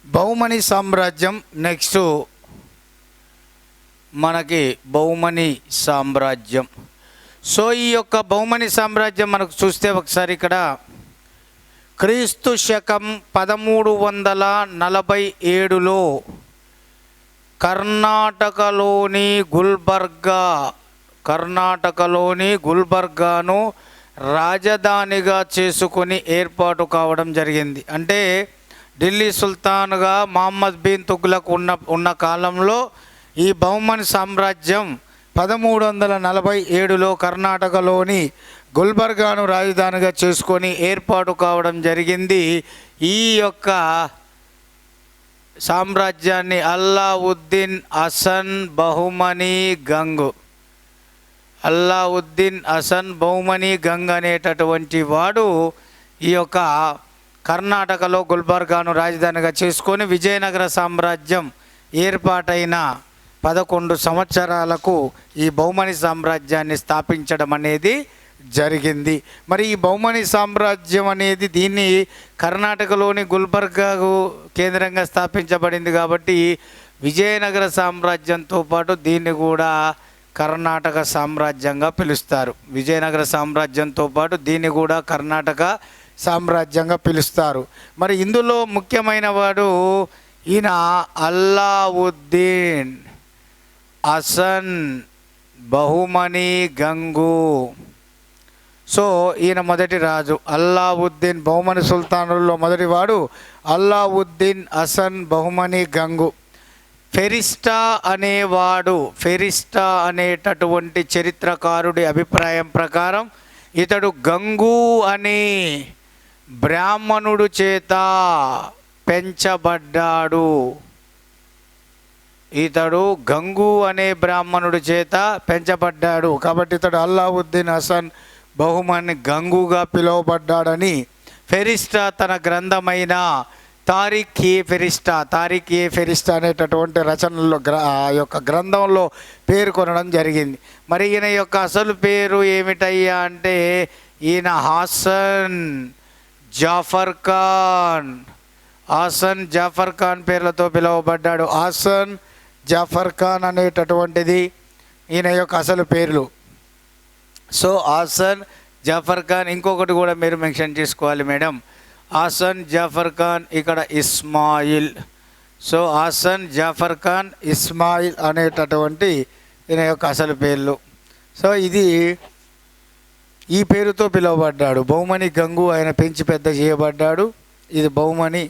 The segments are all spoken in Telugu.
బహుమని సామ్రాజ్యం. నెక్స్ట్ మనకి బహుమని సామ్రాజ్యం. సో ఈ యొక్క బహుమని సామ్రాజ్యం మనకు చూస్తే ఒకసారి ఇక్కడ క్రీస్తు శకం 1347లో కర్ణాటకలోని గుల్బర్గాను రాజధానిగా చేసుకొని ఏర్పాటు కావడం జరిగింది. అంటే ఢిల్లీ సుల్తాన్గా మహమ్మద్ బిన్ తుగ్లక్ ఉన్న కాలంలో ఈ బహుమని సామ్రాజ్యం 1347లో కర్ణాటకలోని గుల్బర్గాను రాజధానిగా చేసుకొని ఏర్పాటు కావడం జరిగింది. ఈ యొక్క సామ్రాజ్యాన్ని అల్లావుద్దీన్ హసన్ బహుమని గంగ్ అనేటటువంటి వాడు ఈ యొక్క కర్ణాటకలో గుల్బర్గాను రాజధానిగా చేసుకొని విజయనగర సామ్రాజ్యం ఏర్పాటైన 11 సంవత్సరాలకు ఈ బహుమని సామ్రాజ్యాన్ని స్థాపించడం అనేది జరిగింది. మరి ఈ బహుమని సామ్రాజ్యం అనేది దీన్ని కర్ణాటకలోని గుల్బర్గాకు కేంద్రంగా స్థాపించబడింది కాబట్టి విజయనగర సామ్రాజ్యంతో పాటు దీన్ని కూడా కర్ణాటక సామ్రాజ్యంగా పిలుస్తారు. విజయనగర సామ్రాజ్యంతో పాటు దీన్ని కూడా కర్ణాటక సామ్రాజ్యంగా పిలుస్తారు. మరి ఇందులో ముఖ్యమైన వాడు ఈయన అల్లావుద్దీన్ హసన్ బహుమని గంగు. సో ఈయన మొదటి రాజు. అల్లావుద్దీన్ బహుమని సుల్తానుల్లో మొదటివాడు అల్లావుద్దీన్ హసన్ బహుమని గంగు. ఫెరిస్టా అనేటటువంటి చరిత్రకారుడి అభిప్రాయం ప్రకారం ఇతడు గంగు అనే బ్రాహ్మణుడు చేత పెంచబడ్డాడు. కాబట్టి ఇతడు అల్లావుద్దీన్ హసన్ బహుమని గంగుగా పిలువబడ్డాడని ఫెరిస్టా తన గ్రంథమైన తారిఖ్ ఏ ఫెరిస్టా అనేటటువంటి రచనలో యొక్క గ్రంథంలో పేర్కొనడం జరిగింది. మరి ఈయన యొక్క అసలు పేరు ఏమిటయ్యా అంటే ఈయన హాసన్ జాఫర్ ఖాన్ పేర్లతో పిలువబడ్డాడు. హాసన్ జాఫర్ ఖాన్ అనేటటువంటిది ఈయన యొక్క అసలు పేర్లు. సో హాసన్ జాఫర్ ఖాన్. ఇంకొకటి కూడా మీరు మెన్షన్ చేసుకోవాలి మేడం, హాసన్ జాఫర్ ఖాన్, ఇక్కడ ఇస్మాయిల్. సో హాసన్ జాఫర్ ఖాన్ ఇస్మాయిల్ అనేటటువంటి ఈయన యొక్క అసలు పేర్లు. సో ఇది ఈ పేరుతో పిలువబడ్డాడు. బహుమని గంగు ఆయన పెంచి పెద్ద చేయబడ్డాడు. ఇది బహుమని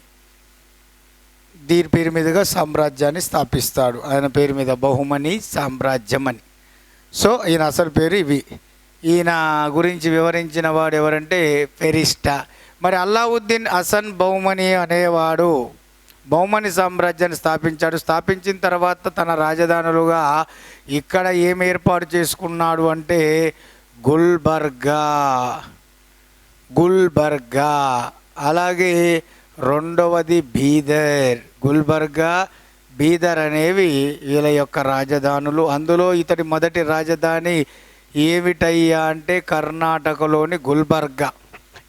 దీని పేరు మీదుగా సామ్రాజ్యాన్ని స్థాపిస్తాడు. ఆయన పేరు మీద బహుమని సామ్రాజ్యం అని. సో ఈయన అసలు పేరు ఇవి. ఈయన గురించి వివరించిన వాడు ఎవరంటే ఫెరిస్టా. మరి అల్లావుద్దీన్ హసన్ బహుమని అనేవాడు బహుమని సామ్రాజ్యాన్ని స్థాపించాడు. స్థాపించిన తర్వాత తన రాజధానులుగా ఇక్కడ ఏం ఏర్పాటు చేసుకున్నాడు అంటే గుల్బర్గా, అలాగే రెండవది బీదర్. గుల్బర్గా, బీదర్ అనేవి వీళ్ళ యొక్క రాజధానులు. అందులో ఇతడి మొదటి రాజధాని ఏమిటయ్యా అంటే కర్ణాటకలోని గుల్బర్గా.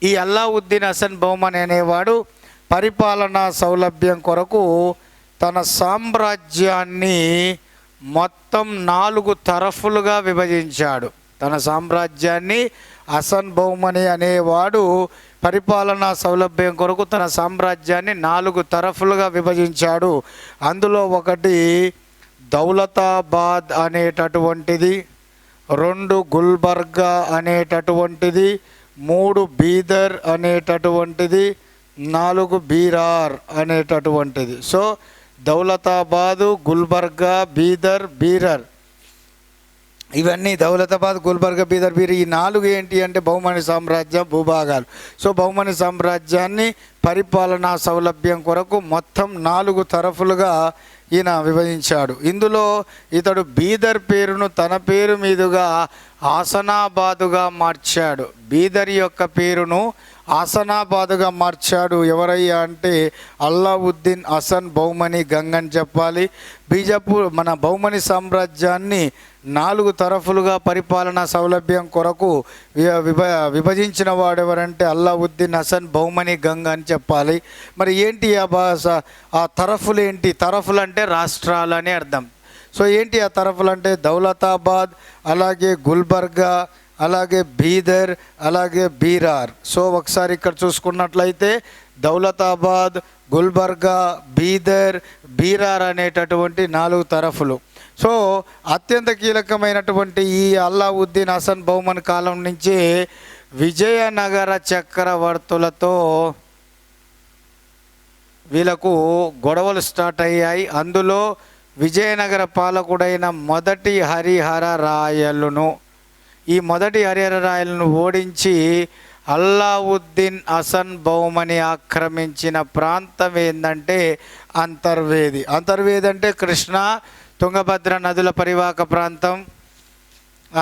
ఈ అల్లావుద్దీన్ హసన్ బహుమని అనేవాడు పరిపాలనా సౌలభ్యం కొరకు తన సామ్రాజ్యాన్ని మొత్తం 4 తరఫులుగా విభజించాడు. తన సామ్రాజ్యాన్ని హసన్ బహుమని అనేవాడు పరిపాలనా సౌలభ్యం కొరకు తన సామ్రాజ్యాన్ని 4 తరఫులుగా విభజించాడు. అందులో ఒకటి దౌలతాబాద్ అనేటటువంటిది, 2 గుల్బర్గా అనేటటువంటిది, 3 బీదర్ అనేటటువంటిది, 4 బీరార్ అనేటటువంటిది. సో దౌలతాబాదు, గుల్బర్గా, బీదర్ ఇవన్నీ దౌలతాబాద్, గుల్బర్గా, బీదర్ ఈ 4 ఏంటి అంటే బహుమని సామ్రాజ్యం భూభాగాలు. సో బహుమని సామ్రాజ్యాన్ని పరిపాలనా సౌలభ్యం కొరకు మొత్తం 4 తరఫులుగా ఈయన విభజించాడు. ఇందులో ఇతడు బీదర్ పేరును తన పేరు మీదుగా హసనాబాదుగా మార్చాడు. బీదర్ యొక్క పేరును ఆసనాబాదుగా మార్చాడు. ఎవరయ్యా అంటే అల్లావుద్దీన్ హసన్ బహుమని గంగ్ అని చెప్పాలి. బీజాపూర్ మన బహుమని సామ్రాజ్యాన్ని 4 తరఫులుగా పరిపాలనా సౌలభ్యం కొరకు విభజించిన వాడెవరంటే అల్లావుద్దీన్ హసన్ బహుమని గంగ్ అని చెప్పాలి. మరి ఏంటి ఆ భాష, ఆ తరఫులు ఏంటి? తరఫులు అంటే రాష్ట్రాలు అని అర్థం. సో ఏంటి ఆ తరఫులు అంటే దౌలతాబాద్, అలాగే గుల్బర్గా, అలాగే బీదర్, అలాగే బీరార్. సో ఒకసారి ఇక్కడ చూసుకున్నట్లయితే దౌలతాబాద్, గుల్బర్గా, బీదర్, బీరార్ అనేటటువంటి 4 తరఫులు. సో అత్యంత కీలకమైనటువంటి ఈ అల్లావుద్దీన్ హసన్ బహుమన్ కాలం నుంచి విజయనగర చక్రవర్తులతో వీళ్ళకు గొడవలు స్టార్ట్ అయ్యాయి. అందులో విజయనగర పాలకుడైన మొదటి హరిహర రాయలును, ఈ మొదటి హరిహర రాయలను ఓడించి అల్లావుద్దీన్ హసన్ బహుమని ఆక్రమించిన ప్రాంతం ఏంటంటే అంతర్వేది. అంతర్వేది అంటే కృష్ణా తుంగభద్ర నదుల పరివాహక ప్రాంతం,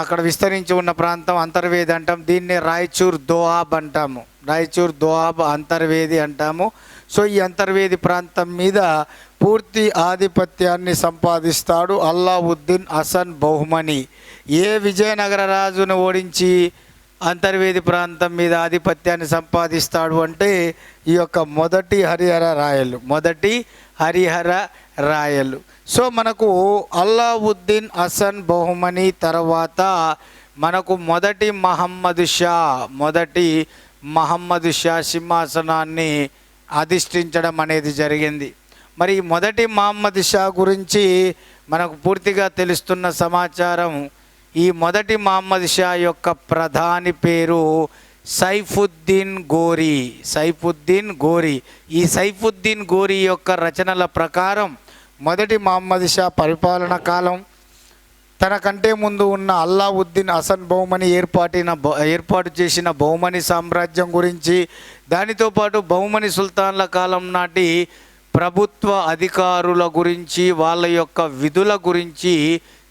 అక్కడ విస్తరించి ఉన్న ప్రాంతం అంతర్వేది అంటాం. దీన్ని రాయచూర్ దోఆబ్ అంటాము. రాయచూర్ దోఆబ్ అంతర్వేది అంటాము. సో ఈ అంతర్వేది ప్రాంతం మీద పూర్తి ఆధిపత్యాన్ని సంపాదిస్తాడు అల్లావుద్దీన్ హసన్ బహుమని. ఏ విజయనగర రాజును ఓడించి అంతర్వేది ప్రాంతం మీద ఆధిపత్యాన్ని సంపాదిస్తాడు అంటే ఈ యొక్క మొదటి హరిహర రాయలు, మొదటి హరిహర రాయలు. సో మనకు అల్లావుద్దీన్ హసన్ బహుమని తర్వాత మనకు మొదటి మహమ్మద్ షా సింహాసనాన్ని అధిష్ఠించడం అనేది జరిగింది. మరి మొదటి మహమ్మద్ షా గురించి మనకు పూర్తిగా తెలుస్తున్న సమాచారం, ఈ మొదటి మహమ్మద్ షా యొక్క ప్రధాని పేరు సైఫుద్దీన్ గోరీ. సైఫుద్దీన్ గోరీ. ఈ సైఫుద్దీన్ గోరీ యొక్క రచనల ప్రకారం మొదటి మహమ్మద్ షా పరిపాలన కాలం, తనకంటే ముందు ఉన్న అల్లావుద్దీన్ హసన్ బహుమని ఏర్పాటు చేసిన బహుమని సామ్రాజ్యం గురించి, దానితో పాటు బహుమని సుల్తాన్ల కాలం నాటి ప్రభుత్వ అధికారుల గురించి, వాళ్ళ యొక్క విధుల గురించి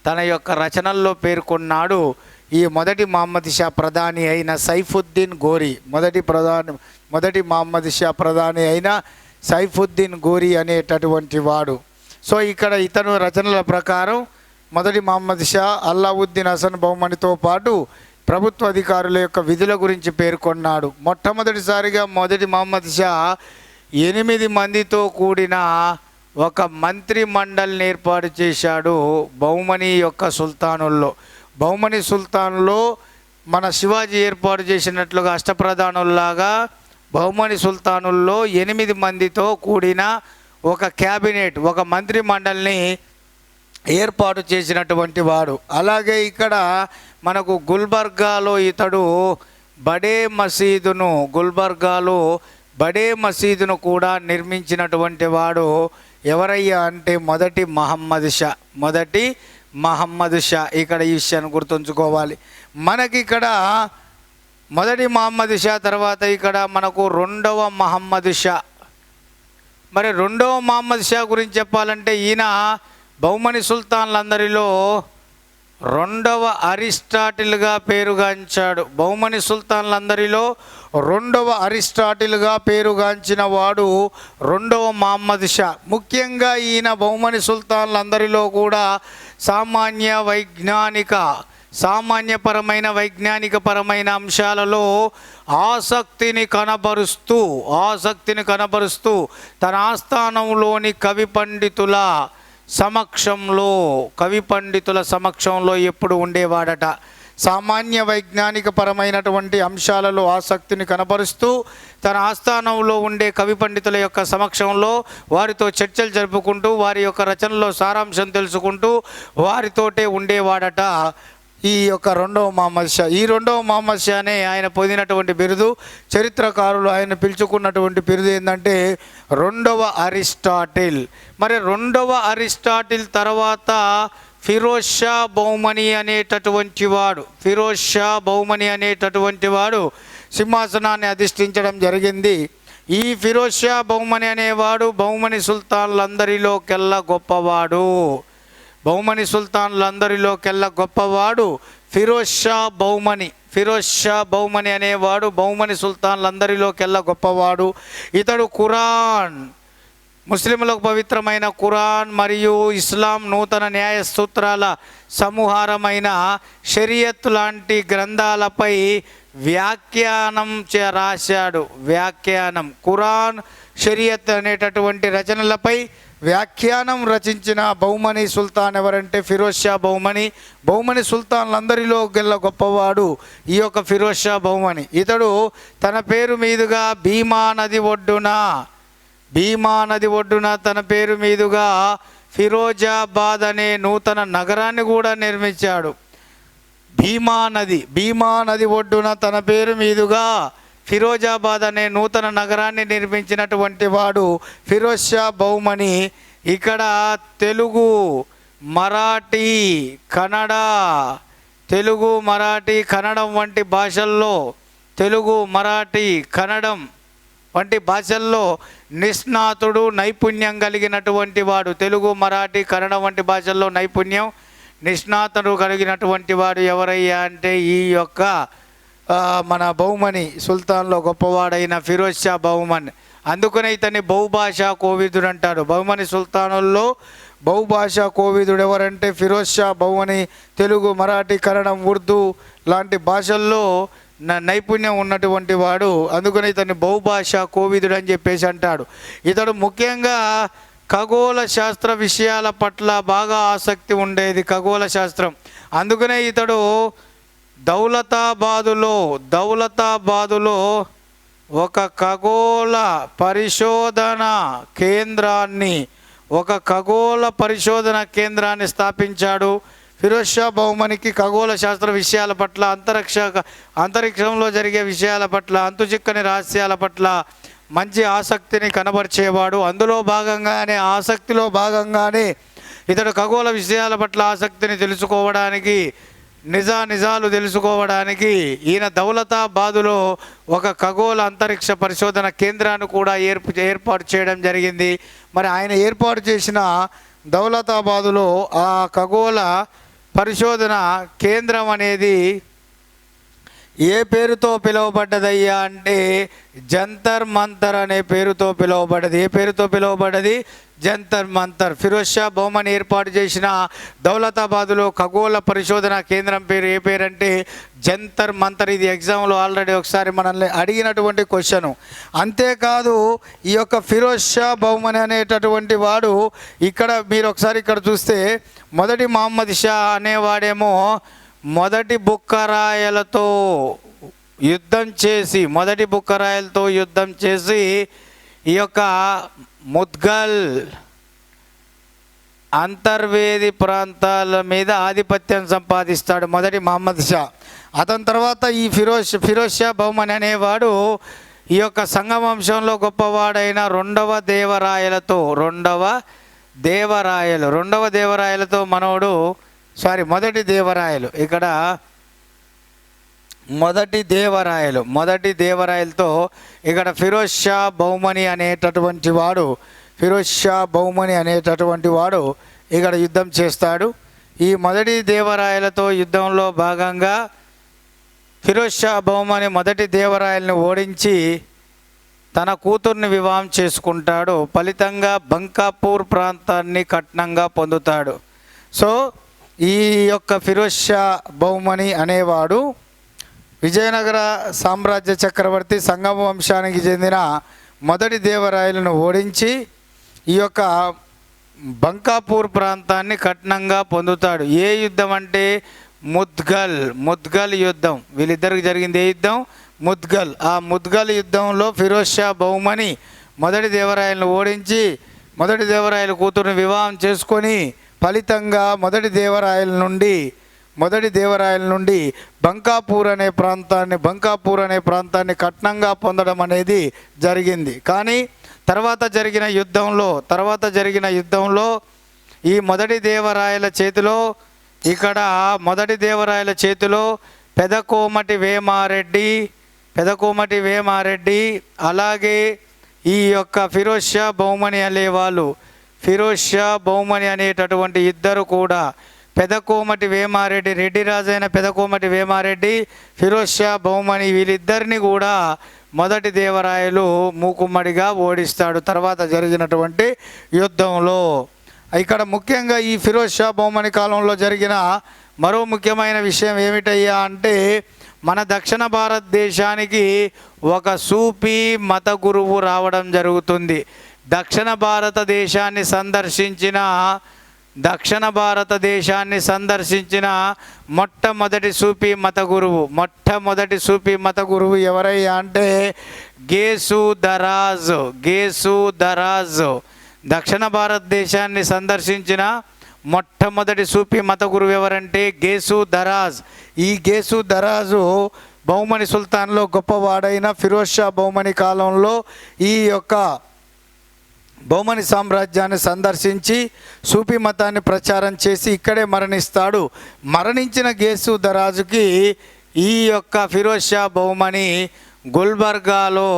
తన యొక్క రచనల్లో పేర్కొన్నాడు ఈ మొదటి మహమ్మద్ షా ప్రధాని అయిన సైఫుద్దీన్ గోరీ. మొదటి మహమ్మద్ షా ప్రధాని అయిన సైఫుద్దీన్ గోరీ అనేటటువంటి వాడు. సో ఇక్కడ ఇతను రచనల ప్రకారం మొదటి మహమ్మద్ షా అల్లావుద్దీన్ హసన్ బహుమనితో పాటు ప్రభుత్వ అధికారుల యొక్క విధుల గురించి పేర్కొన్నాడు. మొట్టమొదటిసారిగా మొదటి మహమ్మద్ షా 8 మందితో కూడిన ఒక మంత్రి మండలిని ఏర్పాటు చేశాడు బహుమని యొక్క సుల్తానుల్లో. బహుమని సుల్తాన్లో మన శివాజీ ఏర్పాటు చేసినట్లుగా అష్టప్రధానుల్లాగా బహుమని సుల్తానుల్లో 8 మందితో కూడిన ఒక క్యాబినెట్, ఒక మంత్రి మండలిని ఏర్పాటు చేసినటువంటి వాడు. అలాగే ఇక్కడ మనకు గుల్బర్గాలో ఇతడు గుల్బర్గాలో బడే మసీదును కూడా నిర్మించినటువంటి వాడు. ఎవరయ్యా అంటే మొదటి మహమ్మద్ షా. ఇక్కడ ఈ విషయాన్ని గుర్తుంచుకోవాలి. మనకి ఇక్కడ మొదటి మహమ్మద్ షా తర్వాత ఇక్కడ మనకు రెండవ మహమ్మద్ షా. మరి రెండవ మహమ్మద్ షా గురించి చెప్పాలంటే ఈయన బహుమని సుల్తాన్లందరిలో రెండవ అరిస్టాటిల్గా పేరుగాంచాడు. బహుమని సుల్తాన్లందరిలో రెండవ అరిస్టాటిల్గా పేరుగాంచిన వాడు రెండవ మహమ్మద్ షా. ముఖ్యంగా ఈయన బహుమని సుల్తాన్లందరిలో కూడా వైజ్ఞానికపరమైన అంశాలలో ఆసక్తిని కనబరుస్తూ తన ఆస్థానంలోని కవి పండితుల సమక్షంలో ఎప్పుడు ఉండేవాడట. సామాన్య వైజ్ఞానికపరమైనటువంటి అంశాలలో ఆసక్తిని కనబరుస్తూ తన ఆస్థానంలో ఉండే కవి పండితుల యొక్క సమక్షంలో వారితో చర్చలు జరుపుకుంటూ వారి యొక్క రచనలో సారాంశం తెలుసుకుంటూ వారితోటే ఉండేవాడట ఈ యొక్క రెండవ మహమ్మద్ షా. ఈ రెండవ మహమ్మద్ షానే ఆయన పొందినటువంటి బిరుదు, చరిత్రకారులు ఆయన పిలుచుకున్నటువంటి బిరుదు ఏంటంటే రెండవ అరిస్టాటిల్. మరి రెండవ అరిస్టాటిల్ తర్వాత ఫిరోజ్ షా బహుమని అనేటటువంటి వాడు సింహాసనాన్ని అధిష్ఠించడం జరిగింది. ఈ ఫిరోజ్ షా బహుమని అనేవాడు బహుమని సుల్తాన్లందరిలోకెల్లా గొప్పవాడు. ఫిరోజ్ షా బహుమని. ఫిరోజ్ షా బహుమని అనేవాడు బహుమని సుల్తాన్లందరిలోకెల్లా గొప్పవాడు. ఇతడు ఖురాన్, ముస్లింలకు పవిత్రమైన ఖురాన్ మరియు ఇస్లాం నూతన న్యాయ సూత్రాల సమూహారమైన షరియత్ లాంటి గ్రంథాలపై వ్యాఖ్యానం రాశాడు. వ్యాఖ్యానం, ఖురాన్, షరియత్ అనేటటువంటి రచనలపై వ్యాఖ్యానం రచించిన బహుమని సుల్తాన్ ఎవరంటే ఫిరోజ్ షా బహుమని. బహుమని సుల్తాన్లందరిలో గెల్ల గొప్పవాడు ఈ యొక్క ఫిరోజ్ షా బహుమని. ఇతడు తన పేరు మీదుగా భీమా నది ఒడ్డున తన పేరు మీదుగా ఫిరోజాబాద్ అనే నూతన నగరాన్ని కూడా నిర్మించాడు. భీమా నది ఒడ్డున తన పేరు మీదుగా ఫిరోజాబాద్ అనే నూతన నగరాన్ని నిర్మించినటువంటి వాడు ఫిరోజ్ షా బహుమని. ఇక్కడ తెలుగు, మరాఠీ, కన్నడం వంటి భాషల్లో నిష్ణాతుడు, నైపుణ్యం కలిగినటువంటి వాడు. తెలుగు, మరాఠీ, కన్నడం వంటి భాషల్లో నిష్ణాతుడు కలిగినటువంటి వాడు ఎవరయ్యా అంటే ఈ యొక్క మన బహుమని సుల్తాన్లో గొప్పవాడైన ఫిరోజ్ షా బహుమన్. అందుకనే ఇతన్ని బహుభాషా కోవిదుడు అంటాడు. బహుమని సుల్తానుల్లో బహుభాషా కోవిదుడు ఎవరంటే ఫిరోజ్ షా బహుమని. తెలుగు, మరాఠీ, కన్నడం, ఉర్దూ లాంటి భాషల్లో నైపుణ్యం ఉన్నటువంటి వాడు. అందుకని ఇతన్ని బహుభాషా కోవిదుడు అని చెప్పేసి అంటాడు. ఇతడు ముఖ్యంగా ఖగోళ శాస్త్ర విషయాల పట్ల బాగా ఆసక్తి ఉండేది, ఖగోళ శాస్త్రం. అందుకనే ఇతడు దౌలతాబాదులో ఒక ఖగోళ పరిశోధన కేంద్రాన్ని స్థాపించాడు. ఫిరోజ్ షా బహుమనికి ఖగోళ శాస్త్ర విషయాల పట్ల, అంతరిక్షంలో జరిగే విషయాల పట్ల, అంతుచిక్కని రహస్యాల పట్ల మంచి ఆసక్తిని కనబరిచేవాడు. ఆసక్తిలో భాగంగానే ఇతడు ఖగోళ విషయాల పట్ల ఆసక్తిని తెలుసుకోవడానికి, నిజాలు తెలుసుకోవడానికి ఈయన దౌలతాబాదులో ఒక ఖగోళ అంతరిక్ష పరిశోధన కేంద్రాన్ని కూడా ఏర్పాటు చేయడం జరిగింది. మరి ఆయన ఏర్పాటు చేసిన దౌలతాబాదులో ఆ ఖగోళ పరిశోధన కేంద్రం అనేది ఏ పేరుతో పిలువబడ్డదయ్యా అంటే జంతర్ మంతర్ అనే పేరుతో పిలువబడ్డది. ఏ పేరుతో పిలువబడ్డది? జంతర్ మంతర్. ఫిరోజ్ షా బహుమని ఏర్పాటు చేసిన దౌలతాబాదులో ఖగోళ పరిశోధన కేంద్రం పేరు ఏ పేరంటే జంతర్ మంతర్. ఇది ఎగ్జామ్లో ఆల్రెడీ ఒకసారి మనల్ని అడిగినటువంటి క్వశ్చను. అంతేకాదు ఈ యొక్క ఫిరోజ్ షా బహుమని అనేటటువంటి వాడు మీరు ఒకసారి ఇక్కడ చూస్తే మొదటి మహమ్మద్ షా అనేవాడేమో మొదటి బుక్కరాయలతో యుద్ధం చేసి ఈ యొక్క ముద్గల్ అంతర్వేది ప్రాంతాల మీద ఆధిపత్యం సంపాదిస్తాడు మొదటి మహమ్మద్ షా. అతని తర్వాత ఈ ఫిరోజ్ షా బహుమని అనేవాడు ఈ యొక్క సంగవంశంలో గొప్పవాడైన రెండవ దేవరాయలతో మొదటి దేవరాయలు ఇక్కడ మొదటి దేవరాయలతో ఇక్కడ ఫిరోజ్ షా బహుమని అనేటటువంటి వాడు ఇక్కడ యుద్ధం చేస్తాడు. ఈ మొదటి దేవరాయలతో యుద్ధంలో భాగంగా ఫిరోజ్ షా బహుమని మొదటి దేవరాయల్ని ఓడించి తన కూతుర్ని వివాహం చేసుకుంటాడు. ఫలితంగా బంకాపూర్ ప్రాంతాన్ని కట్నంగా పొందుతాడు. సో ఈ యొక్క ఫిరోజ్ షా బహుమని అనేవాడు విజయనగర సామ్రాజ్య చక్రవర్తి సంగమ వంశానికి చెందిన మొదటి దేవరాయలను ఓడించి ఈ యొక్క బంకాపూర్ ప్రాంతాన్ని కట్నంగా పొందుతాడు. ఏ యుద్ధం అంటే ముద్గల్ యుద్ధం. వీళ్ళిద్దరికి జరిగింది ఏ యుద్ధం? ముద్గల్. ఆ ముద్గల్ యుద్ధంలో ఫిరోజ్ షా బహుమని మొదటి దేవరాయలను ఓడించి మొదటి దేవరాయల కూతురుని వివాహం చేసుకొని ఫలితంగా మొదటి దేవరాయల నుండి బంకాపూర్ అనే ప్రాంతాన్ని కట్నంగా పొందడం అనేది జరిగింది. కానీ తర్వాత జరిగిన యుద్ధంలో ఈ మొదటి దేవరాయల చేతిలో పెదకోమటి వేమారెడ్డి అలాగే ఈ యొక్క ఫిరోజ్ షా బహుమని అనేటటువంటి ఇద్దరు కూడా పెదకోమటి వేమారెడ్డి, రెడ్డి రాజైన పెదకోమటి వేమారెడ్డి, ఫిరోజ్ షా బహుమని వీళ్ళిద్దరిని కూడా మొదటి దేవరాయలు మూకుమ్మడిగా ఓడిస్తాడు తర్వాత జరిగినటువంటి యుద్ధంలో. ఇక్కడ ముఖ్యంగా ఈ ఫిరోజ్ షా బహుమని కాలంలో జరిగిన మరో ముఖ్యమైన విషయం ఏమిటయ్యా అంటే, మన దక్షిణ భారతదేశానికి ఒక సూఫీ మత గురువు రావడం జరుగుతుంది. దక్షిణ భారతదేశాన్ని సందర్శించిన మొట్టమొదటి సూఫీ మత గురువు ఎవరయ్యా అంటే గేసు దరాజ్. దక్షిణ భారతదేశాన్ని సందర్శించిన మొట్టమొదటి సూఫీ మత గురువు ఎవరంటే గేసు దరాజ్. ఈ గేసు దరాజు బహుమని సుల్తాన్లో గొప్పవాడైన ఫిరోజ్ షా బహుమని కాలంలో ఈ యొక్క బహుమని సామ్రాజ్యాన్ని సందర్శించి సూఫీ మతాన్ని ప్రచారం చేసి ఇక్కడే మరణిస్తాడు. మరణించిన గేసు దరాజుకి ఈ యొక్క ఫిరోజ్ షా బహుమని గుల్బర్గాలో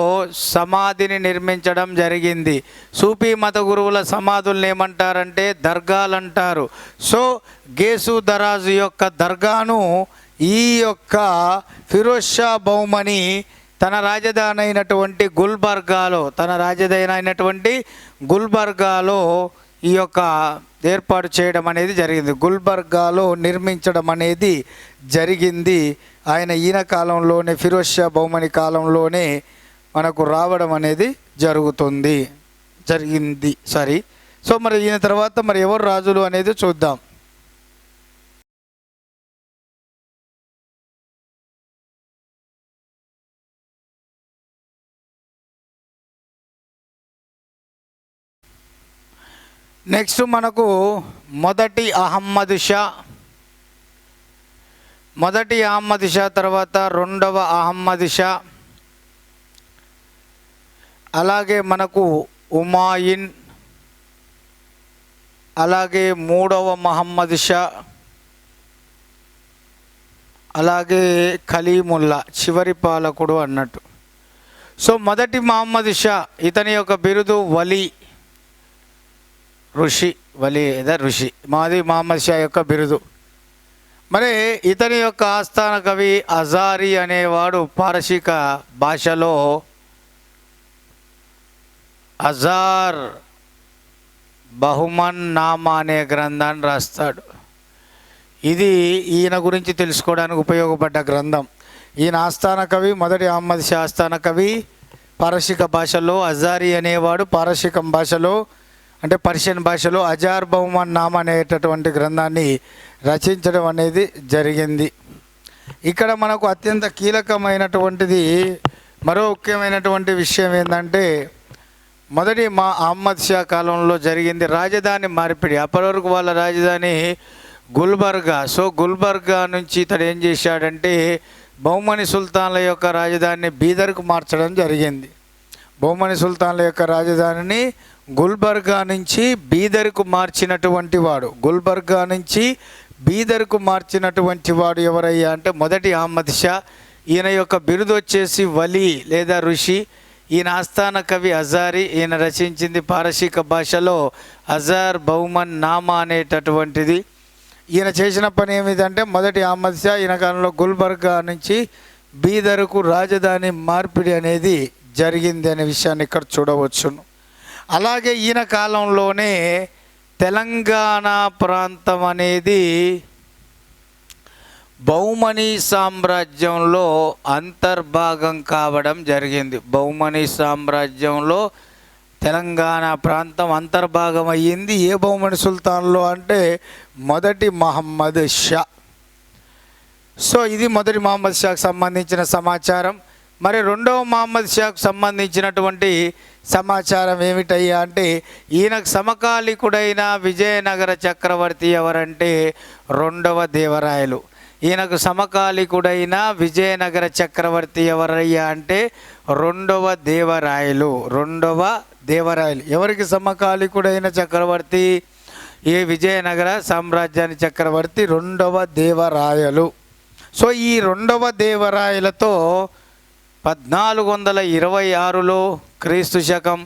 సమాధిని నిర్మించడం జరిగింది. సూఫీ మత గురువుల సమాధులను ఏమంటారంటే దర్గాలు అంటారు. సో గేసు దరాజు యొక్క దర్గాను ఈ యొక్క ఫిరోజ్ షా బహుమని తన రాజధాని అయినటువంటి గుల్బర్గాలో ఈ యొక్క ఏర్పాటు చేయడం అనేది జరిగింది. గుల్బర్గాలో నిర్మించడం అనేది జరిగింది. ఈయన కాలంలోనే ఫిరోజ్ షా బహుమని కాలంలోనే మనకు రావడం అనేది జరిగింది. సో మరి ఈయన తర్వాత మరి ఎవరు రాజులు అనేది చూద్దాం. నెక్స్ట్ మనకు మొదటి అహమ్మద్ షా తర్వాత రెండవ అహమ్మద్ షా, అలాగే మనకు ఉమాయిన్, అలాగే మూడవ మహమ్మద్ షా, అలాగే ఖలీముల్లా చివరి పాలకుడు అన్నట్టు. సో మొదటి మహమ్మద్ షా ఇతని యొక్క బిరుదు ఋషి. మాది మహమ్మద్ షా యొక్క బిరుదు. మరి ఇతని యొక్క ఆస్థాన కవి అజారి అనేవాడు పారసీక భాషలో అజార్ బహుమన్ నామా అనే గ్రంథాన్ని రాస్తాడు. ఇది ఈయన గురించి తెలుసుకోవడానికి ఉపయోగపడ్డ గ్రంథం. ఈయన ఆస్థాన కవి, మొదటి అహమ్మద్ షా ఆస్థాన కవి పారసీక భాషలో, అజారి అనేవాడు పారసీకం భాషలో అంటే పర్షియన్ భాషలో అజార్ బహుమన్ నామా అనేటటువంటి గ్రంథాన్ని రచించడం అనేది జరిగింది. ఇక్కడ మనకు అత్యంత కీలకమైనటువంటిది మరో ముఖ్యమైనటువంటి విషయం ఏంటంటే, మొదటి అహమ్మద్ షా కాలంలో జరిగింది రాజధాని మార్పిడి. అప్పటి వరకు వాళ్ళ రాజధాని గుల్బర్గా. సో గుల్బర్గా నుంచి ఇతడు ఏం చేశాడంటే బహుమని సుల్తాన్ల యొక్క రాజధానిని బీదర్కు మార్చడం జరిగింది. బహుమని సుల్తాన్ల యొక్క రాజధానిని గుల్బర్గా నుంచి బీదర్కు మార్చినటువంటి వాడు ఎవరయ్యా అంటే మొదటి అహమ్మద్ షా. ఈయన యొక్క బిరుదు వచ్చేసి వలి లేదా ఋషి. ఈయన ఆస్థాన కవి అజారి. ఈయన రచించింది పారసీక భాషలో అజార్ బహుమన్ నామా అనేటటువంటిది. ఈయన చేసిన పని ఏమిటంటే మొదటి అహమ్మద్ షా ఈయన కాలంలో గుల్బర్గా నుంచి బీదర్కు రాజధాని మార్పిడి అనేది జరిగింది అనే విషయాన్ని ఇక్కడ చూడవచ్చును. అలాగే ఈయన కాలంలోనే తెలంగాణ ప్రాంతం అనేది బహుమని సామ్రాజ్యంలో అంతర్భాగం కావడం జరిగింది. బహుమని సామ్రాజ్యంలో తెలంగాణ ప్రాంతం అంతర్భాగం అయ్యింది. ఏ బహుమని సుల్తాన్లో అంటే మొదటి మహమ్మద్ షా. సో ఇది మొదటి మహమ్మద్ షాకు సంబంధించిన సమాచారం. మరి రెండవ మహమ్మద్ షాకు సంబంధించినటువంటి సమాచారం ఏమిటయ్యా అంటే, ఈయనకు సమకాలికుడైన విజయనగర చక్రవర్తి ఎవరంటే రెండవ దేవరాయలు. ఈయనకు సమకాలికుడైన విజయనగర చక్రవర్తి ఎవరయ్యా అంటే రెండవ దేవరాయలు. ఎవరికి సమకాలికుడైన చక్రవర్తి? ఈ విజయనగర సామ్రాజ్యాన్ని చక్రవర్తి రెండవ దేవరాయలు. సో ఈ రెండవ దేవరాయలతో 1426లో క్రీస్తు శకం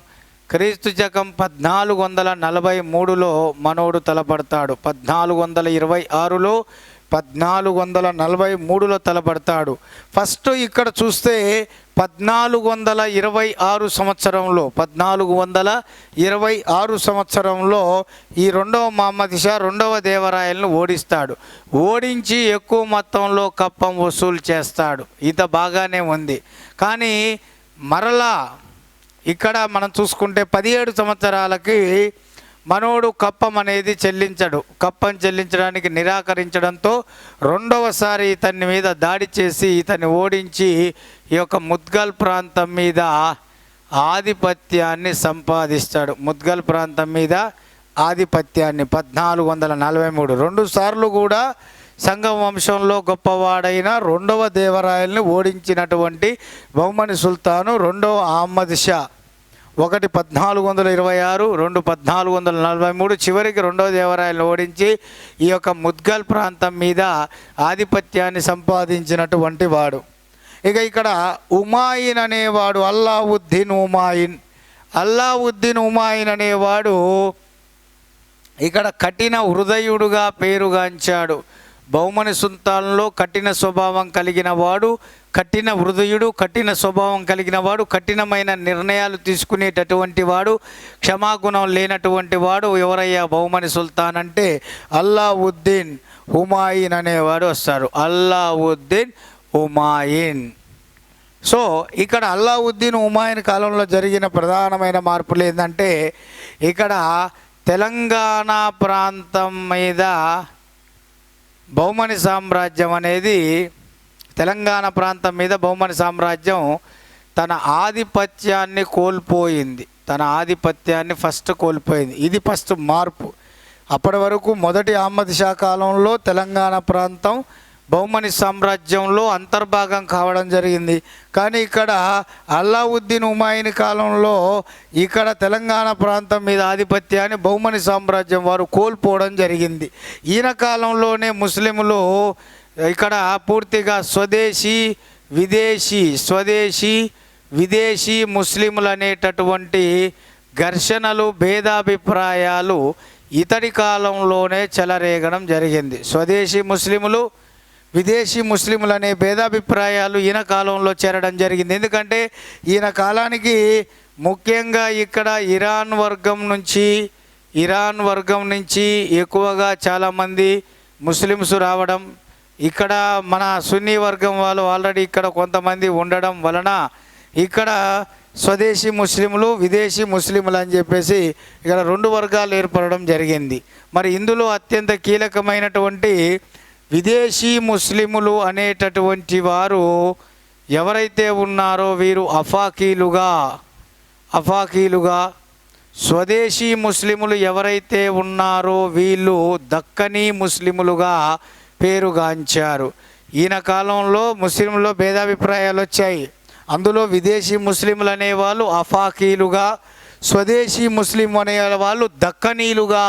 క్రీస్తు శకం 1443లో మనోడు తలపడతాడు. 1426లో 1443లో తలపడతాడు. ఫస్ట్ ఇక్కడ చూస్తే 1426 సంవత్సరంలో ఈ రెండవ మహమ్మద్ షా రెండవ దేవరాయలను ఓడిస్తాడు. ఓడించి ఎక్కువ మొత్తంలో కప్పం వసూలు చేస్తాడు. ఈత బాగానే ఉంది. కానీ మరలా ఇక్కడ మనం చూసుకుంటే 17 సంవత్సరాలకి మనోడు కప్పం అనేది చెల్లించడు. కప్పం చెల్లించడానికి నిరాకరించడంతో రెండవసారి ఇతని మీద దాడి చేసి ఇతన్ని ఓడించి ఈ యొక్క ముద్గల్ ప్రాంతం మీద ఆధిపత్యాన్ని సంపాదిస్తాడు. ముద్గల్ ప్రాంతం మీద ఆధిపత్యాన్ని 1443 రెండుసార్లు కూడా సంగం వంశంలో గొప్పవాడైన రెండవ దేవరాయల్ని ఓడించినటువంటి బహుమని సుల్తాను రెండవ అహ్మద్ షా. ఒకటి 1426, 2 1443, చివరికి రెండవ దేవరాయలను ఓడించి ఈ యొక్క ముద్గల్ ప్రాంతం మీద ఆధిపత్యాన్ని సంపాదించినటువంటి వాడు. ఇక ఇక్కడ ఉమాయిన్ అనేవాడు అల్లావుద్దీన్ ఉమాయిన్ అనేవాడు ఇక్కడ కఠిన హృదయుడుగా పేరుగాంచాడు. బహుమని సుల్తాన్లో కఠిన స్వభావం కలిగిన వాడు, కఠిన హృదయుడు, కఠిన స్వభావం కలిగిన వాడు, కఠినమైన నిర్ణయాలు తీసుకునేటటువంటి వాడు, క్షమాగుణం లేనటువంటి వాడు ఎవరయ్యా బహుమని సుల్తాన్ అంటే అల్లావుద్దీన్ హుమాయిన్ అనేవాడు వస్తారు. అల్లావుద్దీన్ హుమాయిన్. సో ఇక్కడ అల్లావుద్దీన్ హుమాయిన్ కాలంలో జరిగిన ప్రధానమైన మార్పులు ఏంటంటే ఇక్కడ తెలంగాణ ప్రాంతం మీద బహుమని సామ్రాజ్యం అనేది తెలంగాణ ప్రాంతం మీద బహుమని సామ్రాజ్యం తన ఆధిపత్యాన్ని కోల్పోయింది. ఫస్ట్ కోల్పోయింది. ఇది ఫస్ట్ మార్పు. అప్పటి వరకు మొదటి అహ్మద్ షా కాలంలో తెలంగాణ ప్రాంతం బహుమని సామ్రాజ్యంలో అంతర్భాగం కావడం జరిగింది. కానీ ఇక్కడ అల్లావుద్దీన్ హుమాయిన్ కాలంలో ఇక్కడ తెలంగాణ ప్రాంతం మీద ఆధిపత్యాన్ని బహుమని సామ్రాజ్యం వారు కోల్పోవడం జరిగింది. ఈయన కాలంలోనే ముస్లింలు ఇక్కడ పూర్తిగా స్వదేశీ విదేశీ ముస్లింలు అనేటటువంటి ఘర్షణలు, భేదాభిప్రాయాలు ఇతడి కాలంలోనే చెలరేగడం జరిగింది. స్వదేశీ ముస్లిములు, విదేశీ ముస్లింలు అనే భేదాభిప్రాయాలు ఈయన కాలంలో చేరడం జరిగింది. ఎందుకంటే ఈయన కాలానికి ముఖ్యంగా ఇక్కడ ఇరాన్ వర్గం నుంచి ఎక్కువగా చాలామంది ముస్లిమ్స్ రావడం, ఇక్కడ మన సున్నీ వర్గం వాళ్ళు ఆల్రెడీ ఇక్కడ కొంతమంది ఉండడం వలన ఇక్కడ స్వదేశీ ముస్లింలు, విదేశీ ముస్లింలు అని చెప్పేసి ఇక్కడ రెండు వర్గాలు ఏర్పడడం జరిగింది. మరి ఇందులో అత్యంత కీలకమైనటువంటి విదేశీ ముస్లిములు అనేటటువంటి వారు ఎవరైతే ఉన్నారో వీరు అఫాకీలుగా, స్వదేశీ ముస్లిములు ఎవరైతే ఉన్నారో వీళ్ళు దక్కనీ ముస్లిములుగా పేరుగాంచారు. ఈయన కాలంలో ముస్లింలో భేదాభిప్రాయాలు వచ్చాయి. అందులో విదేశీ ముస్లింలు అనేవాళ్ళు అఫాకీలుగా, స్వదేశీ ముస్లిం అనేవాళ్ళు దక్కనీలుగా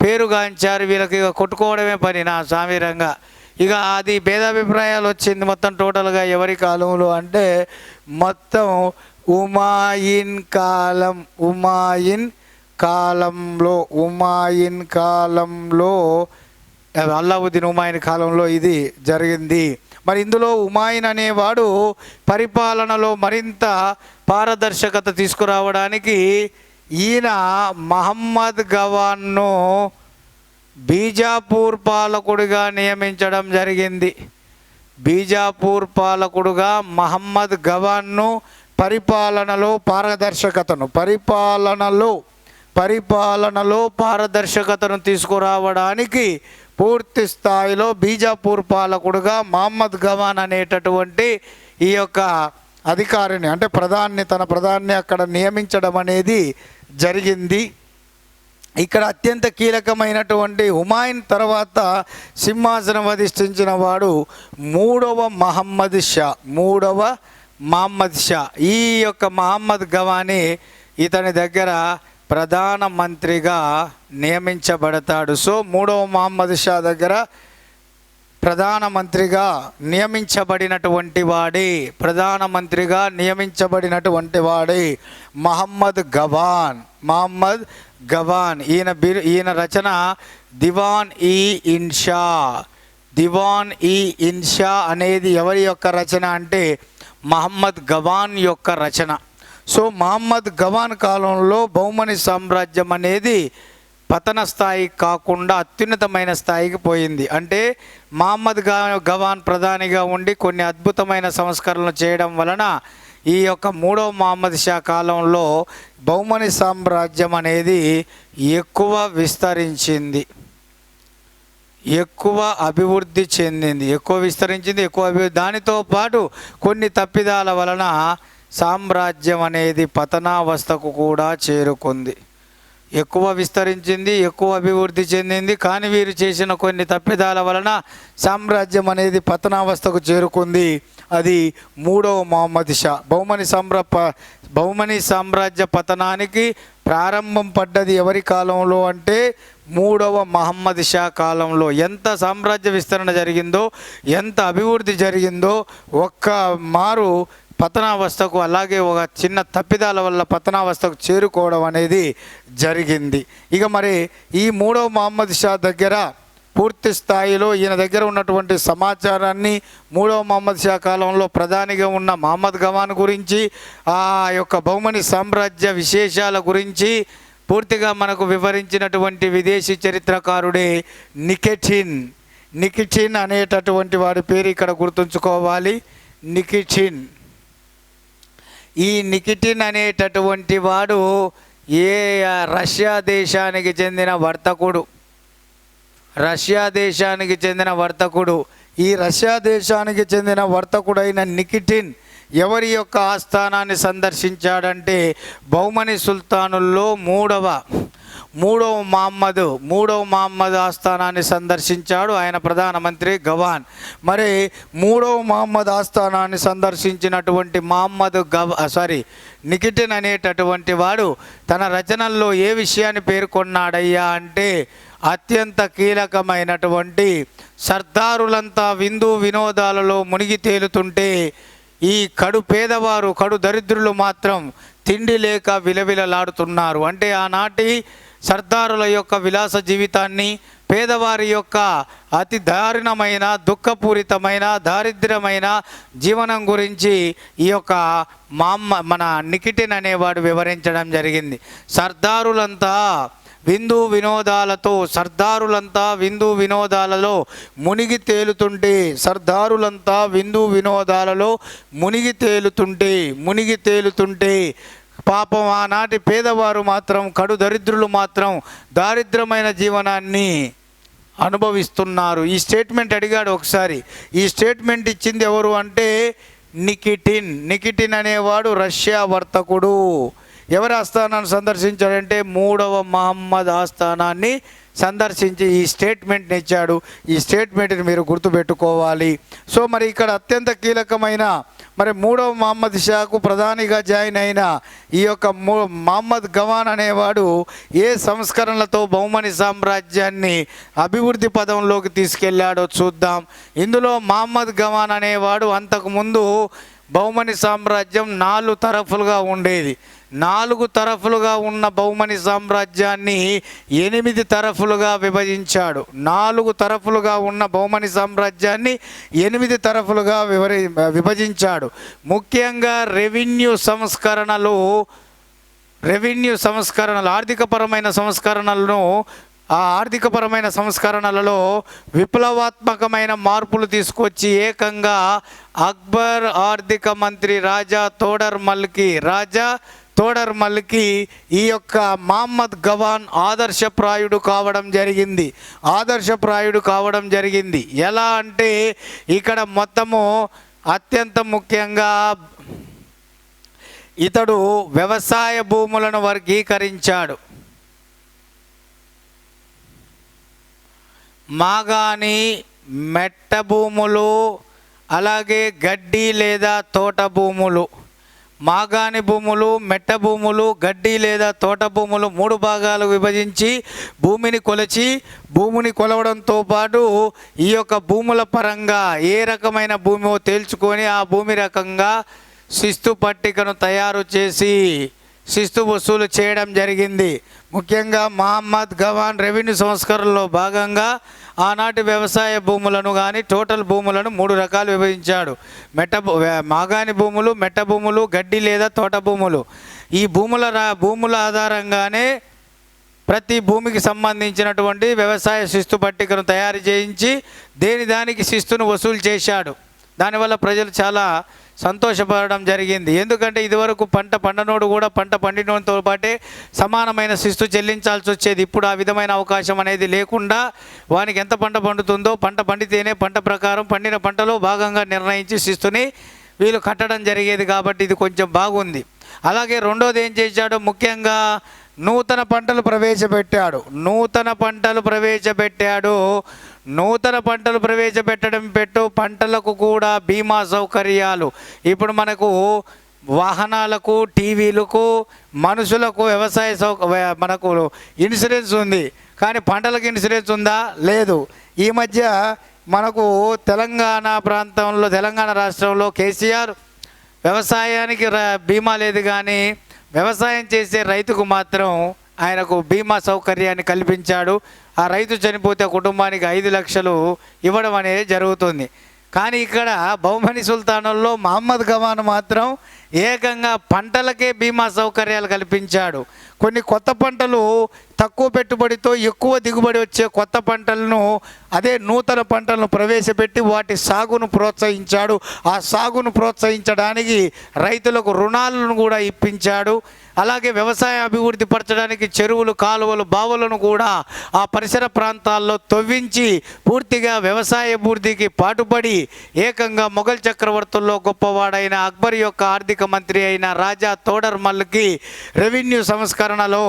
పేరుగాంచారు. వీళ్ళకి ఇక కొట్టుకోవడమే పని నా సామీరంగా. ఇక అది భేదాభిప్రాయాలు వచ్చింది మొత్తం టోటల్గా ఎవరి కాలంలో అంటే మొత్తం ఉమాయిన్ కాలంలో అల్లావుద్దీన్ హుమాయిన్ కాలంలో ఇది జరిగింది. మరి ఇందులో హుమాయిన్ అనేవాడు పరిపాలనలో మరింత పారదర్శకత తీసుకురావడానికి ఈయన మహమ్మద్ గవాన్ను బీజాపూర్ పాలకుడిగా నియమించడం జరిగింది. మహమ్మద్ గవాన్ను పరిపాలనలో పారదర్శకతను తీసుకురావడానికి పూర్తి స్థాయిలో బీజాపూర్ పాలకుడుగా మహమ్మద్ గవాన్ అనేటటువంటి ఈ యొక్క అధికారిని అంటే తన ప్రధాన్ని అక్కడ నియమించడం అనేది జరిగింది. ఇక్కడ అత్యంత కీలకమైనటువంటి హుమాయూన్ తర్వాత సింహాసనం అధిష్ఠించిన వాడు మూడవ మహమ్మద్ షా. ఈ యొక్క మహమ్మద్ గవాని ఇతని దగ్గర ప్రధాన మంత్రిగా నియమించబడతాడు. సో మూడవ మహమ్మద్ షా దగ్గర ప్రధానమంత్రిగా నియమించబడినటువంటి వాడే మహమ్మద్ గవాన్. ఈయన రచన దివాన్ ఈ ఇన్షా అనేది ఎవరి యొక్క రచన అంటే మహమ్మద్ గవాన్ యొక్క రచన. సో మహమ్మద్ గవాన్ కాలంలో బహుమని సామ్రాజ్యం అనేది పతన స్థాయికి కాకుండా అత్యున్నతమైన స్థాయికి పోయింది. అంటే మహమ్మద్ గవాన్ ప్రధానిగా ఉండి కొన్ని అద్భుతమైన సంస్కరణలు చేయడం వలన ఈ యొక్క మూడవ మహమ్మద్ షా కాలంలో బహుమని సామ్రాజ్యం అనేది ఎక్కువ విస్తరించింది, ఎక్కువ అభివృద్ధి చెందింది, దానితో పాటు కొన్ని తప్పిదాల వలన సామ్రాజ్యం అనేది పతనావస్థకు కూడా చేరుకుంది. ఎక్కువ విస్తరించింది, ఎక్కువ అభివృద్ధి చెందింది, కానీ వీరు చేసిన కొన్ని తప్పిదాల వలన సామ్రాజ్యం అనేది పతనావస్థకు చేరుకుంది. అది మూడవ మహమ్మద్ షా. బహుమని సామ్రాజ్య పతనానికి ప్రారంభం పడ్డది ఎవరి కాలంలో అంటే మూడవ మహమ్మద్ షా కాలంలో. ఎంత సామ్రాజ్య విస్తరణ జరిగిందో, ఎంత అభివృద్ధి జరిగిందో, ఒక్క మారు పతనావస్థకు, అలాగే ఒక చిన్న తప్పిదాల వల్ల పతనావస్థకు చేరుకోవడం అనేది జరిగింది. ఇక మరి ఈ మూడవ మహమ్మద్ షా దగ్గర పూర్తి స్థాయిలో ఈయన దగ్గర ఉన్నటువంటి సమాచారాన్ని మూడవ మహమ్మద్ షా కాలంలో ప్రధానిగా ఉన్న మహమ్మద్ గవాన్ గురించి, ఆ యొక్క బహుమని సామ్రాజ్య విశేషాల గురించి పూర్తిగా మనకు వివరించినటువంటి విదేశీ చరిత్రకారుడే నికిటిన్ అనేటటువంటి వాడి పేరు ఇక్కడ గుర్తుంచుకోవాలి. ఈ నికిటిన్ అనేటటువంటి వాడు రష్యా దేశానికి చెందిన వర్తకుడు. ఈ రష్యా దేశానికి చెందిన వర్తకుడైన నికిటిన్ ఎవరి యొక్క ఆస్థానాన్ని సందర్శించాడంటే బహుమని సుల్తానుల్లో మూడవ మహమ్మద్ ఆస్థానాన్ని సందర్శించాడు. ఆయన ప్రధానమంత్రి గవాన్. మరి మూడవ మహమ్మద్ ఆస్థానాన్ని సందర్శించినటువంటి నికిటిన్ అనేటటువంటి వాడు తన రచనల్లో ఏ విషయాన్ని పేర్కొన్నాడయ్యా అంటే అత్యంత కీలకమైనటువంటి సర్దారులంతా విందు వినోదాలలో మునిగి తేలుతుంటే ఈ కడు దరిద్రులు మాత్రం తిండి లేక విలవిలలాడుతున్నారు. అంటే ఆనాటి సర్దారుల యొక్క విలాస జీవితాన్ని, పేదవారి యొక్క అతి దారుణమైన, దుఃఖపూరితమైన, దారిద్ర్యమైన జీవనం గురించి ఈ యొక్క మన నికిటిన్ అనేవాడు వివరించడం జరిగింది. సర్దారులంతా విందు వినోదాలలో మునిగి తేలుతుంటే పాపం ఆనాటి పేదవారు మాత్రం, కడు దరిద్రులు మాత్రం దారిద్రమైన జీవనాన్ని అనుభవిస్తున్నారు. ఈ స్టేట్మెంట్ అడిగాడు ఒకసారి. ఈ స్టేట్మెంట్ ఇచ్చింది ఎవరు అంటే నికిటిన్ అనేవాడు రష్యా వర్తకుడు. ఎవరి ఆస్థానాన్ని సందర్శించాడంటే మూడవ మహమ్మద్ ఆస్థానాన్ని సందర్శించి ఈ స్టేట్మెంట్ని ఇచ్చాడు. ఈ స్టేట్మెంట్ని మీరు గుర్తుపెట్టుకోవాలి. సో మరి ఇక్కడ అత్యంత కీలకమైన మూడవ మహమ్మద్ షాకు ప్రధానిగా జాయిన్ అయిన ఈ యొక్క మహమ్మద్ గవాన్ అనేవాడు ఏ సంస్కరణలతో బహుమని సామ్రాజ్యాన్ని అభివృద్ధి పదంలోకి తీసుకెళ్లాడో చూద్దాం. ఇందులో మహమ్మద్ గవాన్ అనేవాడు అంతకుముందు బహుమని సామ్రాజ్యం 4 తరఫులుగా ఉండేది. 4 తరఫులుగా ఉన్న బహుమని సామ్రాజ్యాన్ని 8 తరఫులుగా విభజించాడు. 4 తరఫులుగా ఉన్న బహుమని సామ్రాజ్యాన్ని 8 తరఫులుగా విభజించాడు. ముఖ్యంగా రెవెన్యూ సంస్కరణలు, ఆర్థికపరమైన సంస్కరణలలో విప్లవాత్మకమైన మార్పులు తీసుకొచ్చి ఏకంగా అక్బర్ ఆర్థిక మంత్రి రాజా తోడర్ మల్కి ఈ యొక్క మహమ్మద్ గవాన్ ఆదర్శప్రాయుడు కావడం జరిగింది. ఎలా అంటే ఇక్కడ మొత్తము అత్యంత ముఖ్యంగా ఇతడు వ్యవసాయ భూములను వర్గీకరించాడు. మాగాణి, మెట్ట భూములు, అలాగే గడ్డి లేదా తోట భూములు, మాగాణి భూములు, మెట్ట భూములు, గడ్డి లేదా తోట భూములు 3 భాగాలు విభజించి భూమిని కొలిచి, భూమిని కొలవడంతో పాటు ఈ యొక్క భూముల పరంగా ఏ రకమైన భూమో తేల్చుకొని ఆ భూమి రకంగా శిస్తు పట్టికను తయారు చేసి శిస్తు వసూలు చేయడం జరిగింది. ముఖ్యంగా మహమ్మద్ గవాన్ రెవెన్యూ సంస్కరణలో భాగంగా ఆనాటి వ్యవసాయ భూములను కానీ టోటల్ భూములను 3 రకాలు విభజించాడు. మాగాణి భూములు, మెట్ట భూములు, గడ్డి లేదా తోట భూములు. ఈ భూముల ఆధారంగానే ప్రతి భూమికి సంబంధించినటువంటి వ్యవసాయ శిస్తు పట్టికను తయారు చేయించి దానికి శిస్తును వసూలు చేశాడు. దానివల్ల ప్రజలు చాలా సంతోషపడడం జరిగింది. ఎందుకంటే ఇదివరకు పంట పండనోడు కూడా పంట పండినోడితో పాటే సమానమైన శిస్తు చెల్లించాల్సి వచ్చేది. ఇప్పుడు ఆ విధమైన అవకాశం అనేది లేకుండా వానికి ఎంత పంట పండుతుందో పంట పండితేనే పంట ప్రకారం పండిన పంటలో భాగంగా నిర్ణయించి శిస్తుని వీళ్ళు కట్టడం జరిగేది. కాబట్టి ఇది కొంచెం బాగుంది. అలాగే రెండోది ఏం చేశాడు, ముఖ్యంగా నూతన పంటలు ప్రవేశపెట్టాడు. నూతన పంటలు ప్రవేశపెట్టడం పంటలకు కూడా బీమా సౌకర్యాలు. ఇప్పుడు మనకు వాహనాలకు, టీవీలకు, మనుషులకు మనకు ఇన్సూరెన్స్ ఉంది, కానీ పంటలకు ఇన్సూరెన్స్ ఉందా? లేదు. ఈ మధ్య మనకు తెలంగాణ రాష్ట్రంలో కేసీఆర్ వ్యవసాయానికి బీమా లేదు, కానీ వ్యవసాయం చేసే రైతుకు మాత్రం ఆయనకు బీమా సౌకర్యాన్ని కల్పించాడు. ఆ రైతు చనిపోతే ఆ కుటుంబానికి 5 లక్షలు ఇవ్వడం అనేది జరుగుతుంది. కానీ ఇక్కడ బహుమని సుల్తానుల్లో మహమ్మద్ గవాన్ మాత్రం ఏకంగా పంటలకే బీమా సౌకర్యాలు కల్పించాడు. కొన్ని కొత్త పంటలు తక్కువ పెట్టుబడితో ఎక్కువ దిగుబడి వచ్చే కొత్త పంటలను, అదే నూతన పంటలను ప్రవేశపెట్టి వాటి సాగును ప్రోత్సహించాడు. ఆ సాగును ప్రోత్సహించడానికి రైతులకు రుణాలను కూడా ఇప్పించాడు. అలాగే వ్యవసాయ అభివృద్ధి పరచడానికి చెరువులు, కాలువలు, బావులను కూడా ఆ పరిసర ప్రాంతాల్లో తవ్వించి పూర్తిగా వ్యవసాయ అభివృద్ధికి పాటుపడి ఏకంగా మొఘల్ చక్రవర్తుల్లో గొప్పవాడైన అక్బర్ యొక్క ఆర్థిక మంత్రి అయిన రాజా తోడర్మల్కి రెవెన్యూ సంస్కరణలో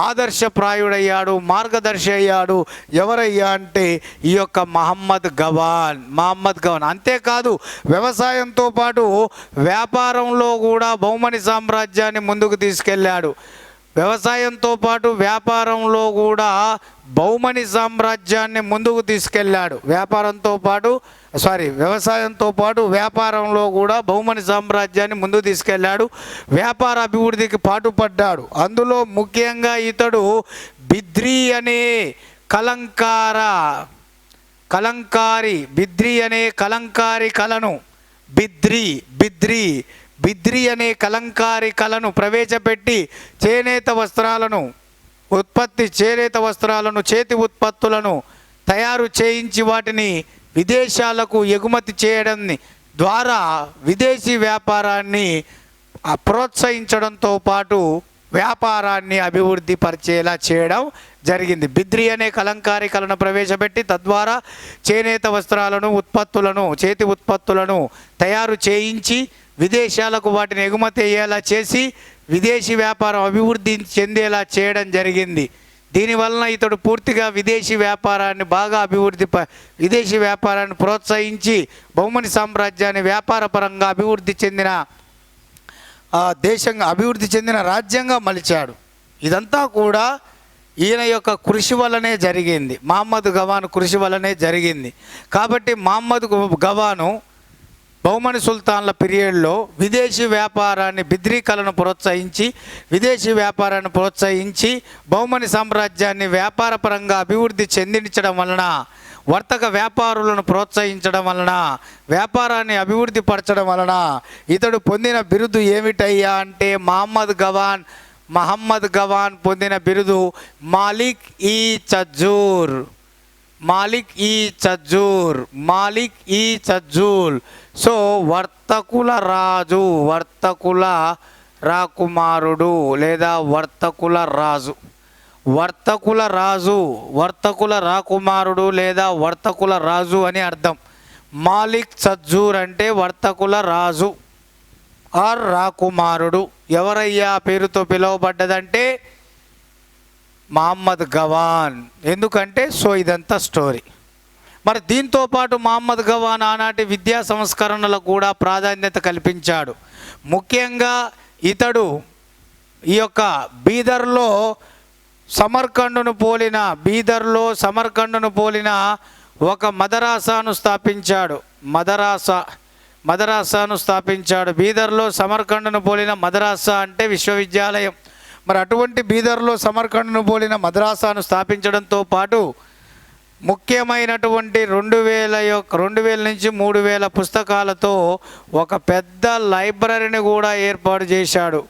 ఆదర్శప్రాయుడయ్యాడు, మార్గదర్శి అయ్యాడు. ఎవరయ్యా అంటే ఈ యొక్క మహమ్మద్ గవాన్. అంతేకాదు, వ్యవసాయంతో పాటు వ్యాపారంలో కూడా బహుమని సామ్రాజ్యాన్ని ముందుకు తీసుకెళ్ళాడు. వ్యవసాయంతో పాటు వ్యాపారంలో కూడా బహుమని సామ్రాజ్యాన్ని ముందుకు తీసుకెళ్ళాడు. వ్యవసాయంతో పాటు వ్యాపారంలో కూడా బహుమని సామ్రాజ్యాన్ని ముందుకు తీసుకెళ్ళాడు. వ్యాపార అభివృద్ధికి పాటుపడ్డాడు. అందులో ముఖ్యంగా ఇతడు బిద్రీ అనే కలంకారీ కళను బిద్రీ అనే కలంకారీ కళను ప్రవేశపెట్టి చేనేత వస్త్రాలను చేతి ఉత్పత్తులను తయారు చేయించి వాటిని విదేశాలకు ఎగుమతి చేయడం ద్వారా విదేశీ వ్యాపారాన్ని ప్రోత్సహించడంతో పాటు వ్యాపారాన్ని అభివృద్ధి పరిచేలా చేయడం జరిగింది. బిద్రీ అనే కలంకారీ కళను ప్రవేశపెట్టి తద్వారా చేనేత చేతి ఉత్పత్తులను తయారు చేయించి విదేశాలకు వాటిని ఎగుమతి అయ్యేలా చేసి విదేశీ వ్యాపారం అభివృద్ధి చెందేలా చేయడం జరిగింది. దీనివలన ఇతడు పూర్తిగా విదేశీ వ్యాపారాన్ని ప్రోత్సహించి బహుమని సామ్రాజ్యాన్ని వ్యాపారపరంగా అభివృద్ధి చెందిన రాజ్యంగా మలిచాడు. ఇదంతా కూడా ఈయన యొక్క కృషి వల్లనే జరిగింది. మహమ్మద్ గవాన్ కృషి వల్లనే జరిగింది. కాబట్టి మహమ్మద్ గవాను బహుమని సుల్తాన్ల పీరియడ్లో విదేశీ వ్యాపారాన్ని, బిద్రీ కళను ప్రోత్సహించి బహుమని సామ్రాజ్యాన్ని వ్యాపారపరంగా అభివృద్ధి చెందించడం వలన, వర్తక వ్యాపారులను ప్రోత్సహించడం వలన, వ్యాపారాన్ని అభివృద్ధి పరచడం వలన ఇతడు పొందిన బిరుదు ఏమిటయ్యా అంటే మహమ్మద్ గవాన్ పొందిన బిరుదు మాలిక్ ఈ చజ్జూర్. సో వర్తకుల రాకుమారుడు లేదా వర్తకుల రాకుమారుడు లేదా వర్తకుల రాజు అని అర్థం. మాలిక్ చజ్జూర్ అంటే వర్తకుల రాజు ఆర్ రాకుమారుడు. ఎవరయ్యా పేరుతో పిలువబడ్డదంటే మహమ్మద్ గవాన్. ఎందుకంటే ఇదంతా స్టోరీ. మరి దీంతో పాటు మహమ్మద్ గవాన్ ఆనాటి విద్యా సంస్కరణలకు కూడా ప్రాధాన్యత కల్పించాడు. ముఖ్యంగా ఇతడు ఈ యొక్క బీదర్లో సమర్కండును పోలిన ఒక మదరాసాను స్థాపించాడు. మదరాసాను స్థాపించాడు. బీదర్లో సమర్కండును పోలిన మదరాసా అంటే విశ్వవిద్యాలయం. మరి అటువంటి బీదర్లో సమర్కండును పోలిన మదరాసాను స్థాపించడంతో పాటు ముఖ్యమైనటువంటి 2000 నుంచి 3000 పుస్తకాలతో ఒక పెద్ద లైబ్రరీని కూడా ఏర్పాటు చేశాడు.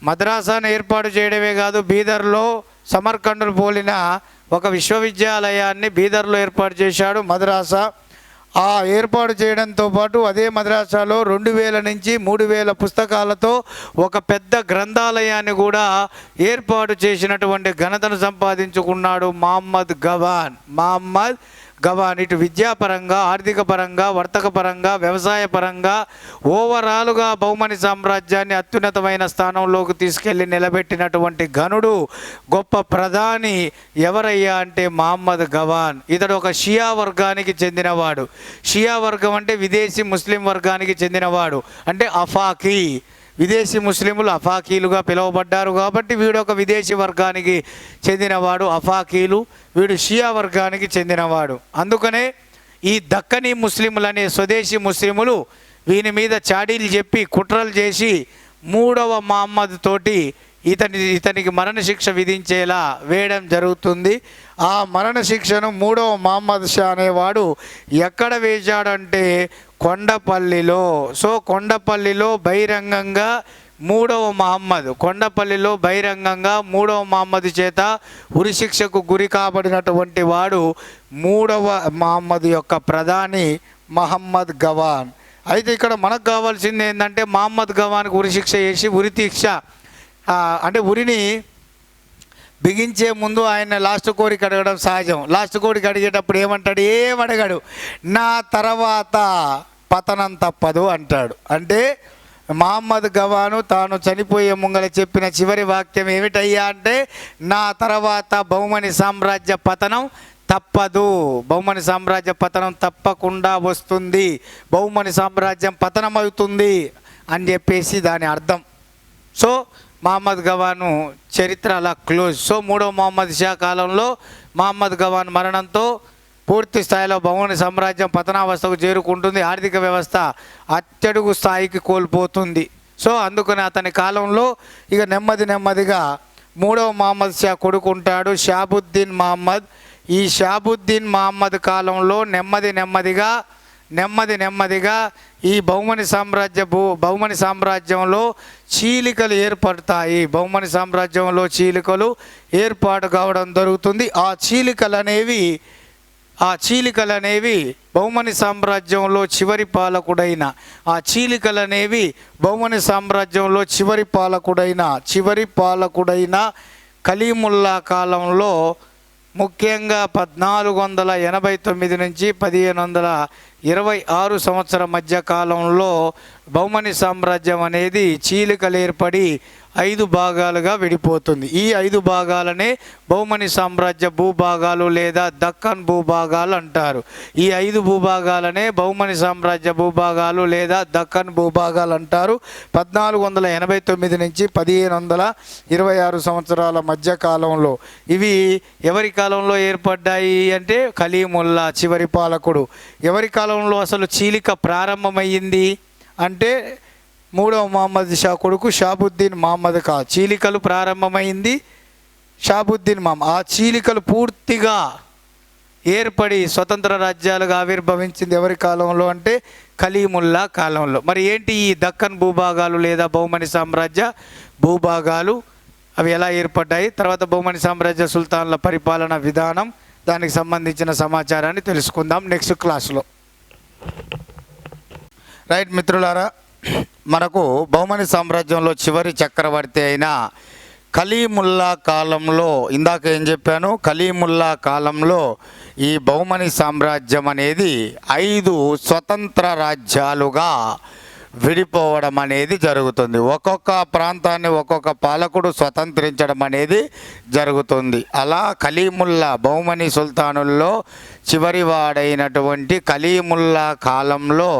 మద్రాసాను ఏర్పాటు చేయడమే కాదు, బీదర్లో సమర్కండును పోలిన ఒక విశ్వవిద్యాలయాన్ని బీదర్లో ఏర్పాటు చేశాడు మద్రాసా. ఆ ఏర్పాటు చేయడంతో పాటు అదే మద్రాసాలో 2000 నుంచి 3000 పుస్తకాలతో ఒక పెద్ద గ్రంథాలయాన్ని కూడా ఏర్పాటు చేసినటువంటి ఘనతను సంపాదించుకున్నాడు మహమ్మద్ గవాన్. ఇటు విద్యాపరంగా, ఆర్థిక పరంగా, వర్తక పరంగా, వ్యవసాయ పరంగా ఓవరాల్గా బహుమని సామ్రాజ్యాన్ని అత్యున్నతమైన స్థానంలోకి తీసుకెళ్లి నిలబెట్టినటువంటి ఘనుడు, గొప్ప ప్రధాని ఎవరయ్యా అంటే మహమ్మద్ గవాన్. ఇతడు ఒక షియా వర్గానికి చెందినవాడు. షియా వర్గం అంటే విదేశీ ముస్లిం వర్గానికి చెందినవాడు, అంటే అఫాకీ. విదేశీ ముస్లింలు అఫాకీలుగా పిలువబడ్డారు కాబట్టి వీడు ఒక విదేశీ వర్గానికి చెందినవాడు, అఫాకీలు. వీడు షియా వర్గానికి చెందినవాడు. అందుకనే ఈ దక్కనీ ముస్లింలు అనే స్వదేశీ ముస్లిములు వీని మీద చాడీలు చెప్పి కుట్రలు చేసి 3వ మహమ్మద్ తోటి ఇతనికి మరణశిక్ష విధించేలా వేయడం జరుగుతుంది. ఆ మరణశిక్షను 3వ మహమ్మద్ షా అనేవాడు ఎక్కడ వేశాడంటే కొండపల్లిలో. సో కొండపల్లిలో బహిరంగంగా 3వ మహమ్మద్ చేత ఉరిశిక్షకు గురి కాబడినటువంటి వాడు 3వ మహమ్మద్ యొక్క ప్రధాని మహమ్మద్ గవాన్. అయితే ఇక్కడ మనకు కావాల్సింది ఏంటంటే మహమ్మద్ గవాన్కి ఉరిశిక్ష చేసి అంటే ఉరిని బిగించే ముందు ఆయన లాస్ట్ కోరిక అడగడం సహజం. లాస్ట్ కోరిక అడిగేటప్పుడు ఏమడగాడు, నా తర్వాత పతనం తప్పదు అంటాడు. అంటే మహమ్మద్ గవాను తాను చనిపోయే ముంగల చెప్పిన చివరి వాక్యం ఏమిటయ్యా అంటే, నా తర్వాత బహుమని సామ్రాజ్య పతనం తప్పదు, బహుమని సామ్రాజ్య పతనం తప్పకుండా వస్తుంది, బహుమని సామ్రాజ్యం పతనం అవుతుంది అని చెప్పేసి దాని అర్థం. సో మహమ్మద్ గవాను చరిత్ర అలా క్లోజ్. సో 3వ మహమ్మద్ షా కాలంలో మహమ్మద్ గవాన్ మరణంతో పూర్తి స్థాయిలో బహుమని సామ్రాజ్యం పతనావస్థకు చేరుకుంటుంది. ఆర్థిక వ్యవస్థ అత్యడుగు స్థాయికి కోల్పోతుంది. సో అందుకని అతని కాలంలో ఇక నెమ్మదిగా 3వ మహమ్మద్ షా కొడుకుంటాడు షాబుద్దీన్ మహమ్మద్. ఈ షాబుద్దీన్ మహమ్మద్ కాలంలో నెమ్మదిగా ఈ బహుమని సామ్రాజ్యంలో చీలికలు ఏర్పడతాయి. బహుమని సామ్రాజ్యంలో చీలికలు ఏర్పాటు కావడం జరుగుతుంది. ఆ చీలికలనేవి బహుమని సామ్రాజ్యంలో చివరి పాలకుడైన కలీముల్లా కాలంలో, ముఖ్యంగా 1489 నుంచి 1526 సంవత్సరం మధ్య కాలంలో బహుమని సామ్రాజ్యం అనేది చీలికలు ఏర్పడి 5 భాగాలుగా విడిపోతుంది. ఈ 5 భాగాలనే బహుమని సామ్రాజ్య భూభాగాలు లేదా దక్కన్ భూభాగాలు అంటారు. ఈ 5 భూభాగాలనే బహుమని సామ్రాజ్య భూభాగాలు లేదా దక్కన్ భూభాగాలు అంటారు. 1489 నుంచి 1526 సంవత్సరాల మధ్య కాలంలో ఇవి ఎవరి కాలంలో ఏర్పడ్డాయి అంటే కలీముల్లా చివరి పాలకుడు. ఎవరి కాలంలో అసలు చీలిక ప్రారంభమయ్యింది అంటే 3వ మహమ్మద్ షా కొడుకు షాబుద్దీన్ మహమ్మద్ చీలికలు ప్రారంభమైంది షాబుద్దీన్ మహమ్మద్. ఆ చీలికలు పూర్తిగా ఏర్పడి స్వతంత్ర రాజ్యాలుగా ఆవిర్భవించింది ఎవరి కాలంలో అంటే కలీముల్లా కాలంలో. మరి ఏంటి ఈ దక్కన్ భూభాగాలు లేదా బహుమని సామ్రాజ్య భూభాగాలు, అవి ఎలా ఏర్పడ్డాయి, తర్వాత బహుమని సామ్రాజ్య సుల్తాన్ల పరిపాలన విధానం, దానికి సంబంధించిన సమాచారాన్ని తెలుసుకుందాం నెక్స్ట్ క్లాస్లో. రైట్ మిత్రులారా, మనకు బహుమని సామ్రాజ్యంలో చివరి చక్రవర్తి అయిన కలీముల్లా కాలంలో, ఇందాక ఏం చెప్పాను, కలీముల్లా కాలంలో ఈ బహుమని సామ్రాజ్యం అనేది 5 స్వతంత్ర రాజ్యాలుగా విడిపోవడం అనేది జరుగుతుంది. ఒక్కొక్క ప్రాంతాన్ని ఒక్కొక్క పాలకుడు స్వతంత్రించడం అనేది జరుగుతుంది. అలా కలీముల్లా బహుమని సుల్తానుల్లో చివరివాడైనటువంటి కలీముల్లా కాలంలో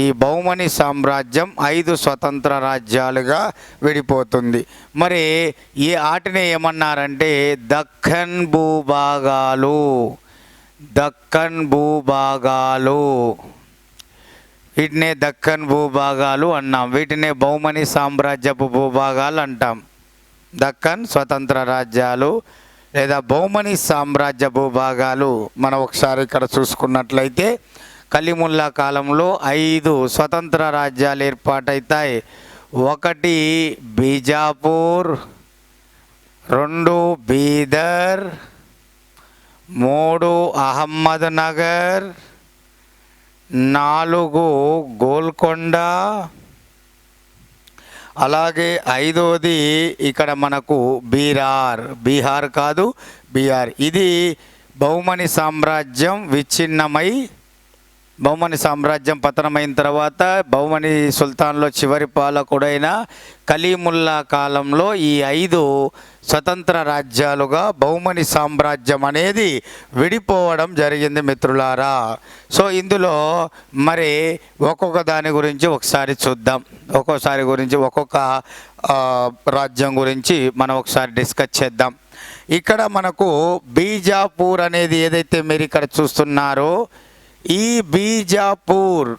ఈ బహుమని సామ్రాజ్యం 5 స్వతంత్ర రాజ్యాలుగా విడిపోతుంది. మరి ఈ ఆటని ఏమన్నారంటే దక్కన్ భూభాగాలు, దక్కన్ భూభాగాలు, వీటినే దక్కన్ భూభాగాలు అన్నాం. వీటినే బహుమని సామ్రాజ్యపు భూభాగాలు అంటాం. దక్కన్ స్వతంత్ర రాజ్యాలు లేదా బహుమని సామ్రాజ్య భూభాగాలు. మనం ఒకసారి ఇక్కడ చూసుకున్నట్లయితే కలీముల్లా కాలంలో 5 స్వతంత్ర రాజ్యాలు ఏర్పాటవుతాయి. 1 బీజాపూర్, 2 బీదర్, 3 అహ్మద్ నగర్, 4 గోల్కొండ, అలాగే 5వది ఇక్కడ మనకు బీహార్ కాదు బీహార్. ఇది బహుమని సామ్రాజ్యం విచ్ఛిన్నమై బహుమని సామ్రాజ్యం పతనమైన తర్వాత బహుమని సుల్తాన్లో చివరి పాలకుడైన కలీముల్లా కాలంలో ఈ 5 స్వతంత్ర రాజ్యాలుగా బహుమని సామ్రాజ్యం అనేది విడిపోవడం జరిగింది మిత్రులారా. సో ఇందులో మరి ఒక్కొక్క దాని గురించి ఒకసారి చూద్దాం. ఒక్కొక్క రాజ్యం గురించి మనం ఒకసారి డిస్కస్ చేద్దాం. ఇక్కడ మనకు బీజాపూర్ అనేది ఏదైతే మీరు ఇక్కడ చూస్తున్నారో ఈ బీజాపూర్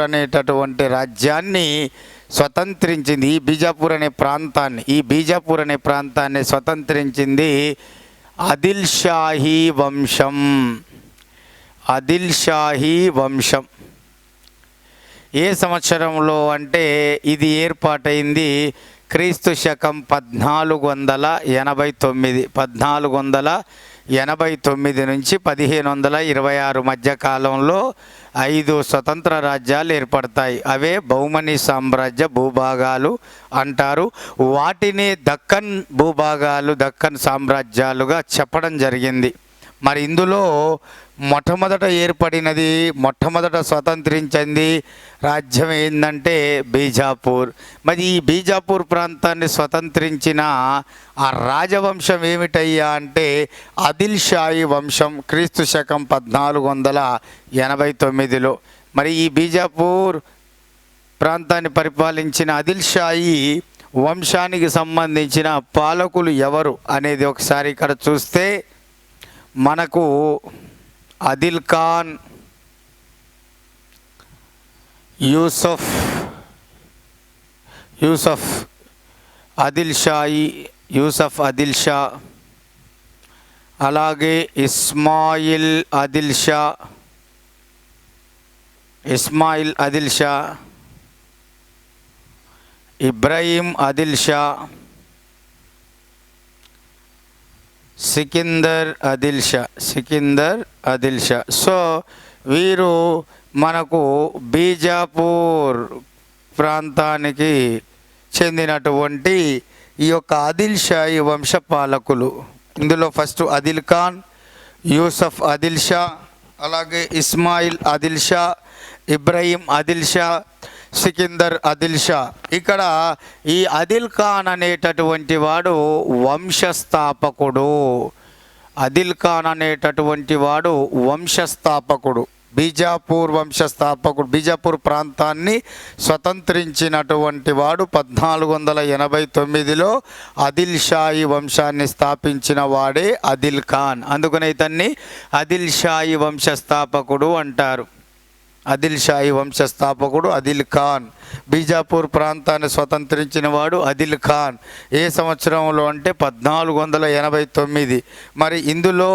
అనేటటువంటి రాజ్యాన్ని స్వతంత్రించింది. ఈ బీజాపూర్ అనే ప్రాంతాన్ని స్వతంత్రించింది ఆదిల్షాహీ వంశం. ఏ సంవత్సరంలో అంటే ఇది ఏర్పాటైంది క్రీస్తు శకం 1489 నుంచి 1526 మధ్య కాలంలో 5 స్వతంత్ర రాజ్యాలు ఏర్పడతాయి. అవే బహుమని సామ్రాజ్య భూభాగాలు అంటారు. వాటిని దక్కన్ భూభాగాలు, దక్కన్ సామ్రాజ్యాలుగా చెప్పడం జరిగింది. మరి ఇందులో మొట్టమొదట స్వతంత్రించింది రాజ్యం ఏంటంటే బీజాపూర్. మరి ఈ బీజాపూర్ ప్రాంతాన్ని స్వతంత్రించిన ఆ రాజవంశం ఏమిటయ్యా అంటే ఆదిల్షాహీ వంశం. క్రీస్తు శకం 1489లో మరి ఈ బీజాపూర్ ప్రాంతాన్ని పరిపాలించిన ఆదిల్షాహీ వంశానికి సంబంధించిన పాలకులు ఎవరు అనేది ఒకసారి ఇక్కడ చూస్తే మనకు ఆదిల్ ఖాన్, యూసఫ్ ఆదిల్ షా, అలాగే ఇస్మాయిల్ ఆదిల్ షా, ఇబ్రాహీం ఆదిల్ షా, సికిందర్ ఆదిల్ షా. సో వీరు మనకు బీజాపూర్ ప్రాంతానికి చెందినటువంటి ఈ యొక్క ఆదిల్ షాహీ వంశ పాలకులు. ఇందులో ఫస్ట్ ఆదిల్ ఖాన్, యూసఫ్ ఆదిల్ షా, అలాగే ఇస్మాయిల్ ఆదిల్ షా, ఇబ్రాహీం ఆదిల్ షా, సికిందర్ ఆదిల్ షా. ఇక్కడ ఈ ఆదిల్ ఖాన్ అనేటటువంటి వాడు వంశస్థాపకుడు, బీజాపూర్ ప్రాంతాన్ని స్వతంత్రించినటువంటి వాడు. 1489లో ఆదిల్ షాహీ వంశాన్ని స్థాపించిన వాడే ఆదిల్ ఖాన్. అందుకని ఇతన్ని ఆదిల్ షాహీ వంశస్థాపకుడు అంటారు. ఆదిల్ ఖాన్. బీజాపూర్ ప్రాంతాన్ని స్వతంత్రించిన వాడు ఆదిల్ ఖాన్. ఏ సంవత్సరంలో అంటే 1489. మరి ఇందులో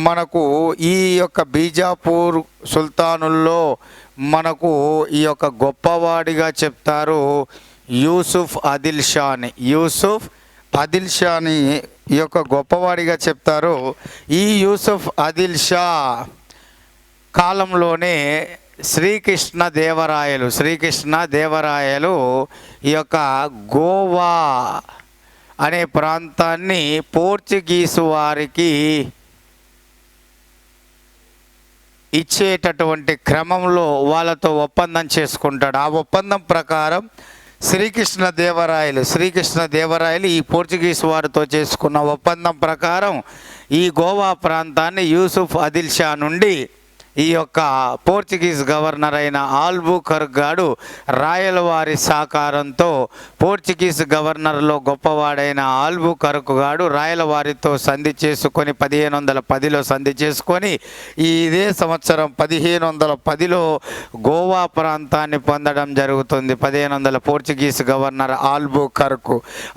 మనకు ఈ యొక్క బీజాపూర్ సుల్తానుల్లో మనకు ఈ యొక్క గొప్పవాడిగా చెప్తారు యూసుఫ్ ఆదిల్ షాని ఈ యొక్క గొప్పవాడిగా చెప్తారు. ఈ యూసుఫ్ ఆదిల్ షా కాలంలోనే శ్రీకృష్ణ దేవరాయలు ఈ యొక్క గోవా అనే ప్రాంతాన్ని పోర్చుగీసు వారికి ఇచ్చేటటువంటి క్రమంలో వాళ్ళతో ఒప్పందం చేసుకుంటాడు. ఆ ఒప్పందం ప్రకారం శ్రీకృష్ణదేవరాయలు ఈ పోర్చుగీస్ వారితో చేసుకున్న ఒప్పందం ప్రకారం ఈ గోవా ప్రాంతాన్ని యూసుఫ్ ఆదిల్ షా నుండి ఈ యొక్క పోర్చుగీస్ గవర్నర్ అయిన ఆల్బుకర్క్ గాడు రాయలవారి సహకారంతో పోర్చుగీస్ గవర్నర్లో గొప్పవాడైన ఆల్బుకర్క్ గాడు రాయలవారితో సంధి చేసుకొని 1510లో సంధి చేసుకొని ఇదే సంవత్సరం 1510లో గోవా ప్రాంతాన్ని పొందడం జరుగుతుంది. 1500 పోర్చుగీస్ గవర్నర్ ఆల్బుకర్క్.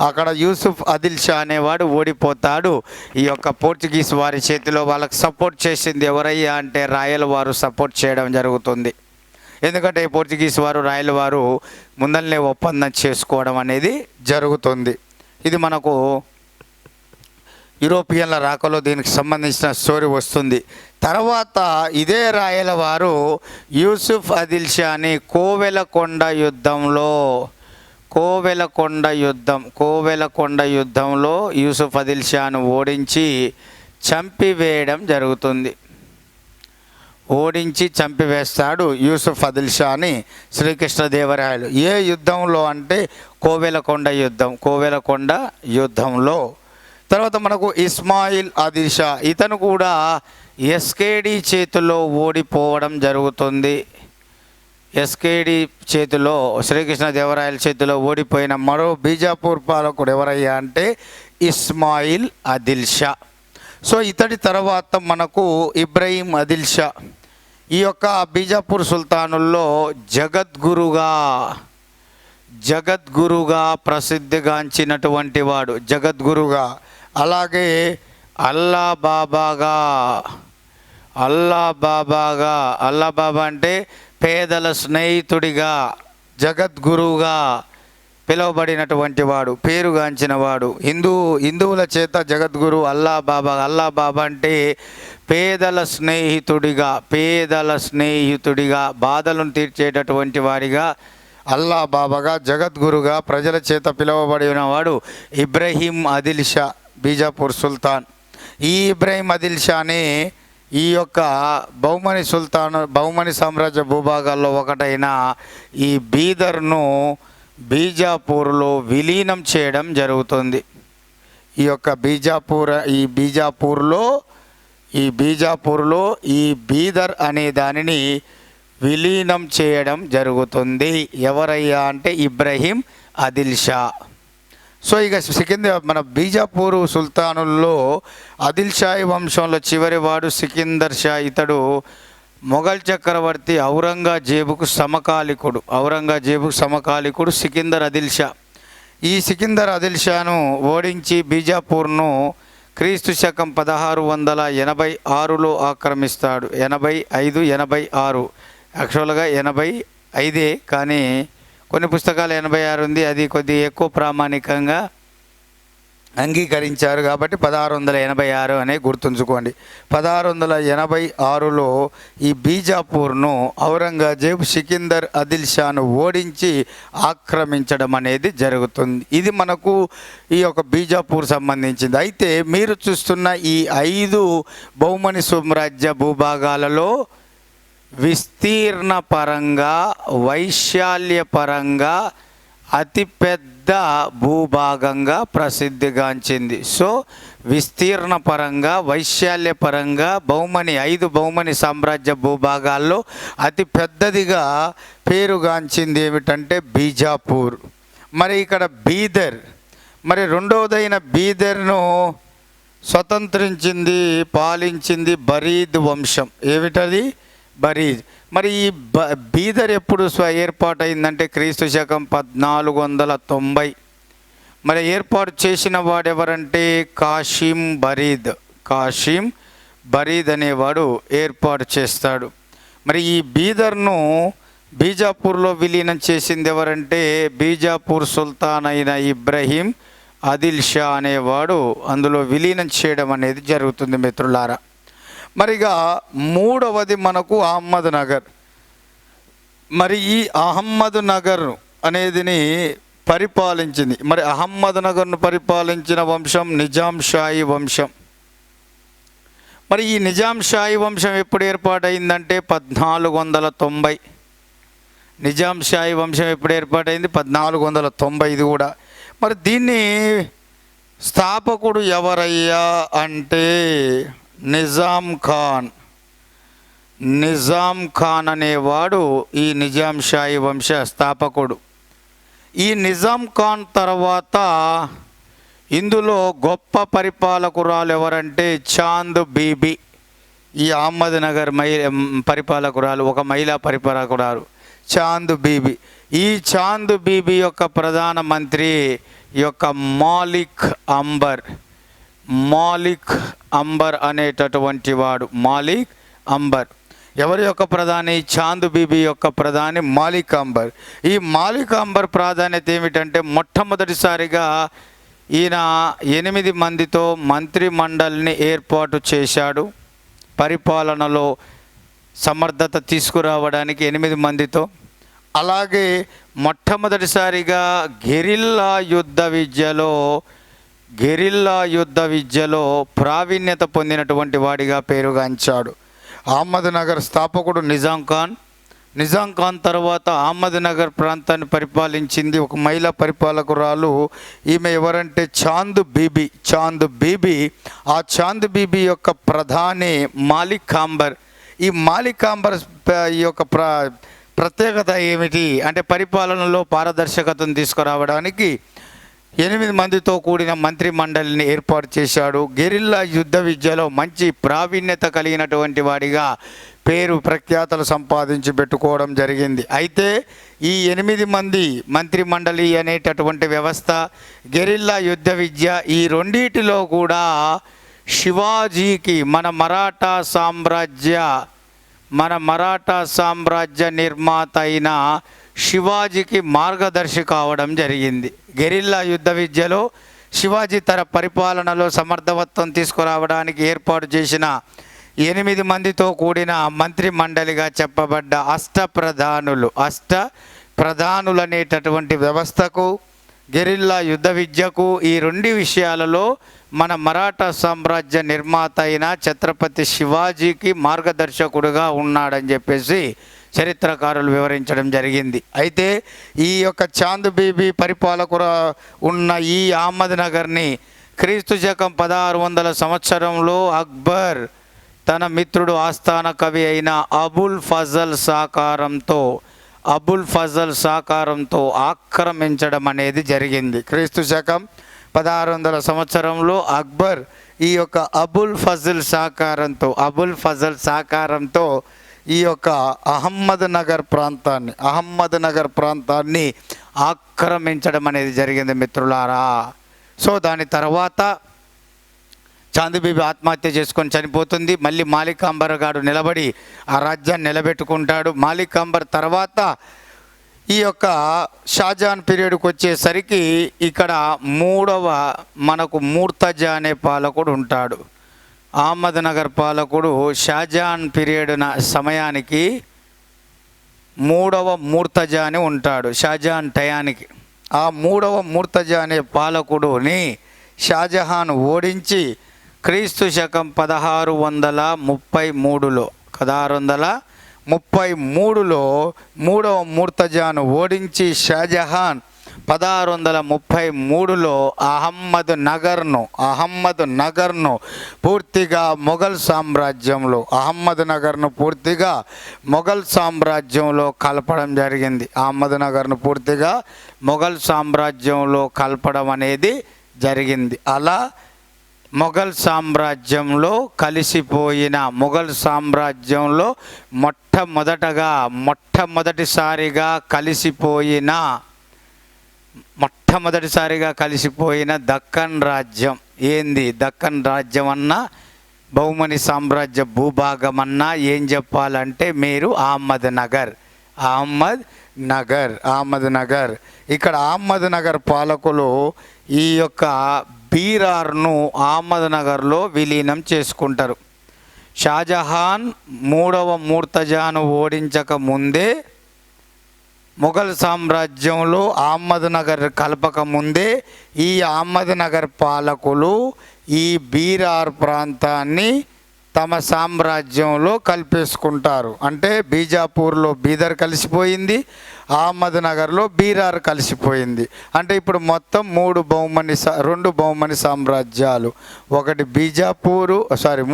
అక్కడ యూసుఫ్ ఆదిల్ షా అనేవాడు ఓడిపోతాడు. ఈ యొక్క పోర్చుగీస్ వారి చేతిలో. వాళ్ళకి సపోర్ట్ చేసింది ఎవరయ్యా అంటే వారు సపోర్ట్ చేయడం జరుగుతుంది. ఎందుకంటే పోర్చుగీస్ వారు రాయలవారు ముందల్నే ఒప్పందం చేసుకోవడం అనేది జరుగుతుంది. ఇది మనకు యూరోపియన్ల రాకలో దీనికి సంబంధించిన స్టోరీ వస్తుంది. తర్వాత ఇదే రాయలవారు యూసుఫ్ ఆదిల్ షాని కోవెలకొండ యుద్ధంలో యూసుఫ్ ఆదిల్ షాను ఓడించి చంపివేయడం జరుగుతుంది. చంపివేస్తాడు యూసుఫ్ ఆదిల్ షాని శ్రీకృష్ణదేవరాయలు. ఏ యుద్ధంలో అంటే కోవెలకొండ యుద్ధంలో. తర్వాత మనకు ఇస్మాయిల్ ఆదిల్ షా, ఇతను కూడా ఎస్కేడి చేతిలో ఓడిపోవడం జరుగుతుంది. ఎస్కేడి చేతిలో, శ్రీకృష్ణదేవరాయల చేతిలో ఓడిపోయిన మరో బీజాపూర్ పాలకుడు ఎవరయ్యా అంటే ఇస్మాయిల్ ఆదిల్ షా. సో ఇతడి తర్వాత మనకు ఇబ్రహీం ఆదిల్ షా. ఈ యొక్క బీజాపూర్ సుల్తానుల్లో జగద్గురుగా ప్రసిద్ధిగాంచినటువంటి వాడు, జగద్గురుగా. అలాగే అల్లా బాబా అంటే పేదల స్నేహితుడిగా, జగద్గురువుగా పిలువబడినటువంటి వాడు, పేరుగాంచిన వాడు. హిందువుల చేత జగద్గురు అల్లా బాబా అంటే పేదల స్నేహితుడిగా బాధలను తీర్చేటటువంటి వాడిగా, అల్లా బాబాగా, జగద్గురుగా ప్రజల చేత పిలువబడిన వాడు ఇబ్రహీం ఆదిల్ షా, బీజాపూర్ సుల్తాన్. ఈ ఇబ్రహీం ఆదిల్ షాని ఈ యొక్క బహుమని సామ్రాజ్య భూభాగాల్లో ఒకటైన ఈ బీదర్ను బీజాపూర్లో విలీనం చేయడం జరుగుతుంది. ఈ బీజాపూర్లో ఈ బీదర్ అనే దానిని విలీనం చేయడం జరుగుతుంది. ఎవరయ్యా అంటే ఇబ్రహీం ఆదిల్ షా. సో ఇక మన బీజాపూర్ సుల్తానుల్లో ఆదిల్ షాహీ వంశంలో చివరి వాడు సికిందర్ షా. ఇతడు మొఘల్ చక్రవర్తి ఔరంగజేబుకు సమకాలికుడు సికిందర్ ఆదిల్ షా. ఈ సికిందర్ ఆదిల్ షాను ఓడించి బీజాపూర్ను క్రీస్తు శకం 1686లో ఆక్రమిస్తాడు. 86 యాక్చువల్గా 85, కానీ కొన్ని పుస్తకాలు 86 ఉంది. అది కొద్దిగా ఎక్కువ ప్రామాణికంగా అంగీకరించారు కాబట్టి 1686 అనే గుర్తుంచుకోండి. 1686లో ఈ బీజాపూర్ను ఔరంగజేబ్ సికిందర్ ఆదిల్ షాను ఓడించి ఆక్రమించడం అనేది జరుగుతుంది. ఇది మనకు ఈ యొక్క బీజాపూర్ సంబంధించింది. అయితే మీరు చూస్తున్న ఈ 5 బహుమని సామ్రాజ్య భూభాగాలలో విస్తీర్ణ పరంగా, వైశాల్య పరంగా అతిపెద్ద భూభాగంగా ప్రసిద్ధిగాంచింది. సో విస్తీర్ణ పరంగా, వైశాల్య పరంగా 5 బహుమని సామ్రాజ్య భూభాగాల్లో అతి పెద్దదిగా పేరుగాంచింది ఏమిటంటే బీజాపూర్. మరి ఇక్కడ బీదర్, మరి రెండవదైన బీదర్ను పాలించింది బరీద్ వంశం. ఏమిటది? బరీద్. మరి ఈ బీదర్ ఎప్పుడు ఏర్పాటైందంటే క్రీస్తు శకం 1490. మరి ఏర్పాటు చేసిన వాడెవరంటే కాశీం బరీద్ అనేవాడు ఏర్పాటు చేస్తాడు. మరి ఈ బీదర్ను బీజాపూర్లో విలీనం చేసింది ఎవరంటే బీజాపూర్ సుల్తాన్ అయిన ఇబ్రహీం ఆదిల్ షా అనేవాడు అందులో విలీనం చేయడం అనేది జరుగుతుంది మిత్రులారా. మరిగా మూడవది మనకు అహ్మద్ నగర్. మరి ఈ అహ్మద్ నగర్ అనేదిని పరిపాలించింది. మరి అహ్మద్ నగర్ను పరిపాలించిన వంశం నిజాం షాహీ వంశం. మరి ఈ నిజాం షాహీ వంశం ఎప్పుడు ఏర్పాటైందంటే 1490. నిజాం షాహీ వంశం ఎప్పుడు ఏర్పాటైంది? 1490. ఇది కూడా మరి దీన్ని స్థాపకుడు ఎవరయ్యా అంటే నిజాం ఖాన్. నిజాం ఖాన్ అనేవాడు ఈ నిజాం షాహీ వంశ స్థాపకుడు. ఈ నిజాం ఖాన్ తర్వాత ఇందులో గొప్ప పరిపాలకురాలు ఎవరంటే చాంద్ బీబీ. ఈ అహ్మద్ నగర్ పరిపాలకురాలు, ఒక మహిళా పరిపాలకురాలు చాంద్ బీబీ. ఈ చాంద్ బీబీ యొక్క ప్రధానమంత్రి యొక్క మాలిక్ అంబర్. మాలిక్ అంబర్ అనేటటువంటి వాడు మాలిక్ అంబర్. ఎవరి యొక్క ప్రధాని? చాంద్ బీబీ యొక్క ప్రధాని మాలిక్ అంబర్. ఈ మాలిక్ అంబర్ ప్రాధాన్యత ఏమిటంటే మొట్టమొదటిసారిగా ఈయన 8 మందితో మంత్రి మండలిని ఏర్పాటు చేశాడు. పరిపాలనలో సమర్థత తీసుకురావడానికి 8 మందితో. అలాగే మొట్టమొదటిసారిగా గెరిల్లా యుద్ధ విద్యలో ప్రావీణ్యత పొందినటువంటి వాడిగా పేరుగాంచాడు. అహ్మద్ నగర్ స్థాపకుడు నిజాం ఖాన్. నిజాం ఖాన్ తర్వాత అహ్మద్ నగర్ ప్రాంతాన్ని పరిపాలించింది ఒక మహిళా పరిపాలకురాలు. ఈమె ఎవరంటే చాంద్ బీబీ. చాంద్ బీబీ. ఆ చాంద్ బీబీ యొక్క ప్రధాని మాలిక్ అంబర్. ఈ మాలిక్ అంబర్ ఈ యొక్క ప్రత్యేకత ఏమిటి అంటే పరిపాలనలో పారదర్శకతను తీసుకురావడానికి 8 మందితో కూడిన మంత్రి మండలిని ఏర్పాటు చేశాడు. గెరిల్లా యుద్ధ విద్యలో మంచి ప్రావీణ్యత కలిగినటువంటి వాడిగా పేరు ప్రఖ్యాతలు సంపాదించి పెట్టుకోవడం జరిగింది. అయితే ఈ 8 మంది మంత్రి మండలి అనేటటువంటి వ్యవస్థ, గెరిల్లా యుద్ధ విద్య, ఈ రెండిటిలో కూడా శివాజీకి మన మరాఠా సామ్రాజ్య నిర్మాత అయిన శివాజీకి మార్గదర్శి కావడం జరిగింది. గెరిల్లా యుద్ధ విద్యలో శివాజీ తన పరిపాలనలో సమర్థవంతం తీసుకురావడానికి ఏర్పాటు చేసిన 8 మందితో కూడిన మంత్రి మండలిగా చెప్పబడ్డ అష్టప్రధానులు అనేటటువంటి వ్యవస్థకు, గెరిల్లా యుద్ధ విద్యకు, ఈ 2 విషయాలలో మన మరాఠా సామ్రాజ్య నిర్మాత అయిన ఛత్రపతి శివాజీకి మార్గదర్శకుడుగా ఉన్నాడని చెప్పేసి చరిత్రకారులు వివరించడం జరిగింది. అయితే ఈ యొక్క చాంద్ బీబీ పరిపాలకుర ఉన్న ఈ అహ్మద్ నగర్ని క్రీస్తు శకం 1600 సంవత్సరంలో అక్బర్ తన మిత్రుడు ఆస్థాన కవి అయిన అబుల్ ఫజల్ సాకారంతో ఆక్రమించడం అనేది జరిగింది. క్రీస్తు శకం 1600 సంవత్సరంలో అక్బర్ ఈ యొక్క అబుల్ ఫజల్ సాకారంతో ఈ యొక్క అహ్మద్ నగర్ ప్రాంతాన్ని ఆక్రమించడం అనేది జరిగింది మిత్రులారా. సో దాని తర్వాత చాంద్ బీబీ ఆత్మహత్య చేసుకొని చనిపోతుంది. మళ్ళీ మాలిక్ అంబర్ గారు నిలబడి ఆ రాజ్యాన్ని నిలబెట్టుకుంటాడు. మాలిక్ అంబర్ తర్వాత ఈ యొక్క షాజహాన్ పీరియడ్కి వచ్చేసరికి ఇక్కడ మనకు ముర్తజా అనే పాలకుడు ఉంటాడు. అహ్మద్ నగర్ పాలకుడు షాజహాన్ పీరియడ్ సమయానికి 3వ ముర్తజా అని ఉంటాడు. షాజహాన్ టయానికి ఆ 3వ ముర్తజా అనే పాలకుడుని షాజహాన్ ఓడించి క్రీస్తు శకం 1633లో 3వ ముర్తజాను ఓడించి షాజహాన్ 1633లో అహ్మద్ నగర్ను పూర్తిగా మొఘల్ సామ్రాజ్యంలో కలపడం జరిగింది. అహ్మద్ నగర్ను పూర్తిగా మొఘల్ సామ్రాజ్యంలో కలపడం అనేది జరిగింది. అలా మొఘల్ సామ్రాజ్యంలో మొట్టమొదటిసారిగా కలిసిపోయిన దక్కన్ రాజ్యం ఏంది? దక్కన్ రాజ్యం అన్నా బహుమని సామ్రాజ్య భూభాగం అన్నా ఏం చెప్పాలంటే మీరు అహ్మద్ నగర్. ఇక్కడ అహ్మద్ నగర్ పాలకులు ఈ యొక్క బీరార్ను అహ్మద్ నగర్లో విలీనం చేసుకుంటారు. షాజహాన్ 3వ ముర్తజాను ఓడించక ముందే మొఘల్ సామ్రాజ్యంలో అహ్మద్ నగర్ కలపక ముందే ఈ అహ్మద్ నగర్ పాలకులు ఈ బీరార్ ప్రాంతాన్ని తమ సామ్రాజ్యంలో కలిపేసుకుంటారు. అంటే బీజాపూర్లో బీదర్ కలిసిపోయింది, అహ్మద్నగర్లో బీరార్ కలిసిపోయింది. అంటే ఇప్పుడు మొత్తం రెండు బహుమని సామ్రాజ్యాలు.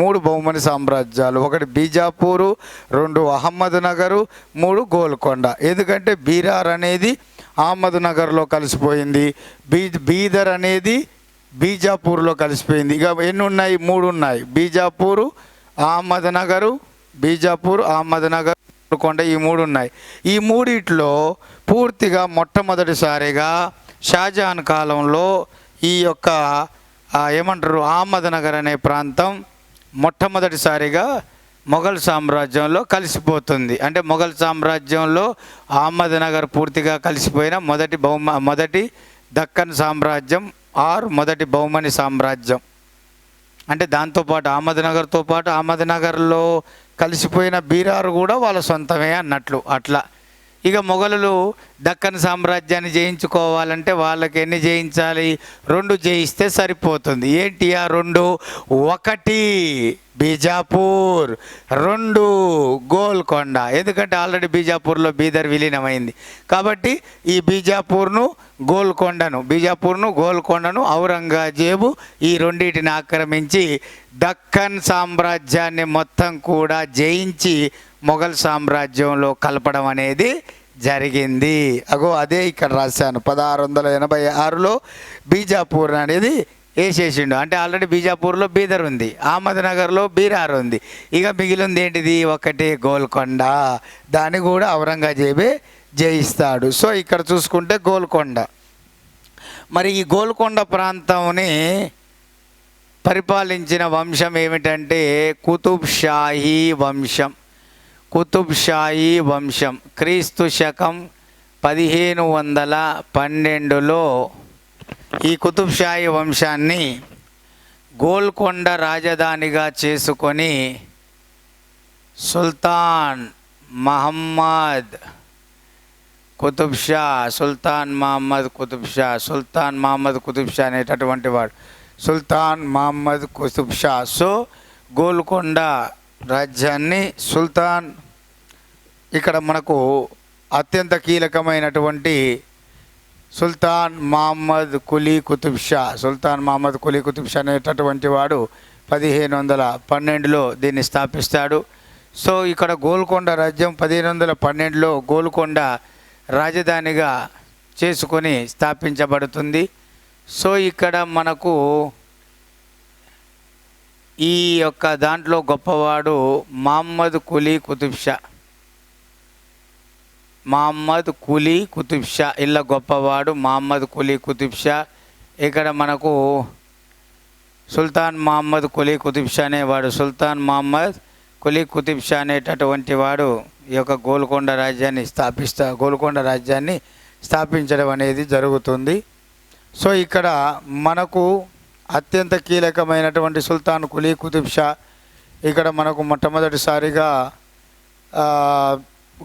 మూడు బహుమని సామ్రాజ్యాలు. ఒకటి బీజాపూరు, 2 అహ్మద్నగరు, 3 గోల్కొండ. ఎందుకంటే బీరార్ అనేది అహ్మద్నగర్లో కలిసిపోయింది, బీదర్ అనేది బీజాపూర్లో కలిసిపోయింది. ఇక ఎన్ని ఉన్నాయి? 3 ఉన్నాయి. బీజాపూరు, అహ్మద్నగరు, గోల్కొండ, ఈ 3 ఉన్నాయి. ఈ మూడిట్లో పూర్తిగా మొట్టమొదటిసారిగా షాజహాన్ కాలంలో ఈ యొక్క అహ్మద్నగర్ అనే ప్రాంతం మొట్టమొదటిసారిగా మొఘల్ సామ్రాజ్యంలో కలిసిపోతుంది. అంటే మొఘల్ సామ్రాజ్యంలో అహ్మద్నగర్ పూర్తిగా కలిసిపోయిన మొదటి దక్కన్ సామ్రాజ్యం మొదటి బహుమని సామ్రాజ్యం. అంటే దాంతోపాటు అహ్మద్నగర్లో కలిసిపోయిన బీరారు కూడా వాళ్ళ సొంతమే అన్నట్లు. అట్లా ఇక మొఘలులు దక్కన్ సామ్రాజ్యాన్ని జయించుకోవాలంటే వాళ్ళకి ఎన్ని జయించాలి? 2 జయిస్తే సరిపోతుంది. ఏంటి ఆ 2? 1 బీజాపూర్, 2 గోల్కొండ. ఎందుకంటే ఆల్రెడీ బీజాపూర్లో బీదర్ విలీనమైంది కాబట్టి ఈ బీజాపూర్ను గోల్కొండను ఔరంగజేబు ఈ రెండింటిని ఆక్రమించి దక్కన్ సామ్రాజ్యాన్ని మొత్తం కూడా జయించి మొఘల్ సామ్రాజ్యంలో కలపడం అనేది జరిగింది. అదే ఇక్కడ రాశాను. 1686లో బీజాపూర్ అనేది వేసేసిండు. అంటే ఆల్రెడీ బీజాపూర్లో బీదర్ ఉంది, అహ్మద్నగర్లో బీరార్ ఉంది. ఇక మిగిలింది ఏంటిది? 1 గోల్కొండ. దాన్ని కూడా ఔరంగజేబే జయిస్తాడు. సో ఇక్కడ చూసుకుంటే గోల్కొండ. మరి ఈ గోల్కొండ ప్రాంతంని పరిపాలించిన వంశం ఏమిటంటే కుతుబ్ షాహీ వంశం. క్రీస్తు శకం 1512లో ఈ కుతుబ్ షాహీ వంశాన్ని గోల్కొండ రాజధానిగా చేసుకొని సుల్తాన్ మహమ్మద్ కుతుబ్ షా అనేటటువంటి వాడు సుల్తాన్ మహమ్మద్ కుతుబ్ షా. సో గోల్కొండ రాజ్యాన్ని ఇక్కడ మనకు అత్యంత కీలకమైనటువంటి సుల్తాన్ మహమ్మద్ కులీ కుతుబ్ షా అనేటటువంటి వాడు 1512లో దీన్ని స్థాపిస్తాడు. సో ఇక్కడ గోల్కొండ రాజ్యం 1512లో గోల్కొండ రాజధానిగా చేసుకొని స్థాపించబడుతుంది. సో ఇక్కడ మనకు ఈ యొక్క దాంట్లో గొప్పవాడు మహమ్మద్ కులీ కుతుబ్ షా ఇళ్ళ గొప్పవాడు మహమ్మద్ కులీ కుతుబ్ షా. ఇక్కడ మనకు సుల్తాన్ మహమ్మద్ కులీ కుతుబ్ షా అనేవాడు అనేటటువంటి వాడు ఈ యొక్క గోల్కొండ రాజ్యాన్ని స్థాపించడం అనేది జరుగుతుంది. సో ఇక్కడ మనకు అత్యంత కీలకమైనటువంటి సుల్తాన్ కులీ కుతుబ్ షా ఇక్కడ మనకు మొట్టమొదటిసారిగా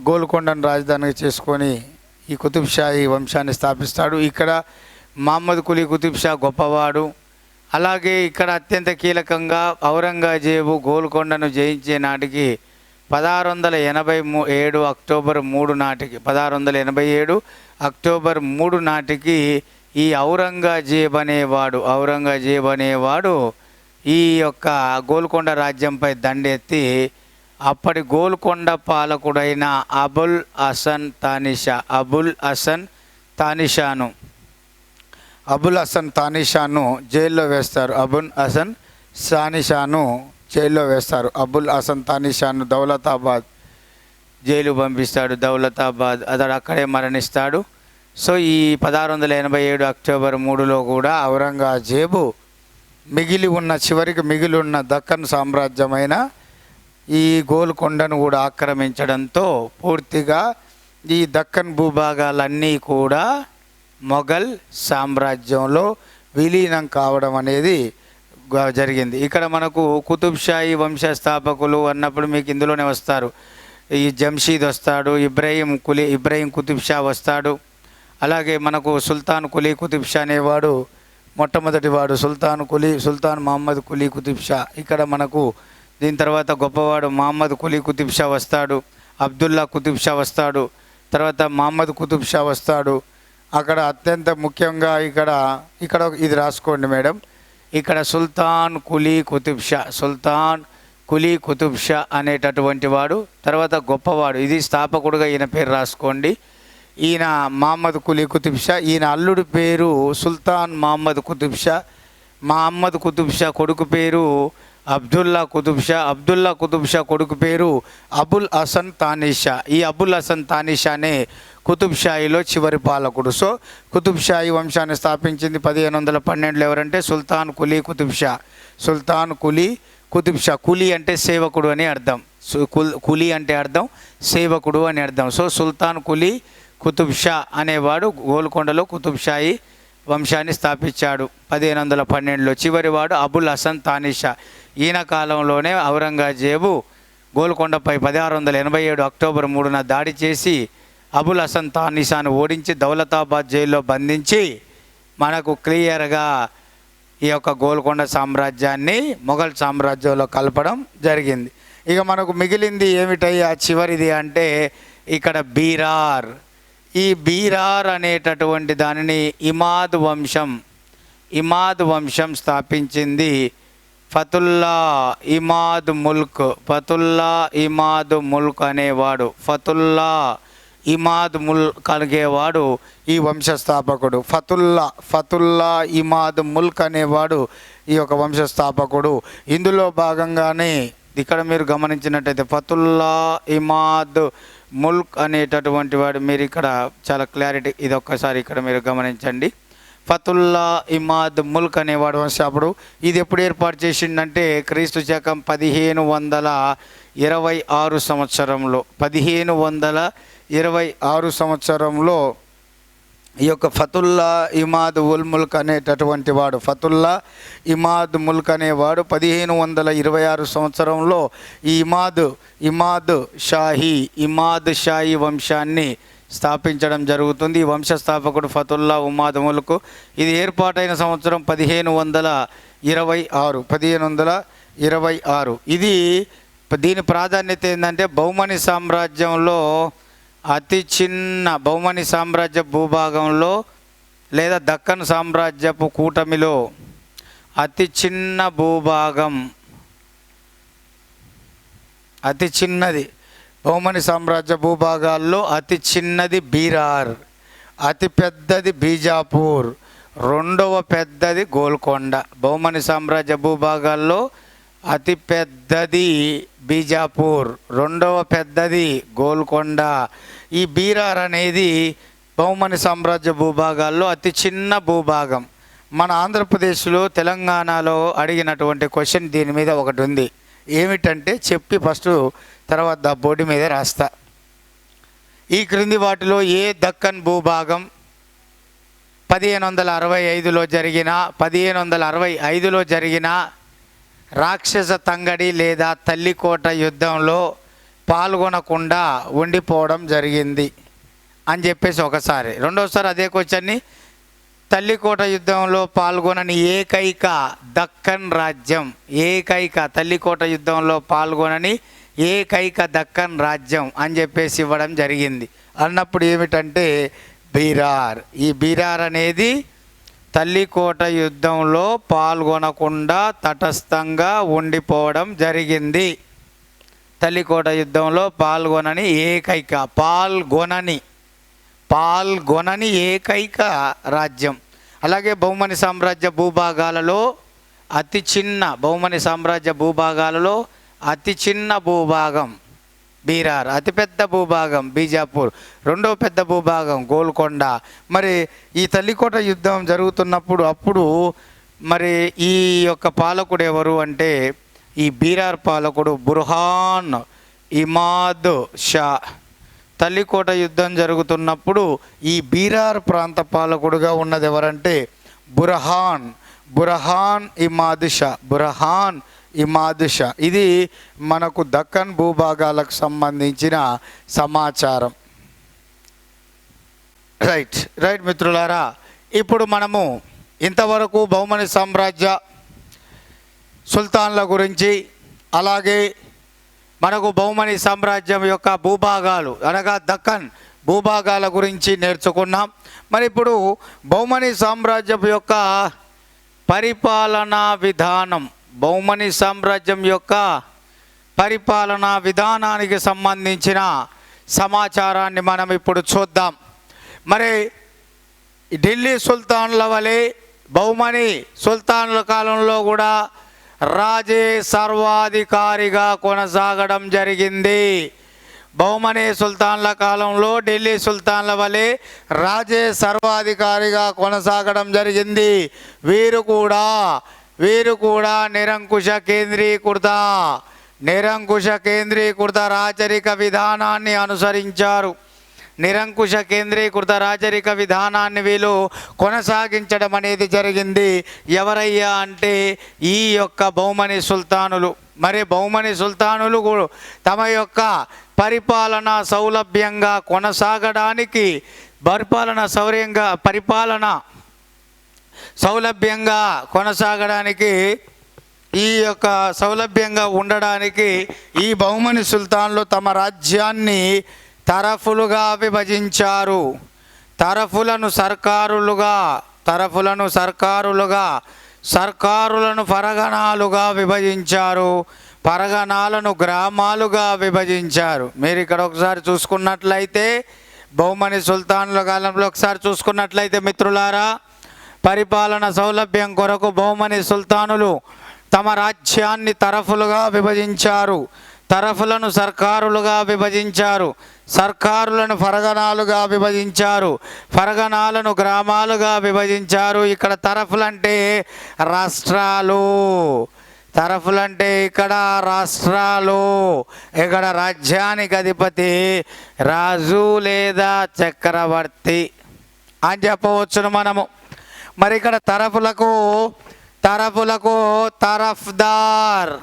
గోల్కొండను రాజధానిగా చేసుకొని ఈ కుతుబ్ షాహీ వంశాన్ని స్థాపిస్తాడు. ఇక్కడ మహమ్మద్ కులీ కుతుబ్ షా గొప్పవాడు. అలాగే ఇక్కడ అత్యంత కీలకంగా ఔరంగజేబు గోల్కొండను జయించే నాటికి 1687 అక్టోబర్ 3 నాటికి ఈ ఔరంగజేబు అనేవాడు ఈ యొక్క గోల్కొండ రాజ్యంపై దండెత్తి అప్పటి గోల్కొండ పాలకుడైన అబుల్ హసన్ తానిషాను జైల్లో వేస్తారు. అబుల్ హసన్ తానిషాను దౌలతాబాద్ జైలు పంపిస్తాడు. అతడు అక్కడే మరణిస్తాడు. సో ఈ 1687 అక్టోబర్ 3లో కూడా ఔరంగజేబు మిగిలి ఉన్న దక్కన్ సామ్రాజ్యమైన ఈ గోల్కొండను కూడా ఆక్రమించడంతో పూర్తిగా ఈ దక్కన్ భూభాగాలన్నీ కూడా మొఘల్ సామ్రాజ్యంలో విలీనం కావడం అనేది జరిగింది. ఇక్కడ మనకు కుతుబ్ షాహీ వంశస్థాపకులు అన్నప్పుడు మీకు ఇందులోనే వస్తారు. ఈ జంషీద్ వస్తాడు, ఇబ్రహీం కుతుబ్ షా వస్తాడు. అలాగే మనకు సుల్తాన్ కులీ కుతుబ్ షా అనేవాడు మొట్టమొదటి వాడు సుల్తాన్ మహమ్మద్ కులీ కుతుబ్ షా. ఇక్కడ మనకు దీని తర్వాత గొప్పవాడు మహమ్మద్ కులీ కుతుబ్ షా వస్తాడు, అబ్దుల్లా కుతుబ్ షా వస్తాడు, తర్వాత మహమ్మద్ కుతుబ్ షా వస్తాడు. అక్కడ అత్యంత ముఖ్యంగా ఇక్కడ ఇది రాసుకోండి మేడం. ఇక్కడ సుల్తాన్ కులీ కుతుబ్ షా, సుల్తాన్ కులీ కుతుబ్ షా అనేటటువంటి వాడు. తర్వాత గొప్పవాడు, ఇది స్థాపకుడుగా ఈయన పేరు రాసుకోండి. ఈయన మహమ్మద్ కులీ కుతుబ్ షా. ఈయన అల్లుడి పేరు సుల్తాన్ మహమ్మద్ కుతుబ్ షా. మహమ్మద్ కుతుబ్ షా కొడుకు పేరు అబ్దుల్లా కుతుబ్ షా. అబ్దుల్లా కుతుబ్ షా కొడుకు పేరు అబుల్ హసన్ తానీషా. ఈ అబుల్ హసన్ తానీషానే కుతుబ్ షాయిలో చివరి పాలకుడు. సో కుతుబ్ షాయి వంశాన్ని స్థాపించింది 1512 ఎవరంటే సుల్తాన్ కులీ కుతుబ్ షా. సుల్తాన్ కులీ కుతుబ్ షా. కులీ అంటే సేవకుడు అని అర్థం. కులీ అంటే అర్థం సేవకుడు అని అర్థం. సో సుల్తాన్ కులీ కుతుబ్ షా అనేవాడు గోల్కొండలో కుతుబ్ షాయి వంశాన్ని స్థాపించాడు 1512లో. చివరివాడు అబుల్ హసన్ తానీషా. ఈయన కాలంలోనే ఔరంగజేబు గోల్కొండపై 1687 అక్టోబర్ 3న దాడి చేసి అబుల్ హసన్ తానీషాను ఓడించి దౌలతాబాద్ జైల్లో బంధించి మనకు క్లియర్గా ఈ యొక్క గోల్కొండ సామ్రాజ్యాన్ని మొఘల్ సామ్రాజ్యంలో కలపడం జరిగింది. ఇక మనకు మిగిలింది ఏమిటయ్యా చివరిది అంటే ఇక్కడ బీరార్. ఈ బీరార్ అనేటటువంటి దానిని ఇమాద్ వంశం స్థాపించింది. ఫతుల్లా ఇమాద్ ముల్క్ అనేవాడు. ఫతుల్లా ఇమాద్ ముల్క్ అనేవాడు ఈ వంశస్థాపకుడు. ఫతుల్లా ఇమాద్ ముల్క్ అనేవాడు ఈ యొక్క వంశస్థాపకుడు. ఇందులో భాగంగానే ఇక్కడ మీరు గమనించినట్టయితే ఫతుల్లా ఇమాద్ ముల్క్ అనేటటువంటి వాడు, మీరు ఇక్కడ చాలా క్లారిటీ, ఇది ఒక్కసారి ఇక్కడ మీరు గమనించండి. ఫతుల్లా ఇమాద్ ముల్క్ అనేవాడు వంశాపుడు. ఇది ఎప్పుడు ఏర్పాటు చేసిందంటే క్రీస్తు శకం 1526 సంవత్సరంలో 1526 సంవత్సరంలో ఈ యొక్క ఫతుల్లా ఇమాద్ ఉల్ ముల్క్ అనేటటువంటి వాడు, ఫతుల్లా ఇమాద్ ముల్క్ అనేవాడు 1526 సంవత్సరంలో ఈ ఇమాద్ షాహీ వంశాన్ని స్థాపించడం జరుగుతుంది. ఈ వంశస్థాపకుడు ఫతుల్లా ఇమాద్ ముల్క్. ఇది ఏర్పాటైన సంవత్సరం 1526. దీని ప్రాధాన్యత ఏంటంటే బహుమని సామ్రాజ్యంలో అతి చిన్న బహుమని సామ్రాజ్య భూభాగంలో లేదా దక్కన్ సామ్రాజ్యపు కూటమిలో అతి చిన్న భూభాగం, అతి చిన్నది బహుమని సామ్రాజ్య భూభాగాల్లో అతి చిన్నది బీరార్, అతి పెద్దది బీజాపూర్, రెండవ పెద్దది గోల్కొండ. బహుమని సామ్రాజ్య భూభాగాల్లో అతి పెద్దది బీజాపూర్, రెండవ పెద్దది గోల్కొండ. ఈ బీరార్ అనేది బహుమని సామ్రాజ్య భూభాగాల్లో అతి చిన్న భూభాగం. మన ఆంధ్రప్రదేశ్లో తెలంగాణలో అడిగినటువంటి క్వశ్చన్ దీని మీద ఒకటి ఉంది. ఏమిటంటే చెప్పి ఫస్ట్ తర్వాత బోర్డు మీద రాస్తా. ఈ క్రింది వాటిలో ఏ దక్కన్ భూభాగం 1565లో జరిగిన రాక్షస తంగడి లేదా తల్లికోట యుద్ధంలో పాల్గొనకుండా ఉండిపోవడం జరిగింది అని చెప్పేసి ఒకసారి. రెండోసారి అదే క్వశ్చన్ని, తల్లికోట యుద్ధంలో పాల్గొనని ఏకైక దక్కన్ రాజ్యం, తల్లికోట యుద్ధంలో పాల్గొనని ఏకైక దక్కన్ రాజ్యం అని చెప్పేసి ఇవ్వడం జరిగింది. అన్నప్పుడు ఏమిటంటే బీరార్. ఈ బీరార్ అనేది తల్లికోట యుద్ధంలో పాల్గొనకుండా తటస్థంగా ఉండిపోవడం జరిగింది. తల్లికోట యుద్ధంలో పాల్గొనని ఏకైక రాజ్యం. అలాగే బహుమని సామ్రాజ్య భూభాగాలలో అతి చిన్న భూభాగం బీరార్, అతిపెద్ద భూభాగం బీజాపూర్, రెండో పెద్ద భూభాగం గోల్కొండ. మరి ఈ తల్లికోట యుద్ధం జరుగుతున్నప్పుడు మరి ఈ యొక్క పాలకుడు ఎవరు అంటే ఈ బీరార్ పాలకుడు బుర్హాన్ ఇమాద్ షా. తల్లికోట యుద్ధం జరుగుతున్నప్పుడు ఈ బీరార్ ప్రాంత పాలకుడుగా ఉన్నది ఎవరంటే బుర్హాన్ ఇమాద్ షా. ఇది మనకు దక్కన్ భూభాగాలకు సంబంధించిన సమాచారం. రైట్ మిత్రులారా, ఇప్పుడు మనము ఇంతవరకు బహుమని సామ్రాజ్య సుల్తాన్ల గురించి, అలాగే మనకు బహుమని సామ్రాజ్యం యొక్క భూభాగాలు అనగా దక్కన్ భూభాగాల గురించి నేర్చుకున్నాం. మరి ఇప్పుడు బహుమని సామ్రాజ్యం యొక్క పరిపాలనా విధానం, బహుమని సామ్రాజ్యం యొక్క పరిపాలనా విధానానికి సంబంధించిన సమాచారాన్ని మనం ఇప్పుడు చూద్దాం. మరి ఢిల్లీ సుల్తాన్ల వలె బహుమని సుల్తాన్ల కాలంలో కూడా రాజే సర్వాధికారిగా కొనసాగడం జరిగింది. బహుమని సుల్తాన్ల కాలంలో ఢిల్లీ సుల్తాన్ల వలె రాజే సర్వాధికారిగా కొనసాగడం జరిగింది. వీరు కూడా నిరంకుశ కేంద్రీకృత రాచరిక విధానాన్ని అనుసరించారు. నిరంకుశ కేంద్రీకృత రాచరిక విధానాన్ని వీళ్ళు కొనసాగించడం అనేది జరిగింది. ఎవరయ్యా అంటే ఈ యొక్క బహుమని సుల్తానులు. మరి బహుమని సుల్తానులు తమ యొక్క పరిపాలన సౌలభ్యంగా కొనసాగడానికి ఈ యొక్క సౌలభ్యంగా ఉండడానికి ఈ బహుమని సుల్తాన్లు తమ రాజ్యాన్ని తరఫులుగా విభజించారు. తరఫులను సర్కారులను పరగణాలుగా విభజించారు. పరగణాలను గ్రామాలుగా విభజించారు. మీరు ఇక్కడ ఒకసారి చూసుకున్నట్లయితే బహుమని సుల్తానుల కాలంలో ఒకసారి చూసుకున్నట్లయితే మిత్రులారా, పరిపాలన సౌలభ్యం కొరకు బహుమని సుల్తానులు తమ రాజ్యాన్ని తరఫులుగా విభజించారు. తరఫులను సర్కారులుగా విభజించారు. సర్కారులను పరగణాలుగా విభజించారు. పరగణాలను గ్రామాలుగా విభజించారు. ఇక్కడ తరఫులంటే రాష్ట్రాలు. ఇక్కడ రాజ్యానికి అధిపతి రాజు లేదా చక్రవర్తి అని చెప్పవచ్చును మనము. మరి ఇక్కడ తరఫులకు తరఫ్దార్,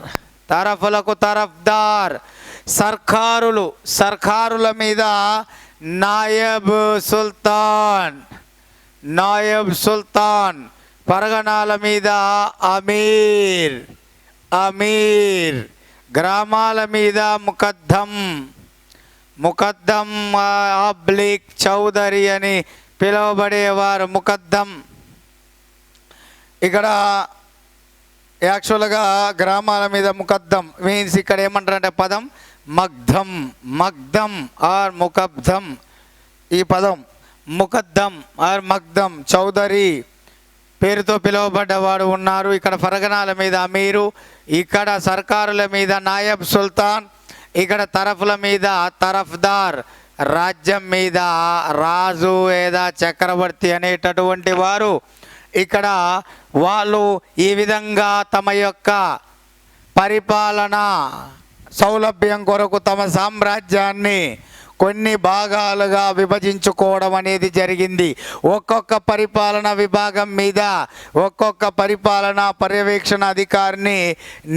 సర్కారుల మీద నాయబ్ సుల్తాన్, పరగణాల మీద అమీర్, గ్రామాల మీద ముకద్దం ఆబ్లిక్ చౌదరి అని పిలువబడేవారు. ముకద్దం ఇక్కడ యాక్చువల్గా గ్రామాల మీద ముకద్దం మీన్స్ ఇక్కడ ఏమంటారంటే పదం మగ్ధం ఆర్ ముకద్దం. ఈ పదం ముకద్దం ఆర్ మగ్ధం చౌదరి పేరుతో పిలువబడ్డవాడు ఉన్నారు. ఇక్కడ పరగణాల మీద అమీరు, ఇక్కడ సర్కారుల మీద నాయబ్ సుల్తాన్, ఇక్కడ తరఫుల మీద తరఫ్దార్, రాజ్యం మీద రాజు లేదా చక్రవర్తి అనేటటువంటి వారు. ఇక్కడ వాళ్ళు ఈ విధంగా తమ యొక్క పరిపాలన సౌలభ్యం కొరకు తమ సామ్రాజ్యాన్ని కొన్ని భాగాలుగా విభజించుకోవడం అనేది జరిగింది. ఒక్కొక్క పరిపాలన విభాగం మీద ఒక్కొక్క పరిపాలన పర్యవేక్షణ అధికారిని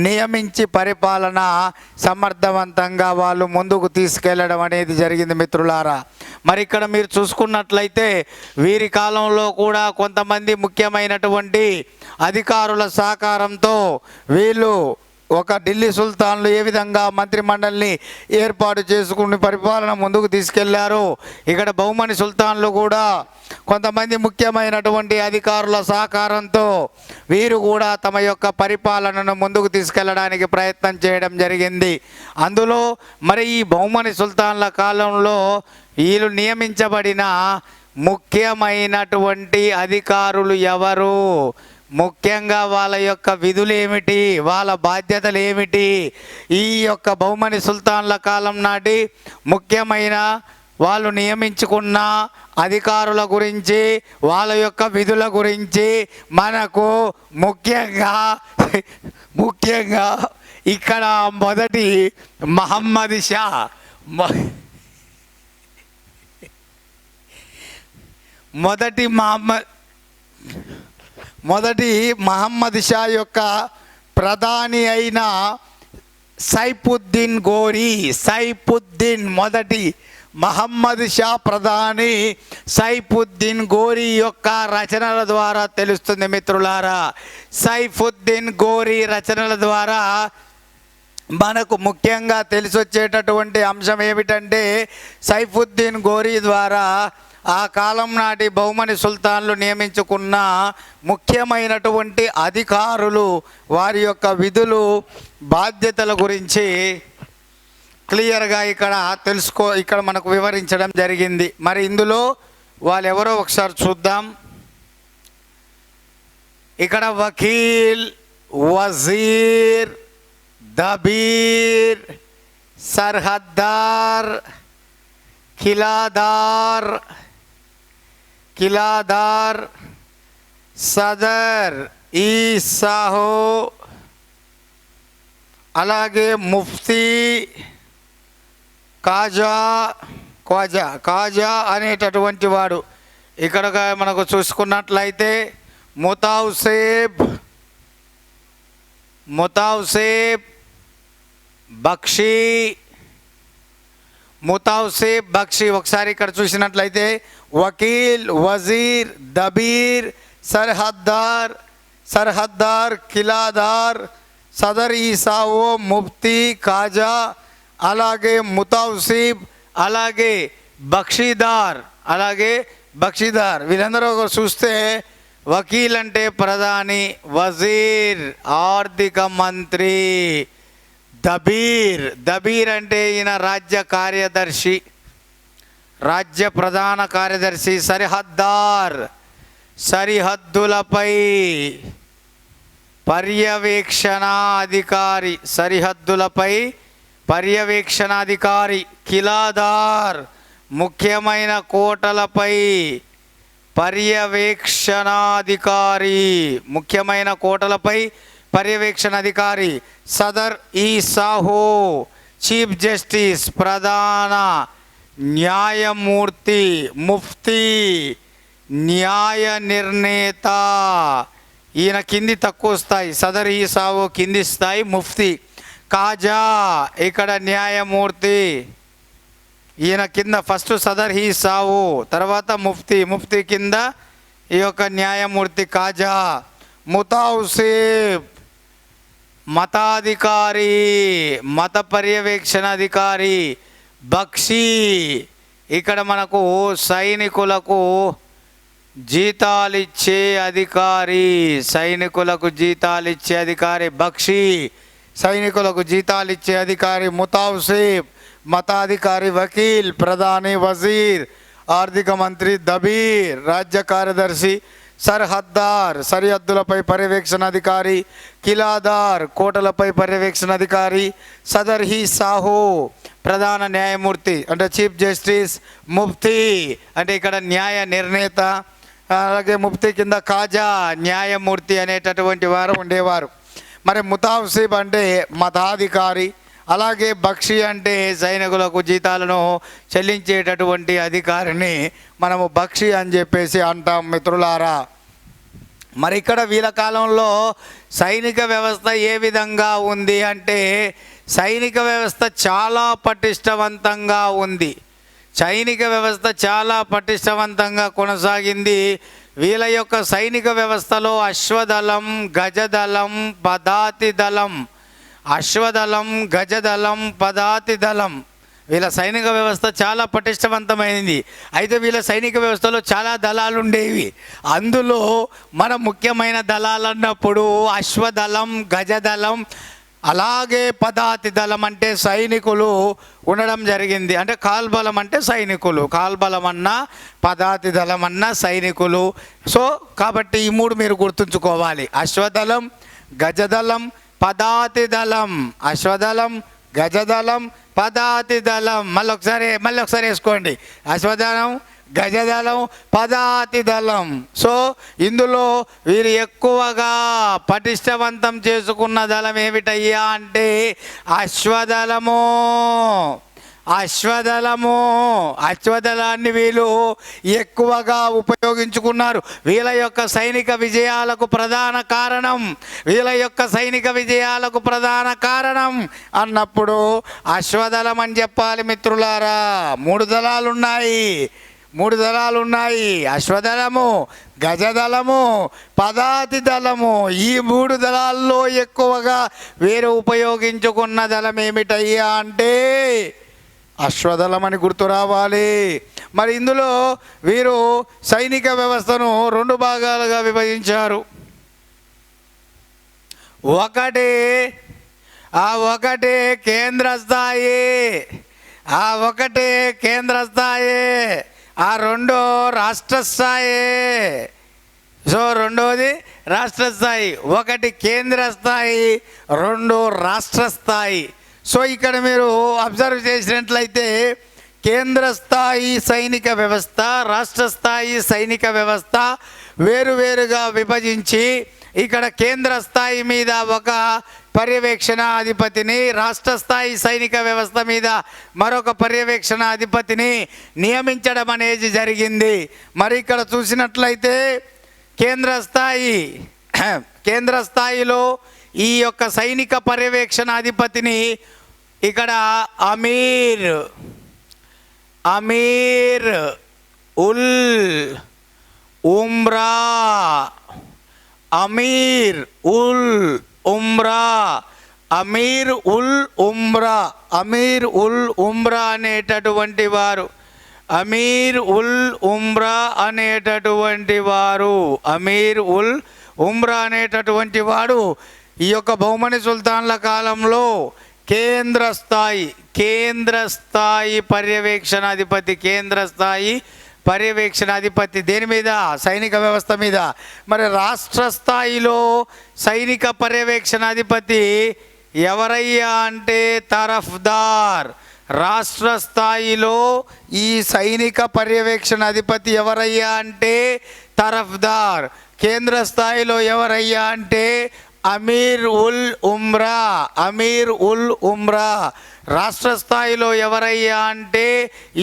నియమించి పరిపాలన సమర్థవంతంగా వాళ్ళు ముందుకు తీసుకెళ్లడం అనేది జరిగింది మిత్రులారా. మరి ఇక్కడ మీరు చూసుకున్నట్లయితే వీరి కాలంలో కూడా కొంతమంది ముఖ్యమైనటువంటి అధికారుల సహకారంతో వీళ్ళు ఒక ఢిల్లీ సుల్తాన్లు ఏ విధంగా మంత్రిమండలిని ఏర్పాటు చేసుకుని పరిపాలన ముందుకు తీసుకెళ్లారు, ఇక్కడ బహుమని సుల్తాన్లు కూడా కొంతమంది ముఖ్యమైనటువంటి అధికారుల సహకారంతో వీరు కూడా తమ యొక్క పరిపాలనను ముందుకు తీసుకెళ్లడానికి ప్రయత్నం చేయడం జరిగింది. అందులో మరి ఈ బహుమని సుల్తాన్ల కాలంలో వీళ్ళు నియమించబడిన ముఖ్యమైనటువంటి అధికారులు ఎవరు, ముఖ్యంగా వాళ్ళ యొక్క విధులు ఏమిటి, వాళ్ళ బాధ్యతలు ఏమిటి, ఈ యొక్క బహుమని సుల్తాన్ల కాలం నాటి ముఖ్యమైన వాళ్ళు నియమించుకున్న అధికారుల గురించి వాళ్ళ యొక్క విధుల గురించి మనకు ముఖ్యంగా ఇక్కడ మొదటి మహమ్మద్ షా మొదటి మహమ్మద్ షా యొక్క ప్రధాని అయిన మొదటి మహమ్మద్ షా ప్రధాని సైఫుద్దీన్ గోరీ యొక్క రచనల ద్వారా తెలుస్తుంది మిత్రులారా. సైఫుద్దీన్ గోరీ రచనల ద్వారా మనకు ముఖ్యంగా తెలిసొచ్చేటటువంటి అంశం ఏమిటంటే సైఫుద్దీన్ గోరీ ద్వారా ఆ కాలం నాటి బహుమని సుల్తాన్లు నియమించుకున్న ముఖ్యమైనటువంటి అధికారులు వారి యొక్క విధులు బాధ్యతల గురించి క్లియర్గా ఇక్కడ మనకు వివరించడం జరిగింది. మరి ఇందులో వాళ్ళు ఎవరో ఒకసారి చూద్దాం. ఇక్కడ వకీల్, వజీర్, దబీర్, సర్హద్దార్, కిలాదార్, సదర్ ఈ సాహో, అలాగే ముఫ్తీ, కాజా అనేటటువంటి వాడు. ఇక్కడ మనకు చూసుకున్నట్లయితే ముతావుసేబ్, బక్షి. ఒకసారి ఇక్కడ చూసినట్లయితే వకీల్, వజీర్, దబీర్, సర్హద్దార్, కిలాదార్, సదర్ ఈసావో, ముఫ్తీ, కాజా, అలాగే ముతాసిబ్, అలాగే బక్షీదార్. వీళ్ళందరూ చూస్తే వకీల్ అంటే ప్రధాని, వజీర్ ఆర్థిక మంత్రి, దబీర్ అంటే ఈయన రాజ్య ప్రధాన కార్యదర్శి, సరిహద్దార్ సరిహద్దులపై పర్యవేక్షణాధికారి, కిలాదార్ ముఖ్యమైన కోటలపై పర్యవేక్షణాధికారి, సదర్ ఈ సాహో చీఫ్ జస్టిస్ ప్రధాన న్యాయమూర్తి, ముఫ్తీ న్యాయ నిర్ణేత. ఈయన కింది తక్కువ స్థాయి, సదర్ ఈ సాహో కింది స్థాయి, ముఫ్తీ. కాజా ఇక్కడ న్యాయమూర్తి, ఈయన కింద ఫస్ట్ సదర్ హీ సావు, తర్వాత ముఫ్తీ కింద ఈ యొక్క న్యాయమూర్తి కాజా. ముతాసిబ్ మతాధికారి, మత పర్యవేక్షణాధికారి. బక్షి ఇక్కడ మనకు సైనికులకు జీతాలిచ్చే అధికారి, బక్షి సైనికులకు జీతాలిచ్చే అధికారి. ముతాసిబ్ మతాధికారి, వకీల్ ప్రధాని, వజీర్ ఆర్థిక మంత్రి, దబీర్ రాజ్య కార్యదర్శి, సర్హద్దార్ సరిహద్దులపై పర్యవేక్షణాధికారి, కిలాదార్ కోటలపై పర్యవేక్షణాధికారి, సదర్ హీ సాహో ప్రధాన న్యాయమూర్తి అంటే చీఫ్ జస్టిస్, ముఫ్తీ అంటే ఇక్కడ న్యాయ నిర్ణేత, అలాగే ముఫ్తీ కింద కాజా న్యాయమూర్తి అనేటటువంటి వారు ఉండేవారు. మరి ముతాసిబ్ అంటే మతాధికారి, అలాగే బక్షి అంటే సైనికులకు జీతాలను చెల్లించేటటువంటి అధికారిని మనము బక్షి అని చెప్పేసి అంటాం మిత్రులారా. మరి ఇక్కడ వీళ్ళ కాలంలో సైనిక వ్యవస్థ ఏ విధంగా ఉంది అంటే సైనిక వ్యవస్థ చాలా పటిష్టవంతంగా కొనసాగింది. వీళ్ళ యొక్క సైనిక వ్యవస్థలో అశ్వదళం, గజదళం, పదాతి దళం వీళ్ళ సైనిక వ్యవస్థ చాలా పటిష్టవంతమైనది. అయితే వీళ్ళ సైనిక వ్యవస్థలో చాలా దళాలు ఉండేవి. అందులో మన ముఖ్యమైన దళాలు అన్నప్పుడు అశ్వదళం, గజదళం, అలాగే పదాతి దళం అంటే సైనికులు ఉండడం జరిగింది. అంటే కాల్బలం అంటే సైనికులు, కాల్బలం అన్నా పదాతి దళం అన్నా సైనికులు. సో కాబట్టి ఈ మూడు మీరు గుర్తుంచుకోవాలి: అశ్వదళం, గజదళం, పదాతి దళం. అశ్వదళం, గజదళం, పదాతి దళం. మళ్ళీ ఒకసారి వేసుకోండి: అశ్వదళం, గజదళం, పదాతి దళం. సో ఇందులో వీరు ఎక్కువగా పటిష్టవంతం చేసుకున్న దళం ఏమిటయ్యా అంటే అశ్వదళాన్ని వీళ్ళు ఎక్కువగా ఉపయోగించుకున్నారు. వీళ్ళ యొక్క సైనిక విజయాలకు ప్రధాన కారణం అన్నప్పుడు అశ్వదళం అని చెప్పాలి మిత్రులారా. 3 దళాలు ఉన్నాయి. 3 దళాలు ఉన్నాయి. అశ్వదళము, గజదళము, పదాతి దళము. ఈ 3 దళాల్లో ఎక్కువగా వీరు ఉపయోగించుకున్న దళం ఏమిటయ్యా అంటే అశ్వదళం అని గుర్తు రావాలి. మరి ఇందులో వీరు సైనిక వ్యవస్థను 2 భాగాలుగా విభజించారు. ఒకటే కేంద్ర స్థాయి, ఆ రెండో రాష్ట్ర స్థాయి. సో రెండోది రాష్ట్ర స్థాయి, ఒకటి కేంద్ర స్థాయి, 2 రాష్ట్ర స్థాయి. సో ఇక్కడ మీరు అబ్జర్వ్ చేసినట్లయితే కేంద్ర స్థాయి సైనిక వ్యవస్థ, రాష్ట్ర స్థాయి సైనిక వ్యవస్థ వేరువేరుగా విభజించి ఇక్కడ కేంద్ర స్థాయి మీద ఒక పర్యవేక్షణాధిపతిని, రాష్ట్ర స్థాయి సైనిక వ్యవస్థ మీద మరొక పర్యవేక్షణాధిపతిని నియమించడం అనేది జరిగింది. మరి ఇక్కడ చూసినట్లయితే కేంద్ర స్థాయిలో ఈ యొక్క సైనిక పర్యవేక్షణాధిపతిని ఇక్కడ అమీర్ ఉల్ ఉమ్రా అనేటటువంటి వాడు ఈ యొక్క బహుమని సుల్తాన్ల కాలంలో కేంద్ర స్థాయి పర్యవేక్షణాధిపతి దేని మీద? సైనిక వ్యవస్థ మీద. మరి రాష్ట్ర స్థాయిలో సైనిక పర్యవేక్షణాధిపతి ఎవరయ్యా అంటే తరఫ్దార్. రాష్ట్ర స్థాయిలో ఈ సైనిక పర్యవేక్షణాధిపతి ఎవరయ్యా అంటే తరఫ్దార్. కేంద్ర స్థాయిలో ఎవరయ్యా అంటే అమీర్ ఉల్ ఉమ్రా. రాష్ట్ర స్థాయిలో ఎవరయ్యా అంటే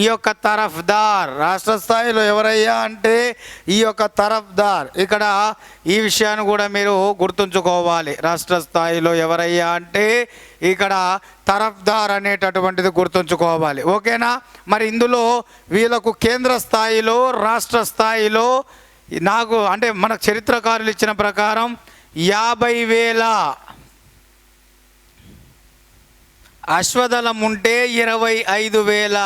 ఈ యొక్క తరఫ్దార్. ఇక్కడ ఈ విషయాన్ని కూడా మీరు గుర్తుంచుకోవాలి. రాష్ట్ర స్థాయిలో ఎవరయ్యా అంటే ఇక్కడ తరఫ్దార్ అనేటటువంటిది గుర్తుంచుకోవాలి. ఓకేనా? మరి ఇందులో వీళ్ళకు కేంద్ర స్థాయిలో, రాష్ట్ర స్థాయిలో మనకు చరిత్రకారులు ఇచ్చిన ప్రకారం 50,000 అశ్వదళం ఉంటే 25,000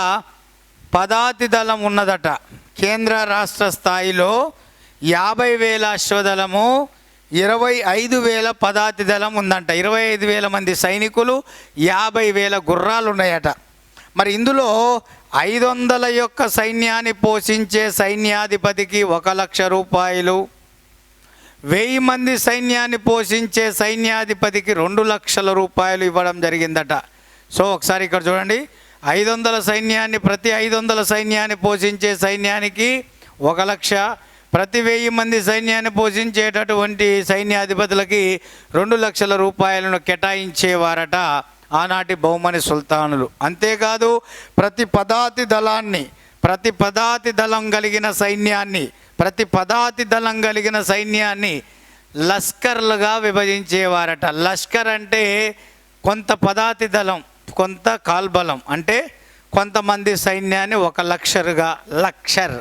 పదాతి దళం ఉన్నదట. కేంద్ర రాష్ట్ర స్థాయిలో 50,000 అశ్వదళము, 25,000 పదాతి దళం ఉందంట. 25,000 మంది సైనికులు, 50,000 గుర్రాలు ఉన్నాయట. మరి ఇందులో 500 యొక్క సైన్యాన్ని పోషించే సైన్యాధిపతికి 1,00,000 రూపాయలు, 1000 మంది సైన్యాన్ని పోషించే సైన్యాధిపతికి 2,00,000 రూపాయలు ఇవ్వడం జరిగిందట. సో ఒకసారి ఇక్కడ చూడండి, 500 సైన్యాన్ని, ప్రతి 500 సైన్యాన్ని పోషించే సైన్యానికి 1,00,000, ప్రతి 1000 మంది సైన్యాన్ని పోషించేటటువంటి సైన్యాధిపతులకి 2,00,000 రూపాయలను కేటాయించేవారట ఆనాటి బహుమని సుల్తానులు. అంతేకాదు ప్రతి పదాతి దళం కలిగిన సైన్యాన్ని లష్కర్లుగా విభజించేవారట. లష్కర్ అంటే కొంత పదాతి దళం, కొంత కాల్బలం, అంటే కొంతమంది సైన్యాన్ని ఒక లష్కర్,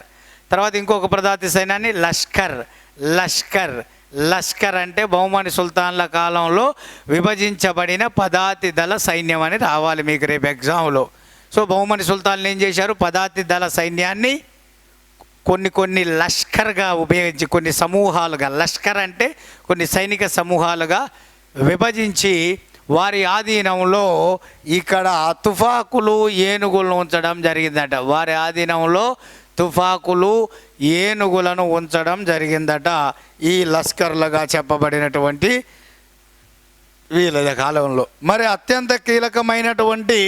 తర్వాత ఇంకొక పదాతి సైన్యాన్ని లష్కర్ అంటే బహుమని సుల్తాన్ల కాలంలో విభజించబడిన పదాతి దళ సైన్యం అని రావాలి మీకు రేపు ఎగ్జామ్లో. సో బహుమని సుల్తాన్లు ఏం చేశారు? పదాతి దళ సైన్యాన్ని కొన్ని లష్కర్గా ఉపయోగించి, కొన్ని సమూహాలుగా, లష్కర్ అంటే కొన్ని సైనిక సమూహాలుగా విభజించి వారి ఆధీనంలో ఇక్కడ తుఫాకులు, ఏనుగులను ఉంచడం జరిగిందట. వారి ఆధీనంలో తుఫాకులు, ఏనుగులను ఉంచడం జరిగిందట ఈ లష్కర్లుగా చెప్పబడినటువంటి వీళ్ళ కాలంలో. మరి అత్యంత కీలకమైనటువంటి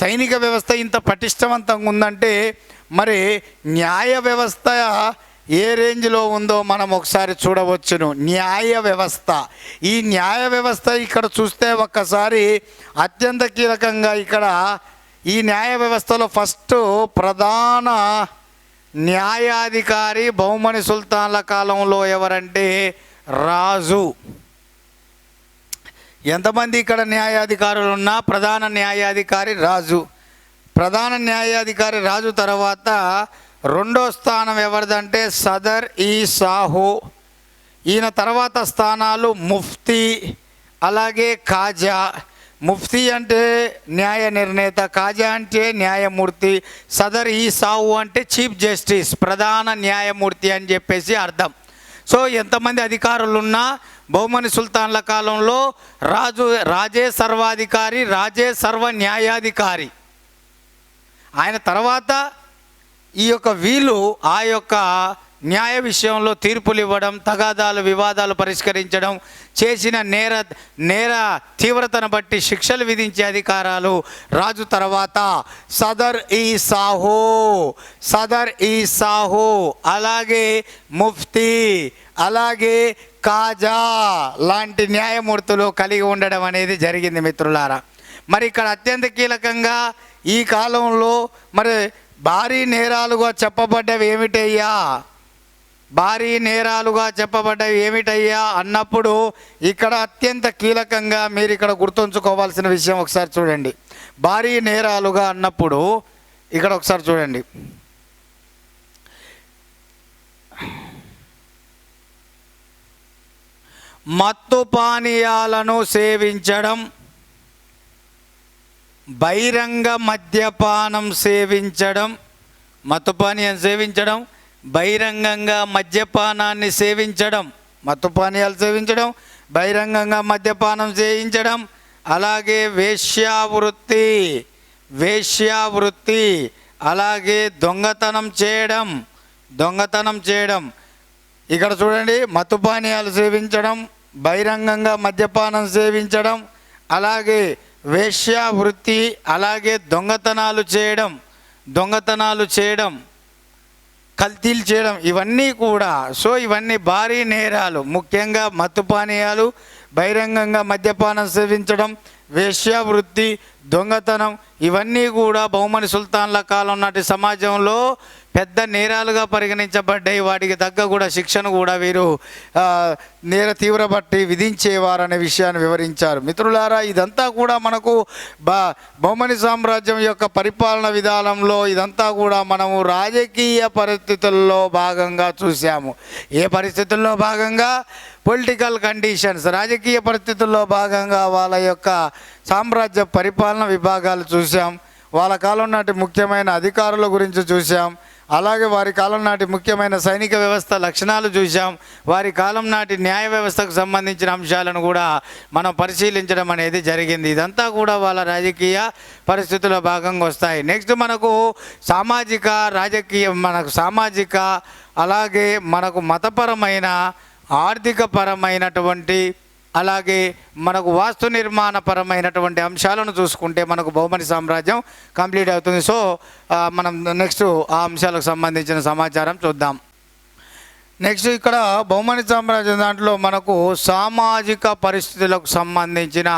సైనిక వ్యవస్థ ఇంత పటిష్టవంతంగా ఉందంటే మరి న్యాయ వ్యవస్థ ఏ రేంజ్లో ఉందో మనం ఒకసారి చూడవచ్చును. న్యాయ వ్యవస్థ ఇక్కడ చూస్తే ఒక్కసారి అత్యంత కీలకంగా ఇక్కడ ఈ న్యాయ వ్యవస్థలో ఫస్ట్ ప్రధాన న్యాయాధికారి బహుమని సుల్తాన్ల కాలంలో ఎవరంటే రాజు. ఎంతమంది ఇక్కడ న్యాయాధికారులు ఉన్నా ప్రధాన న్యాయాధికారి రాజు. తర్వాత రెండో స్థానం ఎవరిదంటే సదర్ ఈ సాహు. ఈయన తర్వాత స్థానాలు ముఫ్తీ, అలాగే కాజా. ముఫ్తీ అంటే న్యాయ నిర్ణేత, కాజా అంటే న్యాయమూర్తి, సదర్ ఈ సాహు అంటే చీఫ్ జస్టిస్, ప్రధాన న్యాయమూర్తి అని చెప్పేసి అర్థం. సో ఎంతమంది అధికారులున్నా బహుమని సుల్తాన్ల కాలంలో రాజే సర్వాధికారి, రాజే సర్వ న్యాయాధికారి. ఆయన తర్వాత ఈ యొక్క వీళ్ళు ఆ యొక్క న్యాయ విషయంలో తీర్పులు ఇవ్వడం, తగాదాలు వివాదాలు పరిష్కరించడం, చేసిన నేర తీవ్రతను బట్టి శిక్షలు విధించే అధికారాలు రాజు తర్వాత సదర్ ఈ సాహు, అలాగే ముఫ్తీ, అలాగే కాజా లాంటి న్యాయమూర్తులు కలిగి ఉండడం అనేది జరిగింది మిత్రులారా. మరి ఇక్కడ అత్యంత కీలకంగా ఈ కాలంలో మరి భారీ నేరాలుగా చెప్పబడ్డవి ఏమిటయ్యా అన్నప్పుడు ఇక్కడ అత్యంత కీలకంగా మీరు ఇక్కడ గుర్తుంచుకోవాల్సిన విషయం ఒకసారి చూడండి. భారీ నేరాలుగా అన్నప్పుడు ఇక్కడ ఒకసారి చూడండి. మత్తు పానీయాలను సేవించడం, బహిరంగ మద్యపానం సేవించడం, మత్తుపానీయం సేవించడం, బహిరంగంగా మద్యపానాన్ని సేవించడం, మత్తు పానీయాలు సేవించడం, బహిరంగంగా మద్యపానం చేయించడం, అలాగే వేశ్యావృత్తి, అలాగే దొంగతనం చేయడం. ఇక్కడ చూడండి, మత్తు పానీయాలు సేవించడం, బహిరంగంగా మద్యపానం సేవించడం, అలాగే వేశ్యావృత్తి, అలాగే దొంగతనాలు చేయడం, కల్తీలు చేయడం, ఇవన్నీ కూడా. సో ఇవన్నీ భారీ నేరాలు. ముఖ్యంగా మత్తు పానీయాలు, బహిరంగంగా మద్యపానం సేవించడం, వేశ్యావృత్తి, దొంగతనం, ఇవన్నీ కూడా బహుమని సుల్తాన్ల కాలం నాటి సమాజంలో పెద్ద నేరాలుగా పరిగణించబడ్డాయి. వాటికి తగ్గ కూడా శిక్షను కూడా వీరు నేర తీవ్రబట్టి విధించేవారనే విషయాన్ని వివరించారు. మిత్రులారా, ఇదంతా కూడా మనకు బహుమని సామ్రాజ్యం యొక్క పరిపాలన విధానంలో ఇదంతా కూడా మనము రాజకీయ పరిస్థితుల్లో భాగంగా చూసాము. ఏ పరిస్థితుల్లో భాగంగా? పొలిటికల్ కండిషన్స్, రాజకీయ పరిస్థితుల్లో భాగంగా వాళ్ళ యొక్క సామ్రాజ్య పరిపాలన విభాగాలు చూసాం. వాళ్ళ కాలం నాటి ముఖ్యమైన అధికారుల గురించి చూసాం. అలాగే వారి కాలం నాటి ముఖ్యమైన సైనిక వ్యవస్థ లక్షణాలు చూసాం. వారి కాలం నాటి న్యాయ వ్యవస్థకు సంబంధించిన అంశాలను కూడా మనం పరిశీలించడం అనేది జరిగింది. ఇదంతా కూడా వాళ్ళ రాజకీయ పరిస్థితుల్లో భాగంగా వస్తాయి. నెక్స్ట్ మనకు సామాజిక అలాగే మనకు మతపరమైన, ఆర్థికపరమైనటువంటి, అలాగే మనకు వాస్తు నిర్మాణపరమైనటువంటి అంశాలను చూసుకుంటే మనకు బహుమని సామ్రాజ్యం కంప్లీట్ అవుతుంది. సో మనం నెక్స్ట్ ఆ అంశాలకు సంబంధించిన సమాచారం చూద్దాం. నెక్స్ట్ ఇక్కడ బహుమని సామ్రాజ్యం దాంట్లో మనకు సామాజిక పరిస్థితులకు సంబంధించిన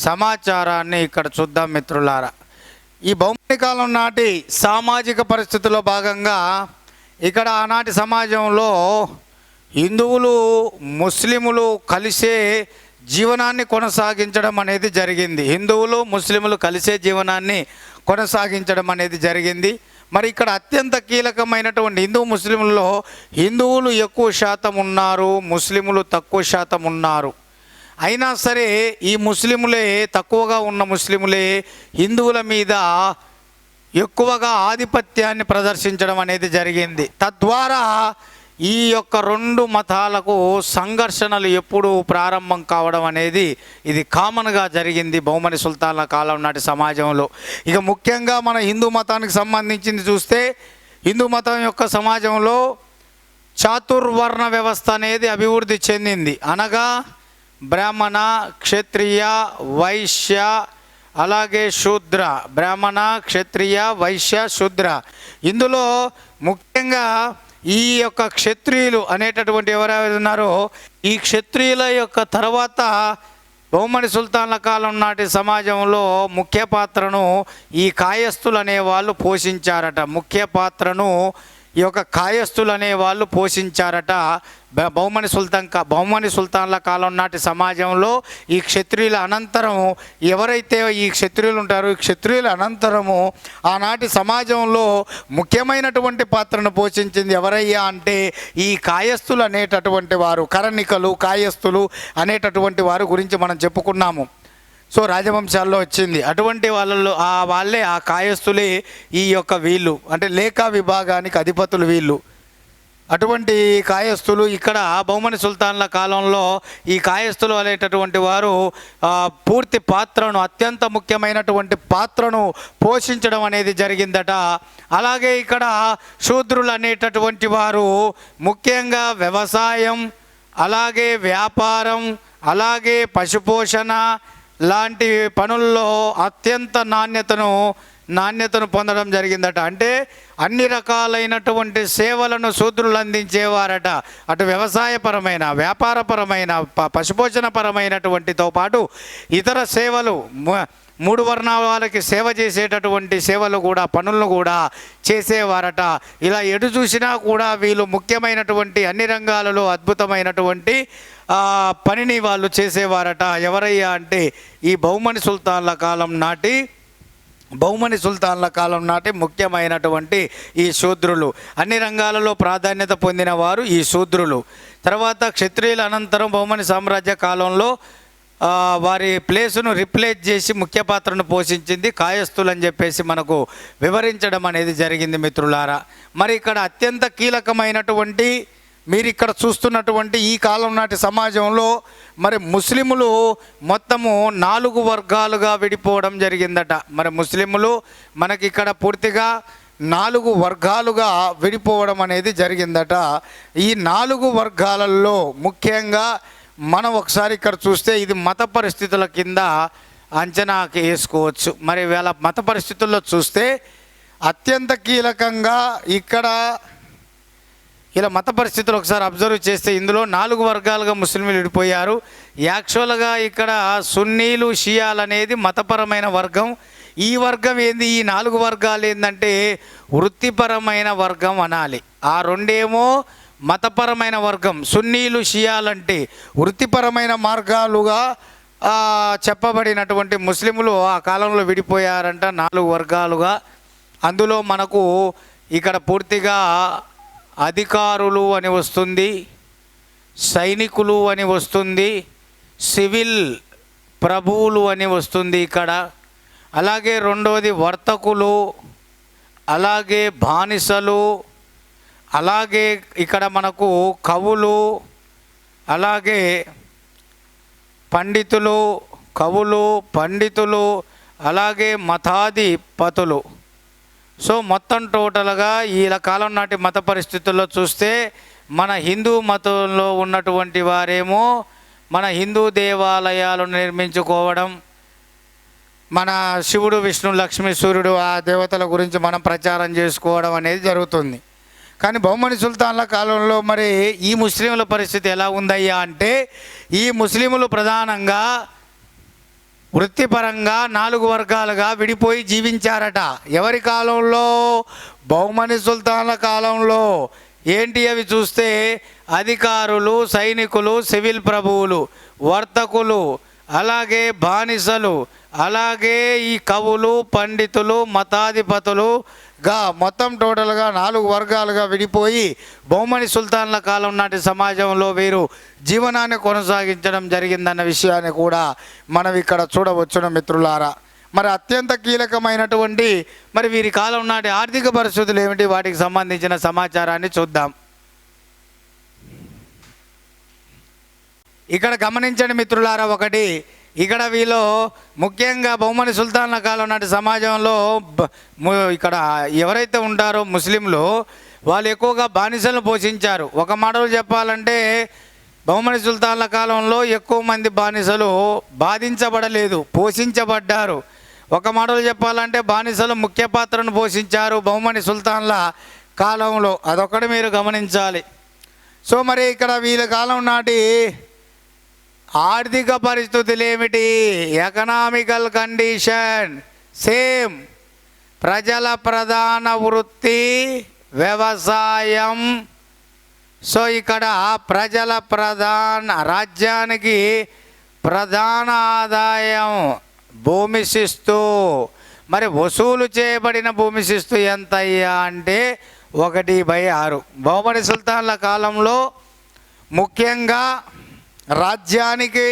సమాచారాన్ని ఇక్కడ చూద్దాం మిత్రులారా. ఈ బహుమని కాలం నాటి సామాజిక పరిస్థితుల్లో భాగంగా ఇక్కడ ఆనాటి సమాజంలో హిందువులు ముస్లిములు కలిసే జీవనాన్ని కొనసాగించడం అనేది జరిగింది. హిందువులు ముస్లిములు కలిసే జీవనాన్ని కొనసాగించడం అనేది జరిగింది. మరి ఇక్కడ అత్యంత కీలకమైనటువంటి హిందూ ముస్లిములలో హిందువులు ఎక్కువ శాతం ఉన్నారు, ముస్లిములు తక్కువ శాతం ఉన్నారు. అయినా సరే ఈ ముస్లిములే, తక్కువగా ఉన్న ముస్లిములే హిందువుల మీద ఎక్కువగా ఆధిపత్యాన్ని ప్రదర్శించడం అనేది జరిగింది. తద్వారా ఈ యొక్క రెండు మతాలకు సంఘర్షణలు ఎప్పుడు ప్రారంభం కావడం అనేది ఇది కామన్గా జరిగింది బహుమని సుల్తాన్ల కాలం నాటి సమాజంలో. ఇక ముఖ్యంగా మన హిందూ మతానికి సంబంధించింది చూస్తే, హిందూ మతం యొక్క సమాజంలో చాతుర్వర్ణ వ్యవస్థ అనేది అభివృద్ధి చెందింది. అనగా బ్రాహ్మణ, క్షత్రియ, వైశ్య, అలాగే శూద్ర. బ్రాహ్మణ, క్షత్రియ, వైశ్య, శూద్ర. ఇందులో ముఖ్యంగా ఈ యొక్క క్షత్రియులు అనేటటువంటి ఎవరెవరు ఉన్నారో ఈ క్షత్రియుల యొక్క తర్వాత బహుమని సుల్తాన్ల కాలం నాటి సమాజంలో ముఖ్య పాత్రను ఈ కాయస్థులు అనేవాళ్ళు పోషించారట. ముఖ్య పాత్రను ఈ యొక్క కాయస్థులు అనే వాళ్ళు పోషించారట. బహుమని సుల్తాన్ల కాలం నాటి సమాజంలో ఈ క్షత్రియుల అనంతరం ఎవరైతే ఈ క్షత్రియులు ఉంటారో ఈ క్షత్రియుల అనంతరము ఆనాటి సమాజంలో ముఖ్యమైనటువంటి పాత్రను పోషించింది ఎవరయ్యా అంటే ఈ కాయస్థులు అనేటటువంటి వారు, కరణికలు, కాయస్థులు అనేటటువంటి వారి గురించి మనం చెప్పుకున్నాము. సో రాజవంశాల్లో వచ్చింది అటువంటి వాళ్ళలో వాళ్ళే ఆ కాయస్థులే ఈ యొక్క వీళ్ళు అంటే లేఖా విభాగానికి అధిపతులు వీళ్ళు. అటువంటి కాయస్థులు ఇక్కడ బహుమని సుల్తాన్ల కాలంలో ఈ కాయస్థులు అనేటటువంటి వారు పూర్తి పాత్రను, అత్యంత ముఖ్యమైనటువంటి పాత్రను పోషించడం అనేది జరిగిందట. అలాగే ఇక్కడ శూద్రులు అనేటటువంటి వారు ముఖ్యంగా వ్యవసాయం, అలాగే వ్యాపారం, అలాగే పశుపోషణ లాంటి పనుల్లో అత్యంత నాణ్యతను పొందడం జరిగిందట. అంటే అన్ని రకాలైనటువంటి సేవలను శూద్రులు అందించేవారట. అటు వ్యవసాయపరమైన, వ్యాపారపరమైన, పశుపోషణపరమైనటువంటితో పాటు ఇతర సేవలు, మూడు వర్ణాల వాళ్ళకి సేవ చేసేటటువంటి సేవలు కూడా, పనులను కూడా చేసేవారట. ఇలా ఎటు చూసినా కూడా వీళ్ళు ముఖ్యమైనటువంటి అన్ని రంగాలలో అద్భుతమైనటువంటి పనిని వాళ్ళు చేసేవారట. ఎవరయ్యా అంటే ఈ బహుమని సుల్తాన్ల కాలం నాటి ముఖ్యమైనటువంటి ఈ శూద్రులు, అన్ని రంగాలలో ప్రాధాన్యత పొందిన వారు ఈ శూద్రులు. తర్వాత క్షత్రియుల అనంతరం బహుమని సామ్రాజ్య కాలంలో వారి ప్లేసును రిప్లేస్ చేసి ముఖ్య పాత్రను పోషించింది కాయస్థులు అని చెప్పేసి మనకు వివరించడం అనేది జరిగింది మిత్రులారా. మరి ఇక్కడ అత్యంత కీలకమైనటువంటి మీరు ఇక్కడ చూస్తున్నటువంటి ఈ కాలం నాటి సమాజంలో మరి ముస్లిములు మొత్తము 4 వర్గాలుగా విడిపోవడం జరిగిందట. మరి ముస్లిములు మనకి ఇక్కడ పూర్తిగా 4 వర్గాలుగా విడిపోవడం అనేది జరిగిందట. ఈ 4 వర్గాలలో ముఖ్యంగా మనం ఒకసారి ఇక్కడ చూస్తే ఇది మత పరిస్థితుల కింద అంచనాకి వేసుకోవచ్చు. మరి వీళ్ళ మత పరిస్థితుల్లో చూస్తే అత్యంత కీలకంగా ఇక్కడ ఇలా మత పరిస్థితులు ఒకసారి అబ్జర్వ్ చేస్తే ఇందులో 4 వర్గాలుగా ముస్లింలు విడిపోయారు. యాక్చువల్గా ఇక్కడ సున్నీలు, షియాలు అనేది మతపరమైన వర్గం. ఈ వర్గం ఏంది, ఈ 4 వర్గాలు ఏంటంటే వృత్తిపరమైన వర్గం అనాలి. ఆ రెండేమో మతపరమైన వర్గం. సున్నీలు, షియాలంటే వృత్తిపరమైన మార్గాలుగా చెప్పబడినటువంటి ముస్లింలు ఆ కాలంలో విడిపోయారంట 4 వర్గాలుగా. అందులో మనకు ఇక్కడ పూర్తిగా అధికారులు అని వస్తుంది, సైనికులు అని వస్తుంది, సివిల్ ప్రభువులు అని వస్తుంది ఇక్కడ. అలాగే రెండవది వర్తకులు, అలాగే బానిసలు, అలాగే ఇక్కడ మనకు కవులు, అలాగే పండితులు, అలాగే మతాధిపతులు. సో మొత్తం టోటల్గా ఈ కాలం నాటి మత పరిస్థితుల్లో చూస్తే మన హిందూ మతంలో ఉన్నటువంటి వారేమో మన హిందూ దేవాలయాలను నిర్మించుకోవడం, మన శివుడు, విష్ణు, లక్ష్మీ, సూర్యుడు ఆ దేవతల గురించి మనం ప్రచారం చేసుకోవడం అనేది జరుగుతుంది. కానీ బహుమని సుల్తాన్ల కాలంలో మరి ఈ ముస్లింల పరిస్థితి ఎలా ఉందయ్యా అంటే ఈ ముస్లింలు ప్రధానంగా వృత్తిపరంగా 4 వర్గాలుగా విడిపోయి జీవించారట. ఎవరి కాలంలో? బహుమని సుల్తాన్ల కాలంలో. ఏంటి అవి చూస్తే అధికారులు, సైనికులు, సివిల్ ప్రభువులు, వర్తకులు, అలాగే బానిసలు, అలాగే ఈ కవులు, పండితులు, మతాధిపతులుగా మొత్తం టోటల్గా 4 వర్గాలుగా విడిపోయి బహుమని సుల్తాన్ల కాలం నాటి సమాజంలో వీరు జీవనాన్ని కొనసాగించడం జరిగిందన్న విషయాన్ని కూడా మనం ఇక్కడ చూడవచ్చును మిత్రులారా. మరి అత్యంత కీలకమైనటువంటి మరి వీరి కాలం నాటి ఆర్థిక పరిస్థితులు ఏమిటి, వాటికి సంబంధించిన సమాచారాన్ని చూద్దాం. ఇక్కడ గమనించండి మిత్రులారా, ఒకటి ఇక్కడ వీళ్ళు ముఖ్యంగా బహుమని సుల్తాన్ల కాలం నాటి సమాజంలో ఇక్కడ ఎవరైతే ఉంటారో ముస్లింలు వాళ్ళు ఎక్కువగా బానిసలను పోషించారు. ఒక మాటలో చెప్పాలంటే బహుమని సుల్తాన్ల కాలంలో ఎక్కువ మంది బానిసలు బాధించబడలేదు, పోషించబడ్డారు. ఒక మాటలో చెప్పాలంటే బానిసలు ముఖ్య పాత్రను పోషించారు బహుమని సుల్తాన్ల కాలంలో. అదొకటి మీరు గమనించాలి. సో మరి ఇక్కడ వీళ్ళ కాలం నాటి ఆర్థిక పరిస్థితులు ఏమిటి? Economical condition same. ప్రజల ప్రధాన వృత్తి వ్యవసాయం. సో ఇక్కడ రాజ్యానికి ప్రధాన ఆదాయం భూమి శిస్తు. మరి వసూలు చేయబడిన భూమి శిస్తు ఎంత అయ్యా అంటే 1/6. బహుమని సుల్తాన్ల కాలంలో ముఖ్యంగా రాజ్యానికి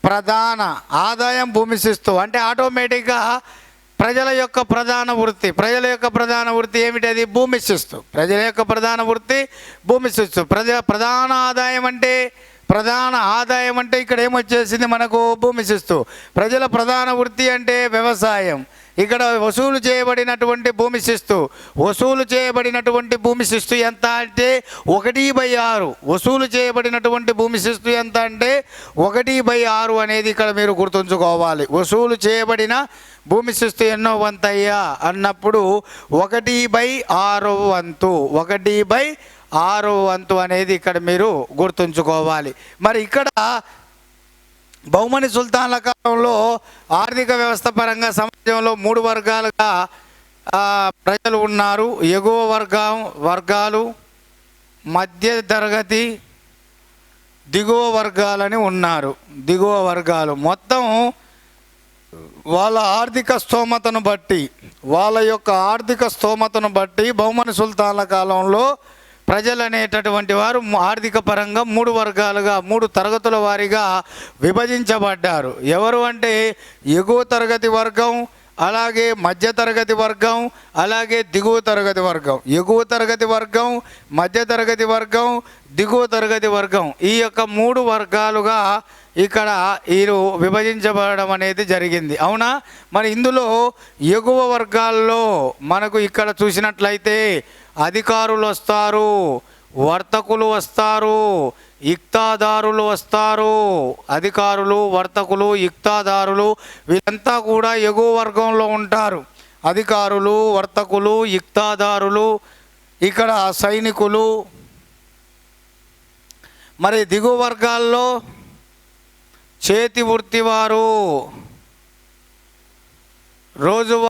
ప్రధాన ఆదాయం భూమి శిస్తు. అంటే ఆటోమేటిక్గా ప్రజల యొక్క ప్రధాన వృత్తి ఏమిటి? అది భూమి శిస్తు. ప్రజల యొక్క ప్రధాన వృత్తి భూమి శిస్తు. ప్రధాన ఆదాయం అంటే ఇక్కడ ఏమొచ్చేసింది మనకు? భూమి శిస్తు. ప్రజల ప్రధాన వృత్తి అంటే వ్యవసాయం. ఇక్కడ వసూలు చేయబడినటువంటి భూమి శిస్తు ఎంత అంటే 1/6. వసూలు చేయబడినటువంటి భూమి శిస్తు ఎంత అంటే 1/6 అనేది ఇక్కడ మీరు గుర్తుంచుకోవాలి. వసూలు చేయబడిన భూమి శిస్తు ఎన్నో వంతయ్యా అన్నప్పుడు 1/6 వంతు. 1/6 వంతు అనేది ఇక్కడ మీరు గుర్తుంచుకోవాలి. మరి ఇక్కడ బహుమని సుల్తాన్ల కాలంలో ఆర్థిక వ్యవస్థ పరంగా సమాజంలో 3 వర్గాలుగా ప్రజలు ఉన్నారు. ఎగువ వర్గాలు, మధ్య తరగతి, దిగువ వర్గాలని ఉన్నారు. దిగువ వర్గాలు మొత్తం వాళ్ళ ఆర్థిక స్తోమతను బట్టి బహుమని సుల్తాన్ల కాలంలో ప్రజలు అనేటటువంటి వారు ఆర్థిక పరంగా 3 వర్గాలుగా 3 తరగతుల వారీగా విభజించబడ్డారు. ఎవరు అంటే ఎగువ తరగతి వర్గం, అలాగే మధ్య తరగతి వర్గం, అలాగే దిగువ తరగతి వర్గం. ఎగువ తరగతి వర్గం, మధ్య తరగతి వర్గం, దిగువ తరగతి వర్గం. ఈ యొక్క 3 వర్గాలుగా ఇక్కడ వీరు విభజించబడడం అనేది జరిగింది. అవునా? మరి ఇందులో ఎగువ వర్గాల్లో మనకు ఇక్కడ చూసినట్లయితే అధికారులు వస్తారు, వర్తకులు వస్తారు, ఇక్తాదారులు వస్తారు. అధికారులు, వర్తకులు, ఇక్తాదారులు వీళ్ళంతా కూడా ఎగువ వర్గంలో ఉంటారు. అధికారులు, వర్తకులు, ఇక్తాదారులు, ఇక్కడ సైనికులు. మరి దిగువ వర్గాల్లో చేతి వృత్తివారు, రోజువారీ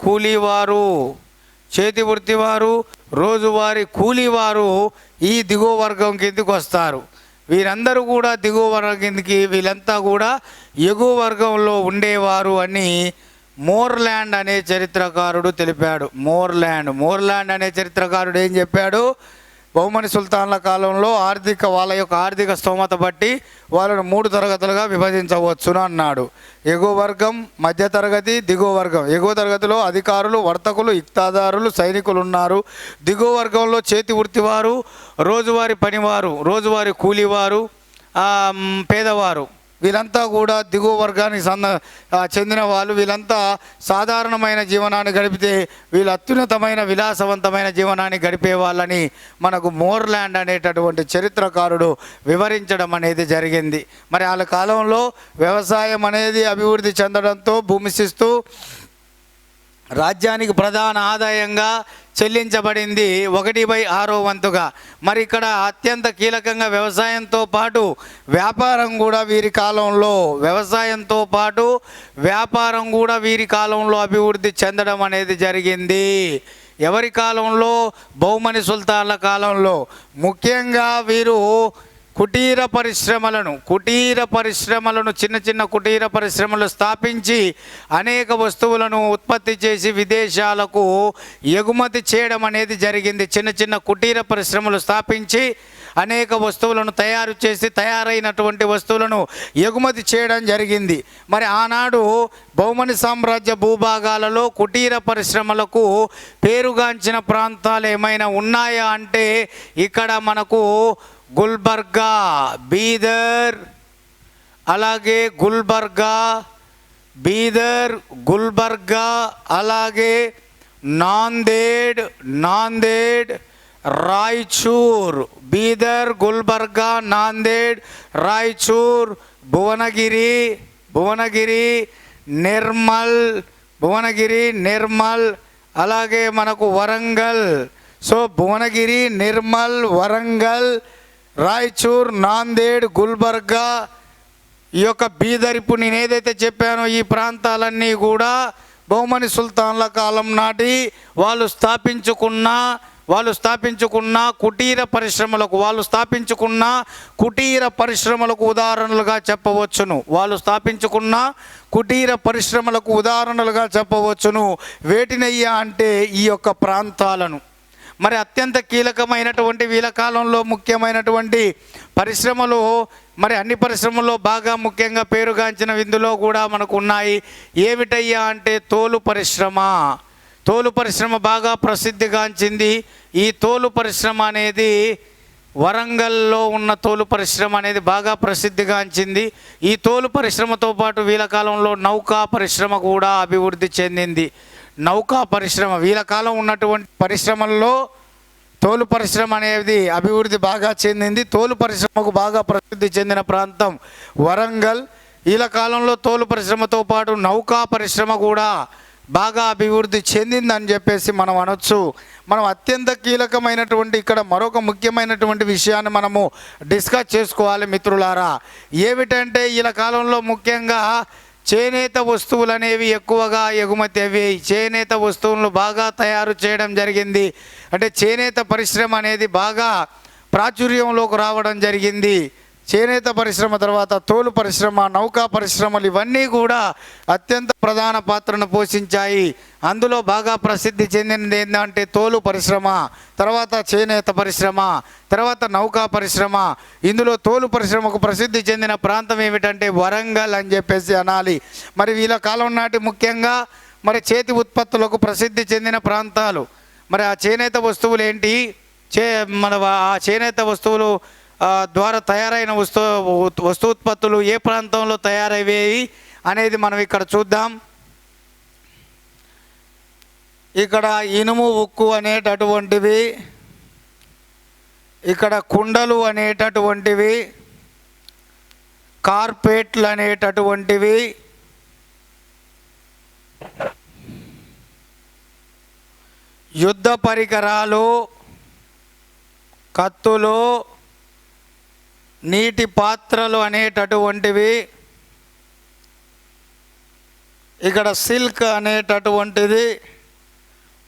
కూలీవారు, చేతి వృత్తివారు, రోజువారీ కూలీవారు ఈ దిగువ వర్గం కిందికి వస్తారు. వీరందరూ కూడా దిగువ వర్గం కిందికి, వీళ్ళంతా కూడా ఎగువ వర్గంలో ఉండేవారు అని మోర్లాండ్ అనే చరిత్రకారుడు తెలిపాడు. మోర్లాండ్ అనే చరిత్రకారుడు ఏం చెప్పాడు? బహుమని సుల్తాన్ల కాలంలో వాళ్ళ యొక్క ఆర్థిక స్తోమత బట్టి వాళ్ళను 3 తరగతులుగా విభజించవచ్చును అన్నాడు. ఎగువ వర్గం, మధ్య తరగతి, దిగువ వర్గం. ఎగువ తరగతిలో అధికారులు, వర్తకులు, ఇక్తాదారులు, సైనికులు ఉన్నారు. దిగువ వర్గంలో చేతి వృత్తివారు, రోజువారీ పనివారు, రోజువారీ కూలీవారు, పేదవారు, వీళ్ళంతా కూడా దిగువ వర్గానికి చెందిన వాళ్ళు. వీళ్ళంతా సాధారణమైన జీవనాన్ని గడిపితే వీళ్ళు అత్యున్నతమైన విలాసవంతమైన జీవనాన్ని గడిపే వాళ్ళని మనకు మోర్లాండ్ అనేటటువంటి చరిత్రకారుడు వివరించడం అనేది జరిగింది. మరి వాళ్ళ కాలంలో వ్యవసాయం అనేది అభివృద్ధి చెందడంతో భూమి శిస్తు రాజ్యానికి ప్రధాన ఆదాయంగా చెల్లించబడింది 1/6 వంతుగా. మరి ఇక్కడ అత్యంత కీలకంగా వ్యవసాయంతో పాటు వ్యాపారం కూడా వీరి కాలంలో అభివృద్ధి చెందడం అనేది జరిగింది. ఎవరి కాలంలో? బహుమని సుల్తాన్ల కాలంలో. ముఖ్యంగా వీరు కుటీర పరిశ్రమలను చిన్న కుటీర పరిశ్రమలు స్థాపించి అనేక వస్తువులను ఉత్పత్తి చేసి విదేశాలకు ఎగుమతి చేయడం అనేది జరిగింది. చిన్న కుటీర పరిశ్రమలు స్థాపించి అనేక వస్తువులను తయారు చేసి తయారైనటువంటి వస్తువులను ఎగుమతి చేయడం జరిగింది. మరి ఆనాడు బహుమని సామ్రాజ్య భూభాగాలలో కుటీర పరిశ్రమలకు పేరుగాంచిన ప్రాంతాలు ఏమైనా ఉన్నాయా అంటే ఇక్కడ మనకు గుల్బర్గా, బీదర్, అలాగే గుల్బర్గా, అలాగే నాందేడ్, రాయచూర్. బీదర్, గుల్బర్గా, నాందేడ్, రాయచూర్, భువనగిరి, నిర్మల్, అలాగే మనకు వరంగల్. సో భువనగిరి, నిర్మల్, వరంగల్, రాయచూర్, నాందేడ్, గుల్బర్గా, ఈ యొక్క బీదర్, ఇప్పుడు నేను ఏదైతే చెప్పానో ఈ ప్రాంతాలన్నీ కూడా బహుమని సుల్తాన్ల కాలం నాటి వాళ్ళు స్థాపించుకున్న కుటీర పరిశ్రమలకు ఉదాహరణలుగా చెప్పవచ్చును. వేటినయ్యా అంటే ఈ యొక్క ప్రాంతాలను. మరి అత్యంత కీలకమైనటువంటి వీళ్ళ కాలంలో ముఖ్యమైనటువంటి పరిశ్రమలు, మరి అన్ని పరిశ్రమల్లో బాగా ముఖ్యంగా పేరుగాంచిన ఇందులో కూడా మనకు ఉన్నాయి. ఏమిటయ్యా అంటే తోలు పరిశ్రమ బాగా ప్రసిద్ధిగాంచింది. ఈ తోలు పరిశ్రమ అనేది వరంగల్లో ఉన్న తోలు పరిశ్రమ అనేది బాగా ప్రసిద్ధిగాంచింది. ఈ తోలు పరిశ్రమతో పాటు వీళ్ళ కాలంలో నౌకా పరిశ్రమ కూడా అభివృద్ధి చెందింది. నౌకా పరిశ్రమ వీళ్ళ కాలం ఉన్నటువంటి పరిశ్రమల్లో తోలు పరిశ్రమ అనేది అభివృద్ధి బాగా చెందింది. తోలు పరిశ్రమకు బాగా ప్రసిద్ధి చెందిన ప్రాంతం వరంగల్. వీళ్ళ కాలంలో తోలు పరిశ్రమతో పాటు నౌకా పరిశ్రమ కూడా బాగా అభివృద్ధి చెందిందని చెప్పేసి మనం అనొచ్చు. మనం అత్యంత కీలకమైనటువంటి ఇక్కడ మరొక ముఖ్యమైనటువంటి విషయాన్ని మనము డిస్కస్ చేసుకోవాలి మిత్రులారా. ఏమిటంటే వీళ్ళ కాలంలో ముఖ్యంగా చేనేత వస్తువులు అనేవి ఎక్కువగా ఎగుమతి అయ్యాయి. చేనేత వస్తువులను బాగా తయారు చేయడం జరిగింది. అంటే చేనేత పరిశ్రమ అనేది బాగా ప్రాచుర్యంలోకి రావడం జరిగింది. చేనేత పరిశ్రమ తర్వాత తోలు పరిశ్రమ, నౌకా పరిశ్రమలు ఇవన్నీ కూడా అత్యంత ప్రధాన పాత్రను పోషించాయి. అందులో బాగా ప్రసిద్ధి చెందినది ఏంటంటే తోలు పరిశ్రమ, తర్వాత చేనేత పరిశ్రమ, తర్వాత నౌకా పరిశ్రమ. ఇందులో తోలు పరిశ్రమకు ప్రసిద్ధి చెందిన ప్రాంతం ఏమిటంటే వరంగల్ అని చెప్పేసి అనాలి. మరి వీళ్ళ కాలం నాటి ముఖ్యంగా మరి చేతి ఉత్పత్తులకు ప్రసిద్ధి చెందిన ప్రాంతాలు. మరి ఆ చేనేత వస్తువులు ఏంటి, ఆ చేనేత వస్తువులు ద్వారా తయారైన వస్తు ఉత్పత్తులు ఏ ప్రాంతంలో తయారయ్యేవి అనేది మనం ఇక్కడ చూద్దాం. ఇక్కడ ఇనుము, ఉక్కు అనేటటువంటివి, ఇక్కడ కుండలు అనేటటువంటివి, కార్పెట్లు అనేటటువంటివి, యుద్ధ పరికరాలు, కత్తులు, నీటి పాత్రలు అనేటటువంటివి, ఇక్కడ సిల్క్ అనేటటువంటిది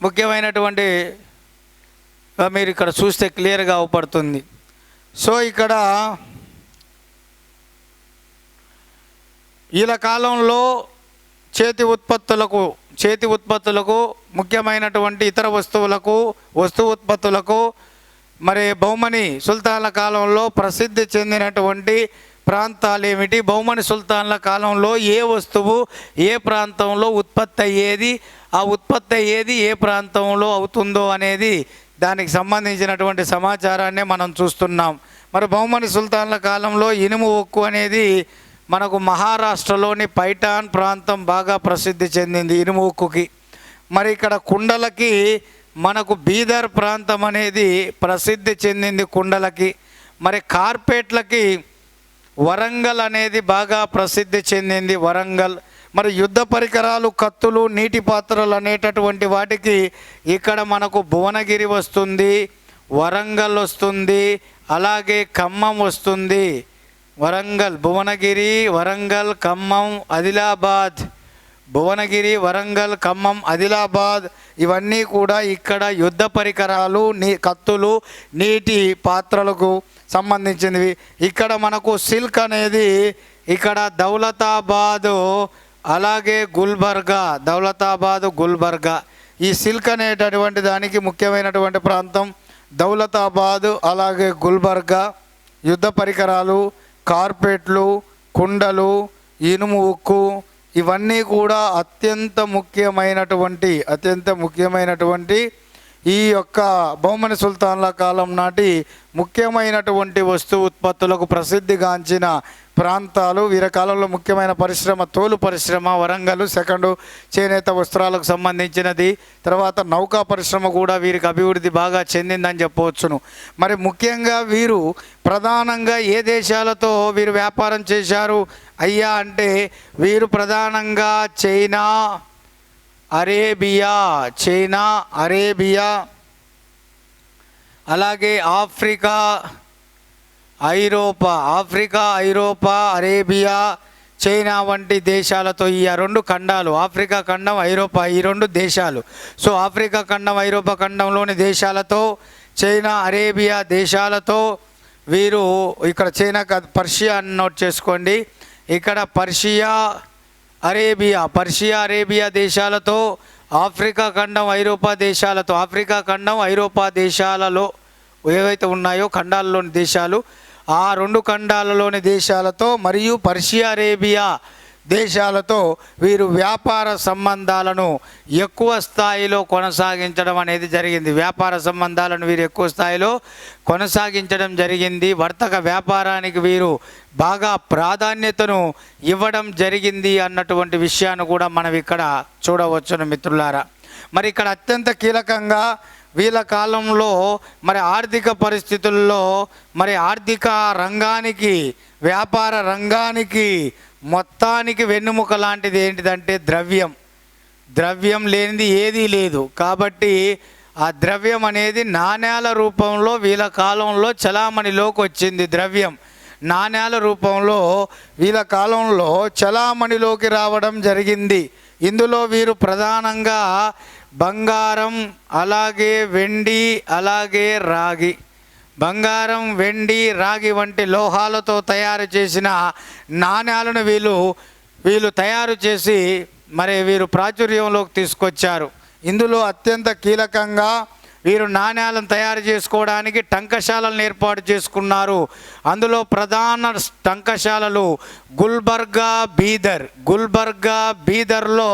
ముఖ్యమైనటువంటి మీరు ఇక్కడ చూస్తే క్లియర్గా అవపడుతుంది. సో ఇక్కడ వీళ్ళ కాలంలో చేతి ఉత్పత్తులకు ముఖ్యమైనటువంటి ఇతర వస్తు ఉత్పత్తులకు మరి బహుమని సుల్తాన్ల కాలంలో ప్రసిద్ధి చెందినటువంటి ప్రాంతాలు ఏమిటి, బహుమని సుల్తాన్ల కాలంలో ఏ వస్తువు ఏ ప్రాంతంలో ఉత్పత్తి అయ్యేది, ఆ ఉత్పత్తి అయ్యేది ఏ ప్రాంతంలో అవుతుందో అనేది దానికి సంబంధించినటువంటి సమాచారాన్ని మనం చూస్తున్నాం. మరి బహుమని సుల్తాన్ల కాలంలో ఇనుము, ఉక్కు అనేది మనకు మహారాష్ట్రలోని పైఠాన్ ప్రాంతం బాగా ప్రసిద్ధి చెందింది ఇనుము ఉక్కుకి. మరి ఇక్కడ కుండలకి మనకు బీదర్ ప్రాంతం అనేది ప్రసిద్ధి చెందింది కుండలకి. మరి కార్పెట్లకి వరంగల్ అనేది బాగా ప్రసిద్ధి చెందింది వరంగల్. మరి యుద్ధ పరికరాలు, కత్తులు, నీటి పాత్రలు అనేటటువంటి వాటికి ఇక్కడ మనకు భువనగిరి వస్తుంది, వరంగల్ వస్తుంది, అలాగే ఖమ్మం వస్తుంది. భువనగిరి, వరంగల్, ఖమ్మం, ఆదిలాబాద్. భువనగిరి, వరంగల్, ఖమ్మం, ఆదిలాబాద్ ఇవన్నీ కూడా ఇక్కడ యుద్ధ పరికరాలు, కత్తులు, నీటి పాత్రలకు సంబంధించినవి. ఇక్కడ మనకు సిల్క్ అనేది ఇక్కడ దౌలతాబాదు, అలాగే గుల్బర్గా. ఈ సిల్క్ అనేటటువంటి దానికి ముఖ్యమైనటువంటి ప్రాంతం దౌలతాబాదు, అలాగే గుల్బర్గా. యుద్ధ పరికరాలు, కార్పెట్లు, కుండలు, ఇనుము, ఉక్కు ఇవన్నీ కూడా అత్యంత ముఖ్యమైనటువంటి ఈ యొక్క బహుమని సుల్తాన్ల కాలం నాటి ముఖ్యమైనటువంటి వస్తు ఉత్పత్తులకు ప్రసిద్ధిగాంచిన ప్రాంతాలు. వీరి కాలంలో ముఖ్యమైన పరిశ్రమ తోలు పరిశ్రమ వరంగల్, సెకండ్ చేనేత వస్త్రాలకు సంబంధించినది, తర్వాత నౌకా పరిశ్రమ కూడా వీరికి అభివృద్ధి బాగా చెందిందని చెప్పవచ్చును. మరి ముఖ్యంగా వీరు ప్రధానంగా ఏ దేశాలతో వీరు వ్యాపారం చేశారు అయ్యా అంటే వీరు ప్రధానంగా చైనా, అరేబియా, అలాగే ఆఫ్రికా, ఐరోపా, అరేబియా, చైనా వంటి దేశాలతో, ఈ రెండు ఖండాలు, ఆఫ్రికా ఖండం, ఐరోపా, ఈ రెండు దేశాలు. సో ఆఫ్రికా ఖండం, ఐరోపా ఖండంలోని దేశాలతో, చైనా అరేబియా దేశాలతో వీరు, ఇక్కడ చైనా కాదు పర్షియా అని నోట్ చేసుకోండి, ఇక్కడ పర్షియా అరేబియా దేశాలతో, ఆఫ్రికా ఖండం ఐరోపా దేశాలతో, ఆఫ్రికా ఖండం ఐరోపా దేశాలలో ఏవైతే ఉన్నాయో ఖండాలలోని దేశాలు, ఆ రెండు ఖండాలలోని దేశాలతో మరియు పర్షియా అరేబియా దేశాలతో వీరు వ్యాపార సంబంధాలను ఎక్కువ స్థాయిలో కొనసాగించడం అనేది జరిగింది. వ్యాపార సంబంధాలను వీరు ఎక్కువ స్థాయిలో కొనసాగించడం జరిగింది. వర్తక వ్యాపారానికి వీరు బాగా ప్రాధాన్యతను ఇవ్వడం జరిగింది అన్నటువంటి విషయాన్ని కూడా మనం ఇక్కడ చూడవచ్చును మిత్రులారా. మరి ఇక్కడ అత్యంత కీలకంగా వీళ్ళ కాలంలో మరి ఆర్థిక పరిస్థితుల్లో మరి ఆర్థిక రంగానికి, వ్యాపార రంగానికి మొత్తానికి వెన్నుముక లాంటిది ఏంటిదంటే ద్రవ్యం లేనిది ఏదీ లేదు. కాబట్టి ఆ ద్రవ్యం అనేది నాణేల రూపంలో వీళ్ళ కాలంలో చలామణిలోకి వచ్చింది. ద్రవ్యం నాణేల రూపంలో వీళ్ళ కాలంలో చలామణిలోకి రావడం జరిగింది. ఇందులో వీరు ప్రధానంగా బంగారం, అలాగే వెండి, అలాగే రాగి, బంగారం, వెండి, రాగి వంటి లోహాలతో తయారు చేసిన నాణ్యాలను వీళ్ళు తయారు చేసి మరి వీరు ప్రాచుర్యంలోకి తీసుకొచ్చారు. ఇందులో అత్యంత కీలకంగా వీరు నాణ్యాలను తయారు చేసుకోవడానికి టంకశాలను ఏర్పాటు చేసుకున్నారు. అందులో ప్రధాన టంకశాలలు గుల్బర్గా, బీదర్లో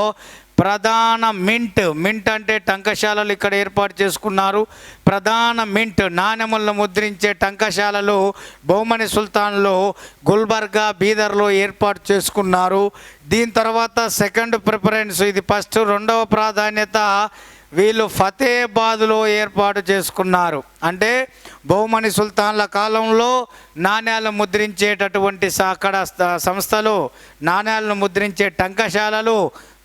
ప్రధాన మింట్ అంటే టంకశాలలు ఇక్కడ ఏర్పాటు చేసుకున్నారు. ప్రధాన మింట్, నాణెములను ముద్రించే టంకశాలలు బహుమని సుల్తాన్లు గుల్బర్గా, బీదర్లో ఏర్పాటు చేసుకున్నారు. దీని తర్వాత సెకండ్ ప్రిఫరెన్స్, ఇది ఫస్ట్, రెండవ ప్రాధాన్యత వీళ్ళు ఫతేబాద్లో ఏర్పాటు చేసుకున్నారు. అంటే బహుమని సుల్తాన్ల కాలంలో నాణ్యాలను ముద్రించేటటువంటి అక్కడ సంస్థలు, నాణ్యాలను ముద్రించే టంకశాలలు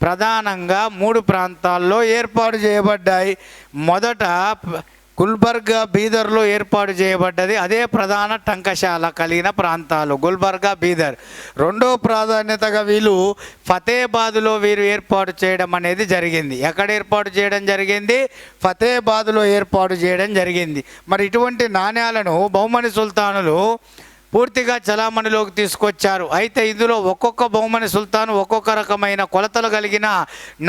ప్రధానంగా 3 ప్రాంతాల్లో ఏర్పాటు చేయబడ్డాయి. మొదట గుల్బర్గా, బీదర్లో ఏర్పాటు చేయబడ్డది. అదే ప్రధాన టంకశాల కలిగిన ప్రాంతాలు గుల్బర్గా, బీదర్. రెండో ప్రాధాన్యతగా వీళ్ళు ఫతేబాద్లో వీరు ఏర్పాటు చేయడం అనేది జరిగింది. ఎక్కడ ఏర్పాటు చేయడం జరిగింది? ఫతేబాద్లో ఏర్పాటు చేయడం జరిగింది. మరి ఇటువంటి నాణ్యాలను బహుమని సుల్తానులు పూర్తిగా చలామణిలోకి తీసుకొచ్చారు. అయితే ఇందులో ఒక్కొక్క బహుమని సుల్తాను ఒక్కొక్క రకమైన కొలతలు కలిగిన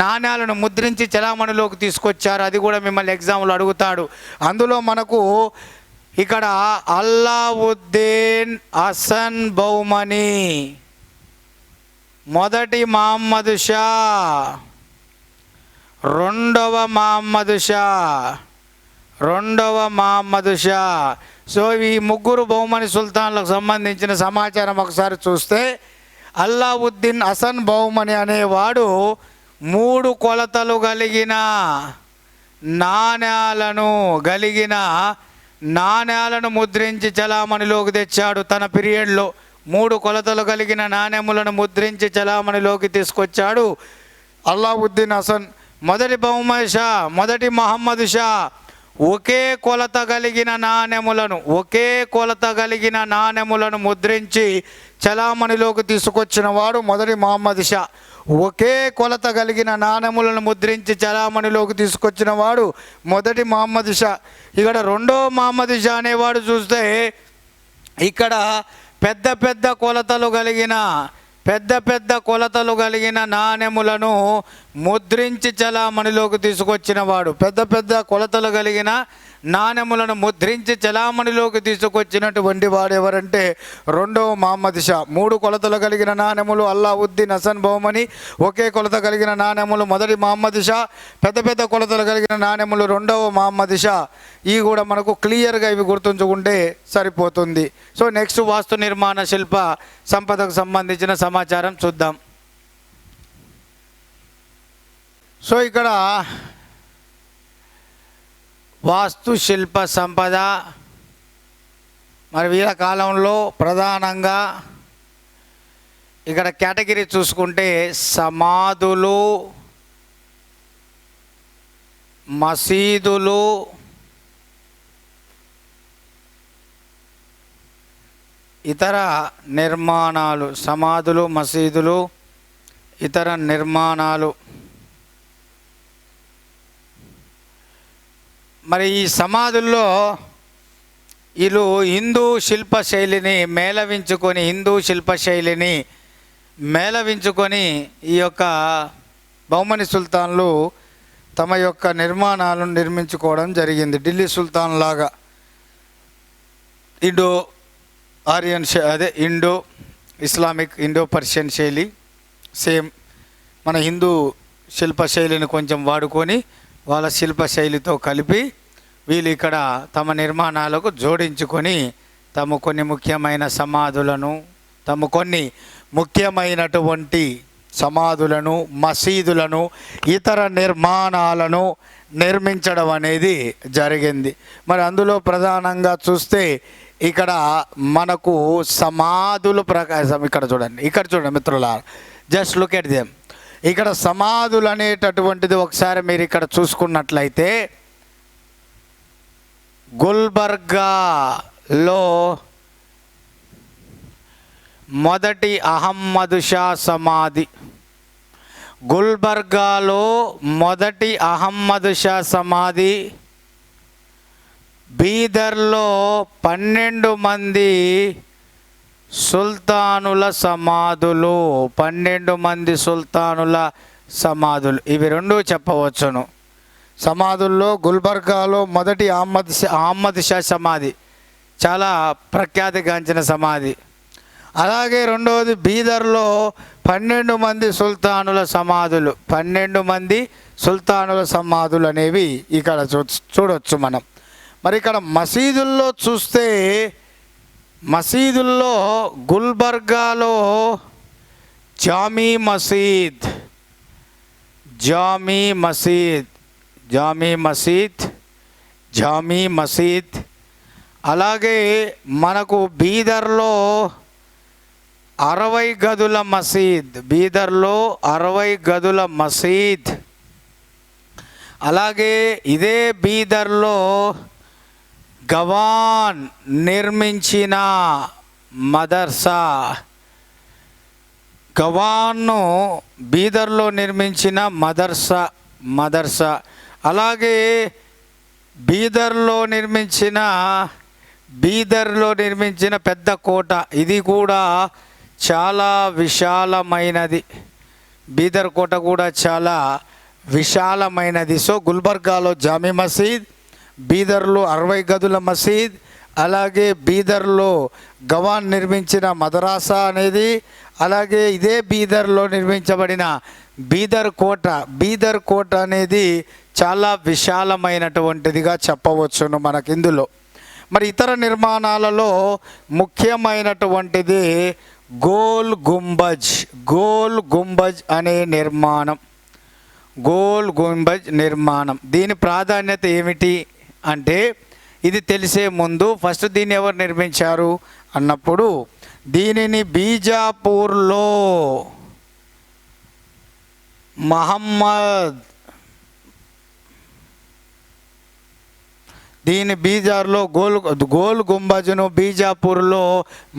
నాణ్యాలను ముద్రించి చలామణిలోకి తీసుకొచ్చారు. అది కూడా మిమ్మల్ని ఎగ్జామ్లో అడుగుతాడు. అందులో మనకు ఇక్కడ అల్లావుద్దీన్ హసన్ బహుమని, మొదటి మహమ్మద్ షా, రెండవ మహమ్మద్ షా. సో ఈ ముగ్గురు బహుమని సుల్తాన్లకు సంబంధించిన సమాచారం ఒకసారి చూస్తే, అల్లావుద్దీన్ హసన్ బహుమని అనేవాడు 3 కొలతలు కలిగిన నాణ్యాలను ముద్రించి చలామణిలోకి తెచ్చాడు. తన పీరియడ్లో 3 కొలతలు కలిగిన నాణ్యములను ముద్రించి చలామణిలోకి తీసుకొచ్చాడు అల్లావుద్దీన్ హసన్. మొదటి మహమ్మద్ షా ఒకే కొలత కలిగిన నాణెములను ముద్రించి చలామణిలోకి తీసుకొచ్చిన వాడు మొదటి మహమ్మద్ షా. ఒకే కొలత కలిగిన నాణెములను ముద్రించి చలామణిలోకి తీసుకొచ్చిన వాడు మొదటి మహమ్మద్ షా. ఇక్కడ రెండో మహమ్మద్ షా అనేవాడు చూస్తే ఇక్కడ పెద్ద పెద్ద కొలతలు కలిగిన నాణెములను ముద్రించి చలామణిలోకి తీసుకొచ్చిన వాడు. పెద్ద కొలతలు కలిగిన నాణెములను ముద్రించి చలామణిలోకి తీసుకొచ్చినటువంటి వాడు ఎవరంటే రెండవ మహమ్మద్ షా. 3 కొలతలు కలిగిన నాణెములు అల్లావుద్దీన్ హసన్ బహుమని, ఒకే కొలత కలిగిన నాణెములు మొదటి మహమ్మద్ షా, పెద్ద కొలతలు కలిగిన నాణెములు రెండవ మహమ్మద్ షా. ఇవి కూడా మనకు క్లియర్గా ఇవి గుర్తుంచుకుంటే సరిపోతుంది. సో నెక్స్ట్ వాస్తు నిర్మాణ శిల్ప సంపదకు సంబంధించిన సమాచారం చూద్దాం. సో ఇక్కడ వాస్తు శిల్ప సంపద మరి వీళ్ళ కాలంలో ప్రధానంగా ఇక్కడ కేటగిరీ చూసుకుంటే సమాధులు, మసీదులు, ఇతర నిర్మాణాలు, సమాధులు, మసీదులు, ఇతర నిర్మాణాలు. మరి ఈ సమాధుల్లో వీళ్ళు హిందూ శిల్పశైలిని మేళవించుకొని ఈ యొక్క బహుమని సుల్తాన్లు తమ యొక్క నిర్మాణాలను నిర్మించుకోవడం జరిగింది. ఢిల్లీ సుల్తాన్ లాగా ఇండో ఇస్లామిక్ ఇండో పర్షియన్ శైలి సేమ్ మన హిందూ శిల్పశైలిని కొంచెం వాడుకొని వాళ్ళ శిల్పశైలితో కలిపి వీళ్ళు ఇక్కడ తమ నిర్మాణాలకు జోడించుకొని తమ కొన్ని ముఖ్యమైనటువంటి సమాధులను, మసీదులను, ఇతర నిర్మాణాలను నిర్మించడం అనేది జరిగింది. మరి అందులో ప్రధానంగా చూస్తే ఇక్కడ మనకు సమాధులు ప్రకాశం ఇక్కడ చూడండి మిత్రులారా, జస్ట్ లుక్ ఎట్ దెమ్. ఇక్కడ సమాధులు అనేటటువంటిది ఒకసారి మీరు ఇక్కడ చూసుకున్నట్లయితే గుల్బర్గాలో మొదటి అహమ్మద్ షా సమాధి, గుల్బర్గాలో మొదటి అహమ్మద్ షా సమాధి, బీదర్లో 12 మంది సుల్తానుల సమాధులు, 12 మంది సుల్తానుల సమాధులు, ఇవి రెండు చెప్పవచ్చును. సమాధుల్లో గుల్బర్గాలో మొదటి అహమ్మద్ షా సమాధి చాలా ప్రఖ్యాతిగాంచిన సమాధి. అలాగే రెండవది బీదర్లో 12 మంది సుల్తానుల సమాధులు, 12 మంది సుల్తానుల సమాధులు అనేవి ఇక్కడ చూడవచ్చు మనం. మరి ఇక్కడ మసీదుల్లో చూస్తే, మసీదుల్లో గుల్బర్గాలో జామీ మసీద్, అలాగే మనకు బీదర్లో 60 గదుల మసీద్, అలాగే ఇదే బీదర్లో గవాన్ నిర్మించిన మదర్సా, గవాన్ను బీదర్లో నిర్మించిన మదర్సా, అలాగే బీదర్లో నిర్మించిన పెద్ద కోట, ఇది కూడా చాలా విశాలమైనది. బీదర్ కోట కూడా చాలా విశాలమైనది. సో గుల్బర్గాలో జామీ మసీద్, బీదర్లో 60 గదుల మసీద్, అలాగే బీదర్లో గవాన్ నిర్మించిన మదరాసా అనేది, అలాగే ఇదే బీదర్లో నిర్మించబడిన బీదర్ కోట అనేది చాలా విశాలమైనటువంటిదిగా చెప్పవచ్చును మనకి ఇందులో. మరి ఇతర నిర్మాణాలలో ముఖ్యమైనటువంటిది గోల్ గుంబజ్ అనే నిర్మాణం. దీని ప్రాధాన్యత ఏమిటి అంటే, ఇది తెలిసే ముందు ఫస్ట్ దీన్ని ఎవరు నిర్మించారు అన్నప్పుడు, దీనిని బీజాపూర్లో బీజార్లో గోల్ గుంబజ్ను బీజాపూర్లో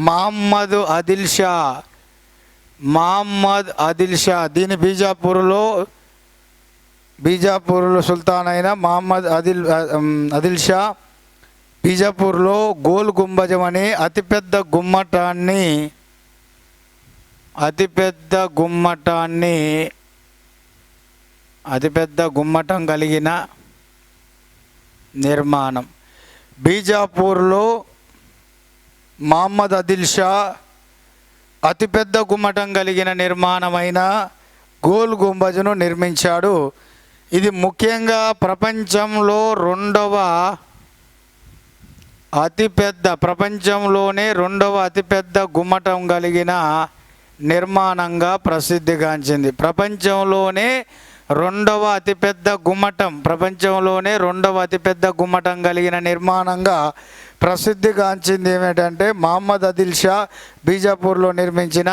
మహమ్మద్ ఆదిల్ షా, దీని బీజాపూర్లో సుల్తాన్ అయిన మహమ్మద్ ఆదిల్ షా బీజాపూర్లో గోల్ గుంబజం అనే అతిపెద్ద గుమ్మటం కలిగిన నిర్మాణం. బీజాపూర్లో మహమ్మద్ ఆదిల్ షా అతిపెద్ద గుమ్మటం కలిగిన నిర్మాణమైన గోల్ గుంబజ్ను నిర్మించాడు. ఇది ముఖ్యంగా ప్రపంచంలోనే రెండవ అతిపెద్ద గుమ్మటం కలిగిన నిర్మాణంగా ప్రసిద్ధిగాంచింది. ప్రపంచంలోనే రెండవ అతిపెద్ద గుమ్మటం కలిగిన నిర్మాణంగా ప్రసిద్ధిగాంచింది ఏమిటంటే మహమ్మద్ ఆదిల్ షా బీజాపూర్లో నిర్మించిన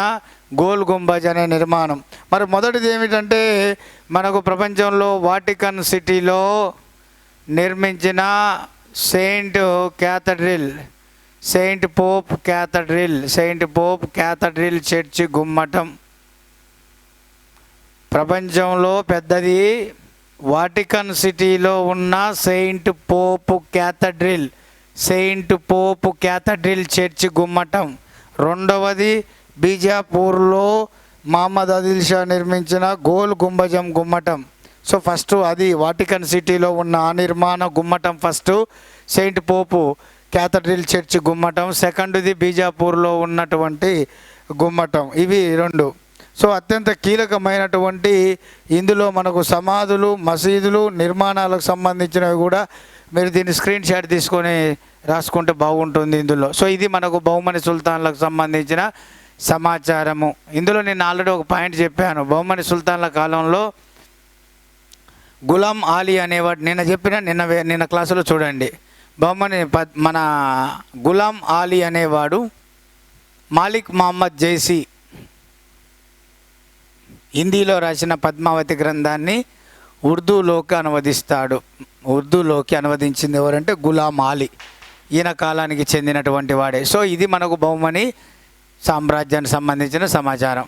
గోల్ గుంబజ్ అనే నిర్మాణం. మరి మొదటిది ఏమిటంటే, మనకు ప్రపంచంలో వాటికన్ సిటీలో నిర్మించిన saint saint pope cathedral, saint pope cathedral church గుమ్మటం. ప్రపంచంలో పెద్దది వాటికన్ సిటీలో ఉన్న saint pope cathedral, saint pope cathedral church గుమ్మటం. రెండవది బీజాపూర్లో మహమ్మద్ ఆదిల్ షా నిర్మించిన గోల్ గుంబజం గుమ్మటం. సో ఫస్ట్ అది వాటికన్ సిటీలో ఉన్న ఆ నిర్మాణ గుమ్మటం first saint pope cathedral church గుమ్మటం. సెకండ్ది బీజాపూర్లో ఉన్నటువంటి గుమ్మటం. ఇవి రెండు. సో అత్యంత కీలకమైనటువంటి ఇందులో మనకు సమాధులు, మసీదులు, నిర్మాణాలకు సంబంధించినవి కూడా మీరు దీన్ని స్క్రీన్ షాట్ తీసుకొని రాసుకుంటే బాగుంటుంది ఇందులో. సో ఇది మనకు బహుమని సుల్తాన్లకు సంబంధించిన సమాచారము. ఇందులో నేను ఆల్రెడీ ఒక పాయింట్ చెప్పాను. బహుమని సుల్తాన్ల కాలంలో గులాం ఆలీ అనేవాడు, నిన్న క్లాసులో చూడండి. బహుమని మన గులాం ఆలీ అనేవాడు మాలిక్ మహమ్మద్ జైసీ హిందీలో రాసిన పద్మావతి గ్రంథాన్ని ఉర్దూలోకి అనువదిస్తాడు. ఉర్దూలోకి అనువదించింది ఎవరంటే గులాం ఆలీ. ఈయన కాలానికి చెందినటువంటి వాడే. సో ఇది మనకు బహుమని సామ్రాజ్యానికి సంబంధించిన సమాచారం.